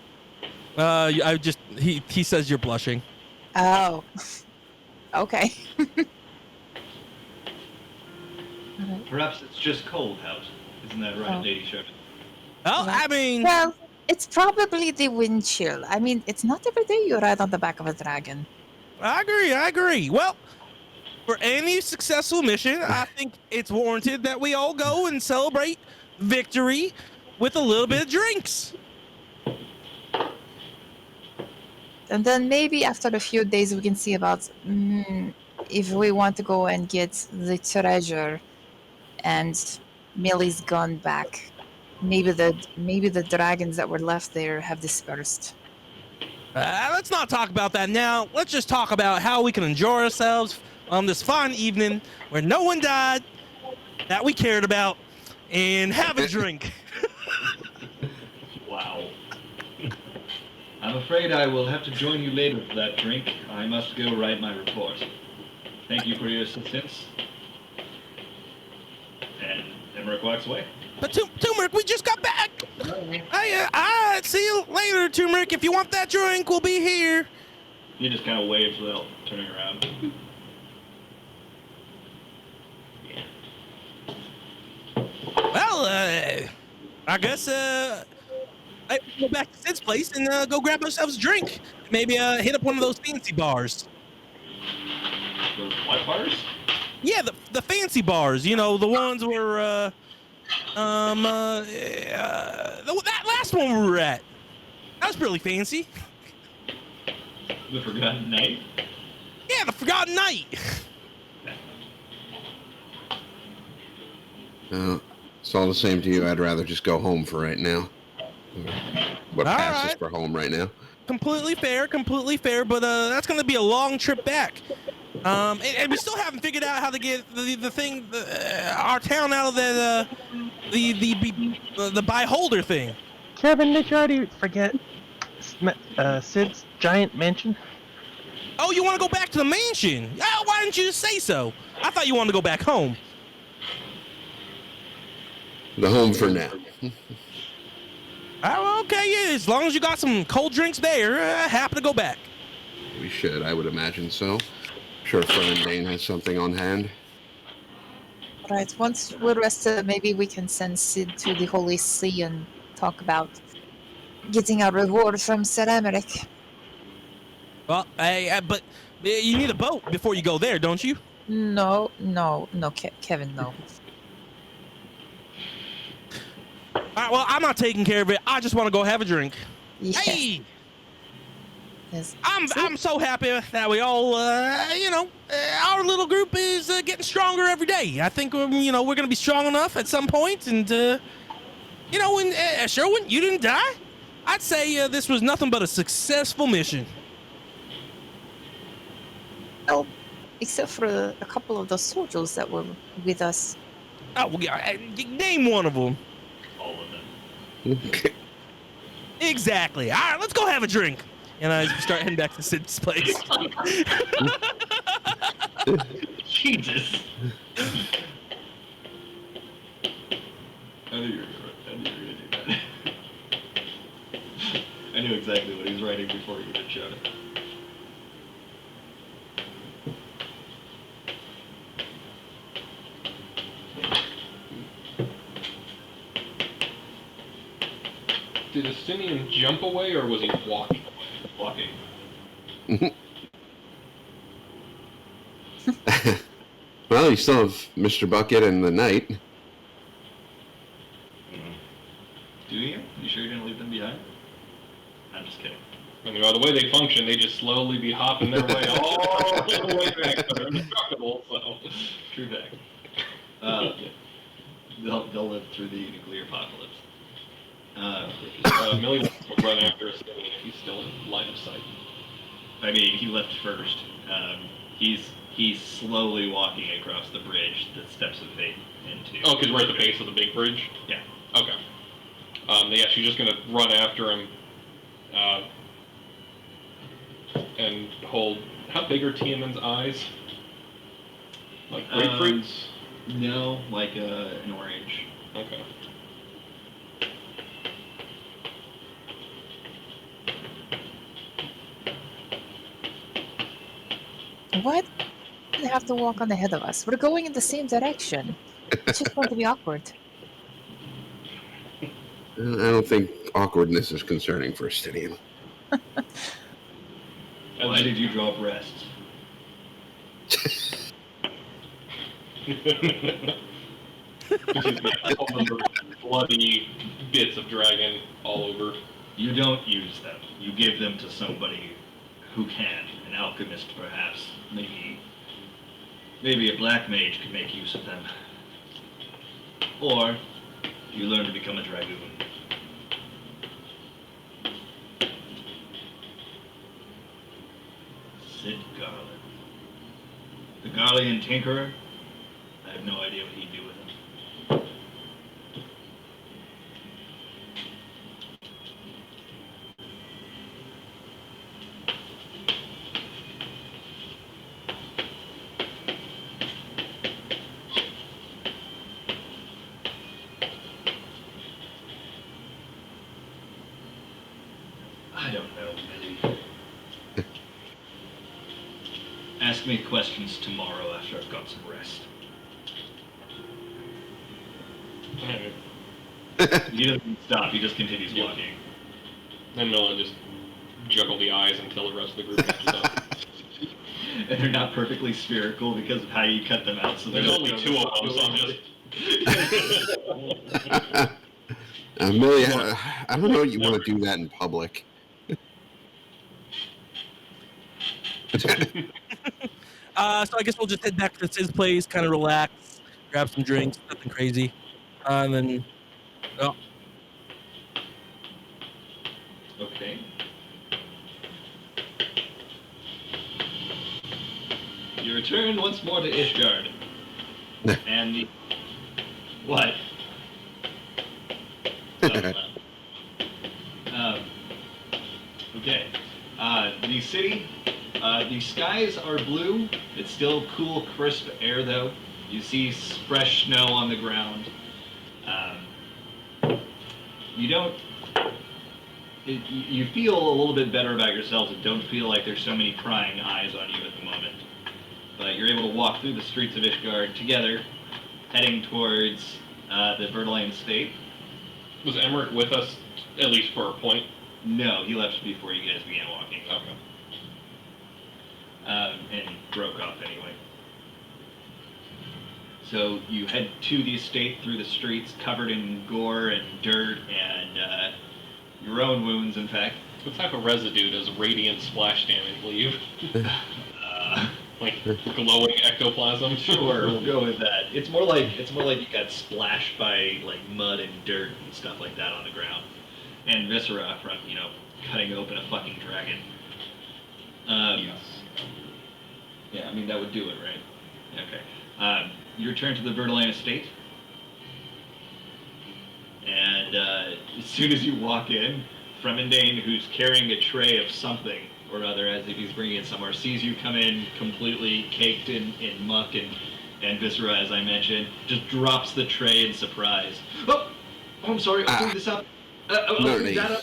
Speaker 3: He says you're blushing.
Speaker 7: Oh. Okay.
Speaker 4: Perhaps it's just cold out. Isn't that right,
Speaker 7: Oh.
Speaker 4: Lady Sherman?
Speaker 3: Well, I mean,
Speaker 7: Well, it's probably the wind chill. I mean, it's not every day you ride on the back of a dragon.
Speaker 3: I agree. Well, for any successful mission, I think it's warranted that we all go and celebrate victory with a little bit of drinks.
Speaker 7: And then maybe after a few days we can see about if we want to go and get the treasure and Millie's gun back. Maybe the dragons that were left there have dispersed.
Speaker 3: Let's not talk about that now. Let's just talk about how we can enjoy ourselves on this fine evening where no one died that we cared about and have a drink.
Speaker 4: Wow. I'm afraid I will have to join you later for that drink. I must go write my report. Thank you for your assistance. And Emmerich walks away.
Speaker 3: But Turmeric, we just got back. I see you later, Turmeric. If you want that drink, we'll be here.
Speaker 4: He just kind of waves without turning around.
Speaker 3: Well, I guess I go back to Sid's place and go grab ourselves a drink. Maybe hit up one of those fancy bars.
Speaker 4: Those what bars?
Speaker 3: Yeah, the fancy bars. The ones where that last one we were at. That was really fancy.
Speaker 4: The Forgotten Night?
Speaker 3: Yeah, the Forgotten Night.
Speaker 8: It's all the same to you. I'd rather just go home for right now. What
Speaker 3: All
Speaker 8: passes
Speaker 3: right.
Speaker 8: for home right now?
Speaker 3: Completely fair. But that's going to be a long trip back. And we still haven't figured out how to get our town out of the beholder thing.
Speaker 5: Kevin, did you already forget Sid's giant mansion?
Speaker 3: Oh, you want to go back to the mansion? Oh, why didn't you just say so? I thought you wanted to go back home.
Speaker 8: The home for now.
Speaker 3: Oh, okay, yeah. As long as you got some cold drinks there, happy to go back.
Speaker 8: We should, I would imagine so. Sure, Fred Dane has something on hand.
Speaker 7: Right. Once we're rested, maybe we can send Sid to the Holy See and talk about getting a reward from Sir Emmerich.
Speaker 3: Well, but you need a boat before you go there, don't you?
Speaker 7: No, Kevin, no.
Speaker 3: All right, well, I'm not taking care of it. I just want to go have a drink.
Speaker 7: Yes.
Speaker 3: Hey,
Speaker 7: Yes.
Speaker 3: I'm so happy that we all, our little group is getting stronger every day. I think we're going to be strong enough at some point, and when Sherwin, you didn't die. I'd say this was nothing but a successful mission.
Speaker 7: Well, except for a couple of the soldiers that were with us.
Speaker 3: Oh, well, name one of them.
Speaker 4: All of them.
Speaker 3: Exactly. All right, let's go have a drink. And I start heading back to Sid's place.
Speaker 4: Jesus. I knew you were gonna do that. I knew exactly what he was writing before he even showed it.
Speaker 1: Did Estinian jump away, or was he walking?
Speaker 4: Walking.
Speaker 8: Well, you still have Mr. Bucket and the Knight.
Speaker 4: Do you? You sure you didn't leave them behind? I'm just kidding.
Speaker 1: I mean, by the way they function, they just slowly be hopping their way all the way back. They're indestructible, so.
Speaker 4: True fact. They'll live through the nuclear apocalypse.
Speaker 1: Millie wants to run after Estinian if he's still in line of sight.
Speaker 4: I mean, he left first. He's slowly walking across the bridge that Steps of Fate into.
Speaker 1: Oh, because we're at the base of the big bridge?
Speaker 4: Yeah.
Speaker 1: Okay. Yeah, she's just going to run after him and hold... How big are Tiamon's eyes? Like grapefruits?
Speaker 4: No, like an orange.
Speaker 1: Okay.
Speaker 7: What? You have to walk on ahead of us. We're going in the same direction. It's just going to be awkward.
Speaker 8: I don't think awkwardness is concerning for Estinian.
Speaker 4: Why did you drop rest?
Speaker 1: Bloody bits of dragon all over.
Speaker 4: You don't use them. You give them to somebody who can. An alchemist, perhaps. Maybe a black mage could make use of them. Or you learn to become a dragoon. Sid Garland. The Garlean Tinkerer? I have no idea what he'd do with him. I don't know, Millie. Ask me questions tomorrow after I've got some rest. He doesn't stop, he just continues walking.
Speaker 1: Then Miller just juggle the eyes until the rest of the group catches up.
Speaker 4: And they're not perfectly spherical because of how you cut them out. So
Speaker 1: There's only two of them, so I'm just...
Speaker 8: Millie, I don't know you want to do that in public.
Speaker 3: So I guess we'll just head back to Sid's place, kind of relax, grab some drinks, nothing crazy, and then. Oh.
Speaker 4: Okay. You return once more to Ishgard. And the... What? Okay. The city, the skies are blue. It's still cool, crisp air, though. You see fresh snow on the ground. You don't... You feel a little bit better about yourselves and don't feel like there's so many prying eyes on you at the moment. But you're able to walk through the streets of Ishgard together, heading towards the Vertolaine State.
Speaker 1: Was Emmerich with us, at least for a point?
Speaker 4: No, he left before you guys began walking.
Speaker 1: Okay.
Speaker 4: And broke off anyway. So you head to the estate through the streets covered in gore and dirt and your own wounds, in fact.
Speaker 1: What type of residue does radiant splash damage leave? Like glowing ectoplasm.
Speaker 4: Sure, we'll go with that. It's more like you got splashed by like mud and dirt and stuff like that on the ground, and viscera from cutting open a fucking dragon.
Speaker 1: Yes.
Speaker 4: Yeah, I mean that would do it, right? Okay. You return to the Verdeline estate, and as soon as you walk in, Fremendane, who's carrying a tray of something or other as if he's bringing it somewhere, sees you come in completely caked in muck and viscera, as I mentioned, just drops the tray in surprise. Oh, I'm sorry, I'll clean this up. I'll clean that up.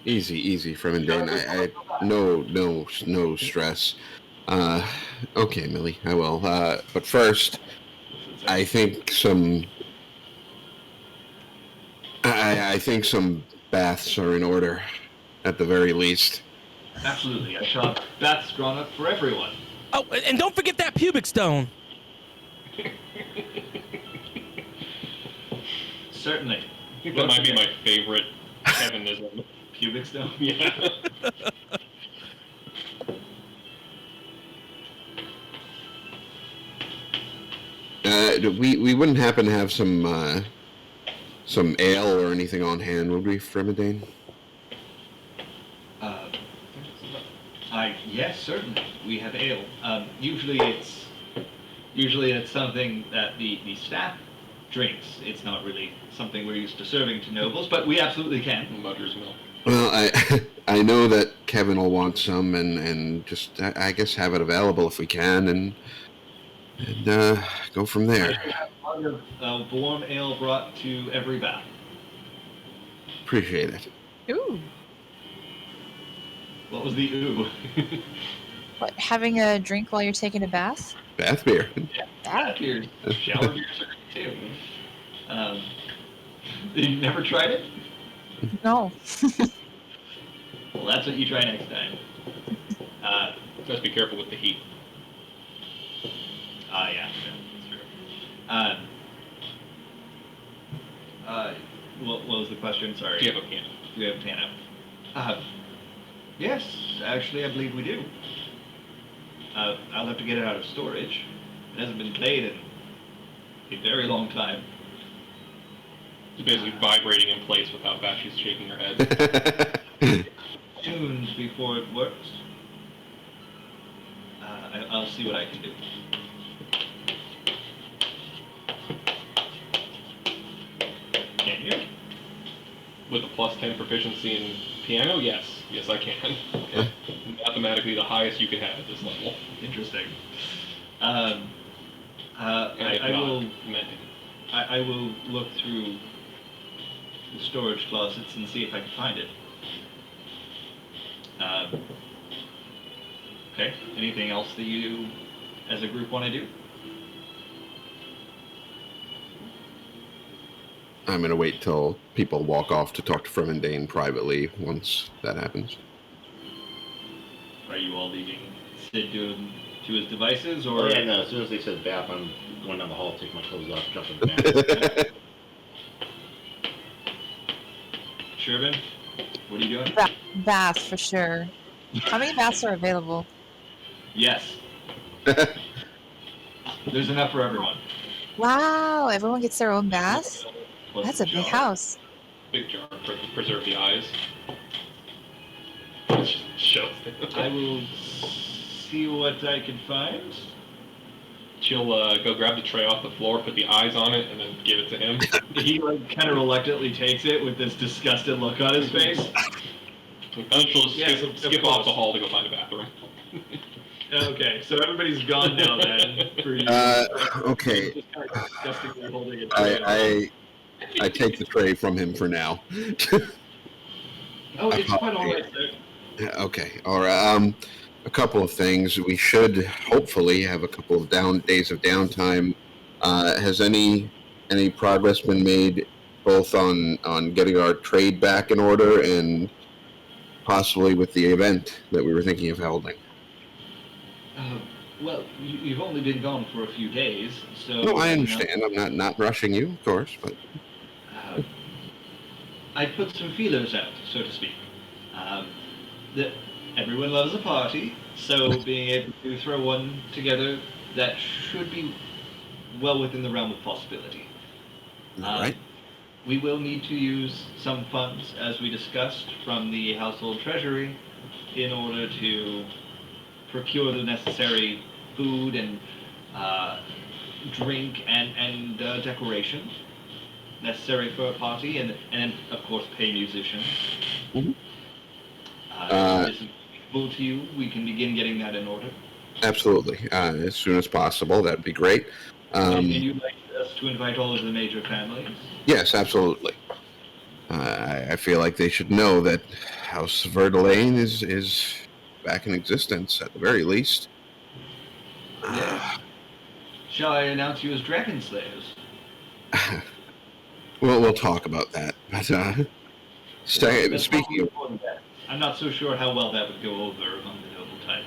Speaker 8: Easy, Fremendane. No stress. Okay, Millie, I will. But first, I think some baths are in order, at the very least.
Speaker 4: Absolutely, I shall have baths drawn up for everyone.
Speaker 3: Oh, and don't forget that pubic stone.
Speaker 4: Certainly.
Speaker 1: That might be my favorite Kevinism.
Speaker 4: Pubic stone?
Speaker 1: Yeah.
Speaker 8: We wouldn't happen to have some ale or anything on hand, would we, Fremendane?
Speaker 4: Yes, certainly. We have ale. Usually it's something that the staff drinks. It's not really something we're used to serving to nobles, but we absolutely can.
Speaker 1: Mother's milk.
Speaker 8: Well, I know that Kevin will want some, and just I guess have it available if we can, and go from there.
Speaker 4: I have warm ale brought to every bath.
Speaker 8: Appreciate it.
Speaker 7: Ooh.
Speaker 4: What was the ooh?
Speaker 7: What, having a drink while you're taking a bath?
Speaker 8: Bath beer.
Speaker 4: Bath beers. Shower beers are good too. You never tried it?
Speaker 7: No.
Speaker 4: Well, that's what you try next time.
Speaker 1: Just be careful with the heat.
Speaker 4: Yeah, that's true. What was the question? Sorry.
Speaker 1: Do you have a piano?
Speaker 4: Do we have a piano? Yes, actually, I believe we do. I'll have to get it out of storage. It hasn't been played in a very long time.
Speaker 1: It's basically vibrating in place without Bashi's shaking her head.
Speaker 4: Tunes before it works. I'll see what I can do. Can you?
Speaker 1: With a +10 proficiency in piano, yes. Yes, I can. Mathematically, the highest you can have at this level.
Speaker 4: Interesting.
Speaker 1: And if
Speaker 4: I
Speaker 1: not,
Speaker 4: will.
Speaker 1: mending.
Speaker 4: I will look through the storage closets and see if I can find it. Okay. Anything else that you, as a group, want to do?
Speaker 8: I'm going to wait till people walk off to talk to Fremendane privately once that happens.
Speaker 4: Are you all leaving Sid to his devices, or?
Speaker 2: Oh, yeah, no, as soon as they said bath, I'm going down the hall, take my clothes off, jump in the bath.
Speaker 4: Shervin, what are you doing?
Speaker 7: Bath for sure. How many baths are available?
Speaker 4: Yes. There's enough for everyone.
Speaker 7: Wow, everyone gets their own bath?
Speaker 4: Plus
Speaker 7: That's
Speaker 4: the
Speaker 7: a big
Speaker 4: jar.
Speaker 7: house.
Speaker 1: Big jar, preserve the eyes. It shows.
Speaker 4: I will see what I can find.
Speaker 1: She'll go grab the tray off the floor, put the eyes on it, and then give it to him.
Speaker 4: He kind of reluctantly takes it with this disgusted look on his face.
Speaker 1: And then she'll
Speaker 4: Yes,
Speaker 1: skip
Speaker 4: of
Speaker 1: off
Speaker 4: course.
Speaker 1: the hall to go find a bathroom.
Speaker 4: Okay, so everybody's gone now then. For you.
Speaker 8: Okay.
Speaker 4: Just kind of disgustingly holding it.
Speaker 8: I take the tray from him for now.
Speaker 4: Oh, it's quite all right, sir.
Speaker 8: Okay, all right. A couple of things. We should hopefully have a couple of days of downtime. Has any progress been made both on getting our trade back in order and possibly with the event that we were thinking of holding?
Speaker 4: Well, you've only been gone for a few days, so...
Speaker 8: No, I understand. I'm not rushing you, of course, but...
Speaker 4: I put some feelers out, so to speak. Everyone loves a party, So being able to throw one together, that should be well within the realm of possibility.
Speaker 8: All right.
Speaker 4: We will need to use some funds, as we discussed, from the household treasury in order to procure the necessary food and drink and decoration necessary for a party, and then, of course, pay musicians.
Speaker 8: Mhm.
Speaker 4: If this is useful to you, we can begin getting that in order.
Speaker 8: Absolutely. As soon as possible, that'd be great.
Speaker 4: And you'd like us to invite all of the major families?
Speaker 8: Yes, absolutely. I feel like they should know that House Verdelane is back in existence at the very least.
Speaker 4: Yes. Shall I announce you as Dragon Slayers?
Speaker 8: We'll talk about that. But
Speaker 4: That's
Speaker 8: speaking
Speaker 4: probably
Speaker 8: of
Speaker 4: important. I'm not so sure how well that would go over among the noble type.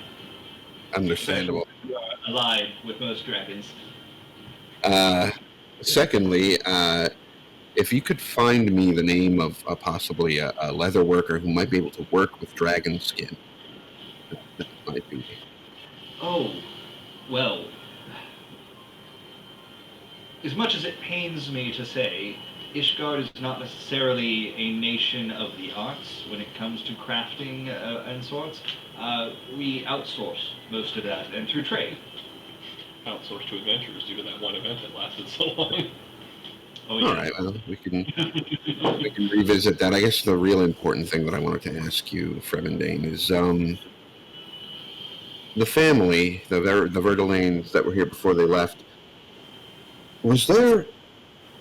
Speaker 8: understandable,
Speaker 4: Especially if you are allied with most dragons.
Speaker 8: secondly, if you could find me the name of possibly a leather worker who might be able to work with dragon skin, that might be.
Speaker 4: Oh, well. As much as it pains me to say, Ishgard is not necessarily a nation of the arts when it comes to crafting and sorts. We outsource most of that, and through trade.
Speaker 1: Outsourced to adventurers due to that one event that lasted so long.
Speaker 4: Oh, yeah.
Speaker 8: All right, well, we can revisit that. I guess the real important thing that I wanted to ask you, Fremendane, is the family, the Verdelanes that were here before they left. Was there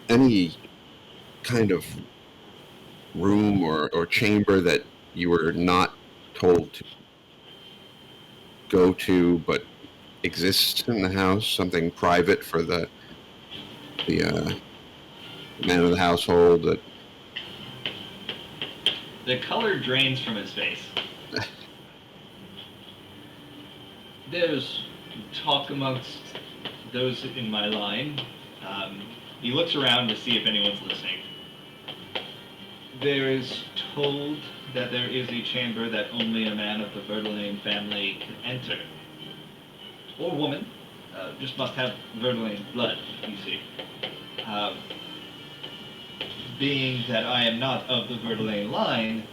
Speaker 8: any kind of room or chamber that you were not told to go to, but exists in the house? Something private for the man of the household that
Speaker 4: The color drains from his face. There's talk amongst those in my line. He looks around to see if anyone's listening. There is told that there is a chamber that only a man of the Verdelane family can enter. Or woman. Just must have Verdelane blood, you see. Being that I am not of the Verdelane line,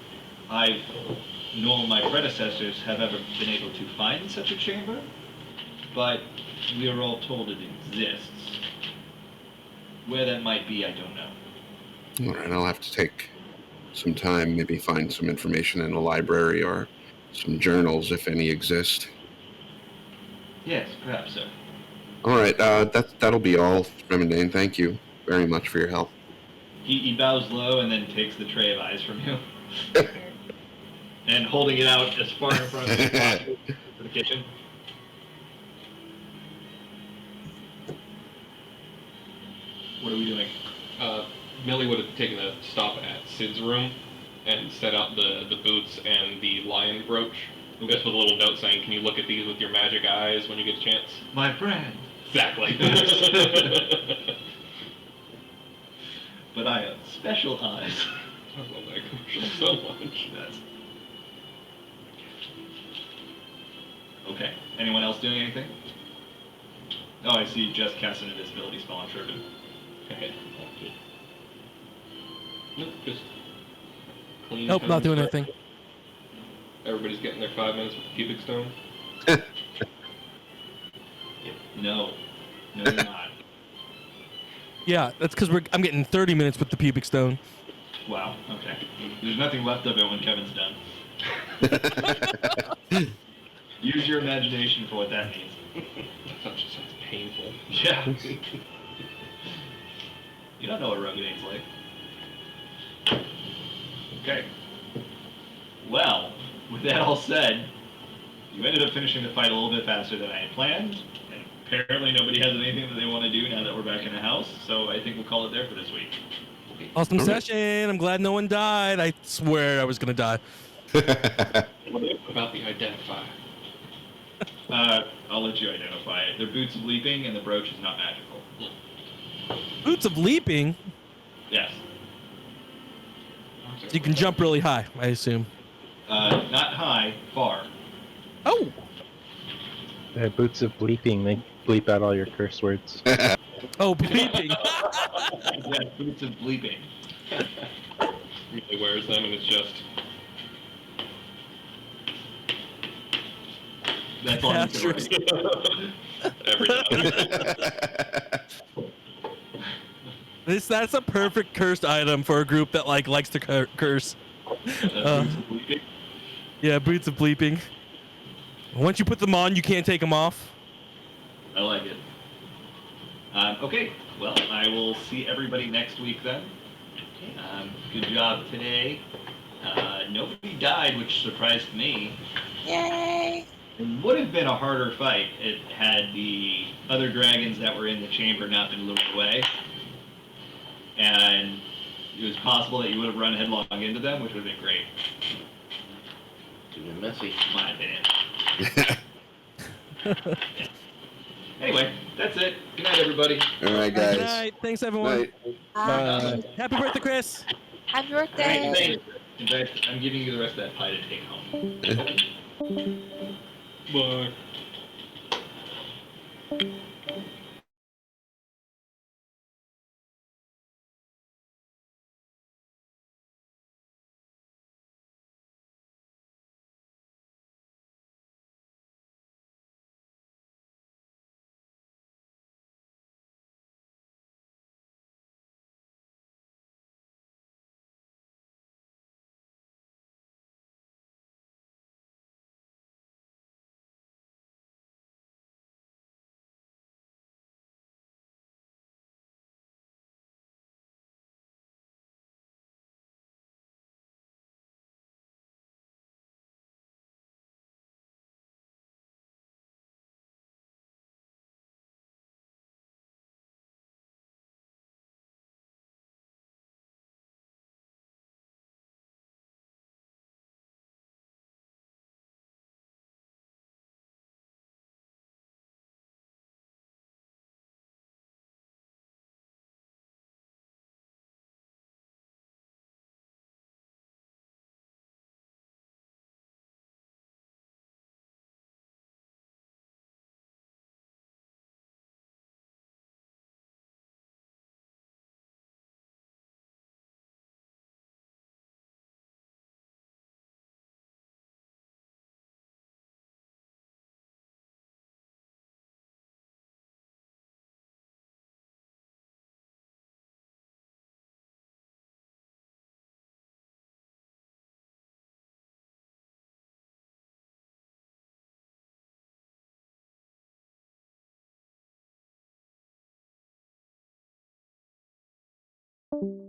Speaker 4: nor my predecessors have ever been able to find such a chamber, but we are all told it exists. Where that might be, I don't know.
Speaker 8: all right, I'll have to take some time, maybe find some information in a library or some journals if any exist.
Speaker 4: Yes, perhaps so.
Speaker 8: All right, that'll be all, Remendane. Thank you very much for your help.
Speaker 4: He bows low and then takes the tray of eyes from you. And holding it out as far in front of him as possible for the kitchen. What are we doing?
Speaker 1: Millie would have taken a stop at Sid's room and set out the boots and the lion brooch. Just with a little note saying, "Can you look at these with your magic eyes when you get a chance?"
Speaker 4: My friend.
Speaker 1: Exactly.
Speaker 4: But I have special eyes.
Speaker 1: I love that commercial so much.
Speaker 4: Okay. Anyone else doing anything? Oh, I see. Just cast an invisibility spell on Shervin.
Speaker 1: Okay. Nope, just clean.
Speaker 3: Nope, not doing anything.
Speaker 1: Everybody's getting their 5 minutes with the cubic stone.
Speaker 4: No. No, you're not.
Speaker 3: Yeah, that's because I'm getting 30 minutes with the pubic stone.
Speaker 4: Wow. Okay. There's nothing left of it when Kevin's done. Use your imagination for what that means.
Speaker 1: That just sounds painful.
Speaker 4: Yeah. You don't know what Roguedane's like. Okay. Well, with that all said, you ended up finishing the fight a little bit faster than I had planned, and apparently nobody has anything that they want to do now that we're back in the house, so I think we'll call it there for this week.
Speaker 3: Awesome session. I'm glad no one died. I swear I was going to die.
Speaker 1: About the identifier.
Speaker 4: I'll let you identify it. They're boots of leaping, and the brooch is not magical.
Speaker 3: Boots of leaping?
Speaker 4: Yes.
Speaker 3: So you can jump really high, I assume.
Speaker 4: Not high, far.
Speaker 3: Oh!
Speaker 9: Boots of bleeping. They bleep out all your curse words.
Speaker 3: Oh, bleeping.
Speaker 4: Yeah, boots of bleeping.
Speaker 1: Really wears them, and it's just
Speaker 4: That's all you can
Speaker 3: Asterisk.
Speaker 4: write.
Speaker 1: every time.
Speaker 3: That's a perfect cursed item for a group that likes to curse.
Speaker 4: Boots of bleeping.
Speaker 3: Yeah, boots of bleeping. Once you put them on, you can't take them off.
Speaker 4: I like it. Okay, well, I will see everybody next week then. Good job today. Nobody died, which surprised me.
Speaker 7: Yay!
Speaker 4: It would have been a harder fight had the other dragons that were in the chamber not been lured away. And it was possible that you would have run headlong into them, which would have been great,
Speaker 2: Too messy.
Speaker 4: in my opinion. Anyway, that's it. Good night, everybody.
Speaker 8: All right,
Speaker 3: Good
Speaker 8: guys.
Speaker 3: night. Thanks, everyone.
Speaker 8: Night.
Speaker 9: Bye.
Speaker 3: Happy birthday, Chris.
Speaker 7: Happy
Speaker 4: All right,
Speaker 7: birthday!
Speaker 4: thanks. In fact, I'm giving you the rest of that pie to take home.
Speaker 1: Bye.
Speaker 5: Thank you.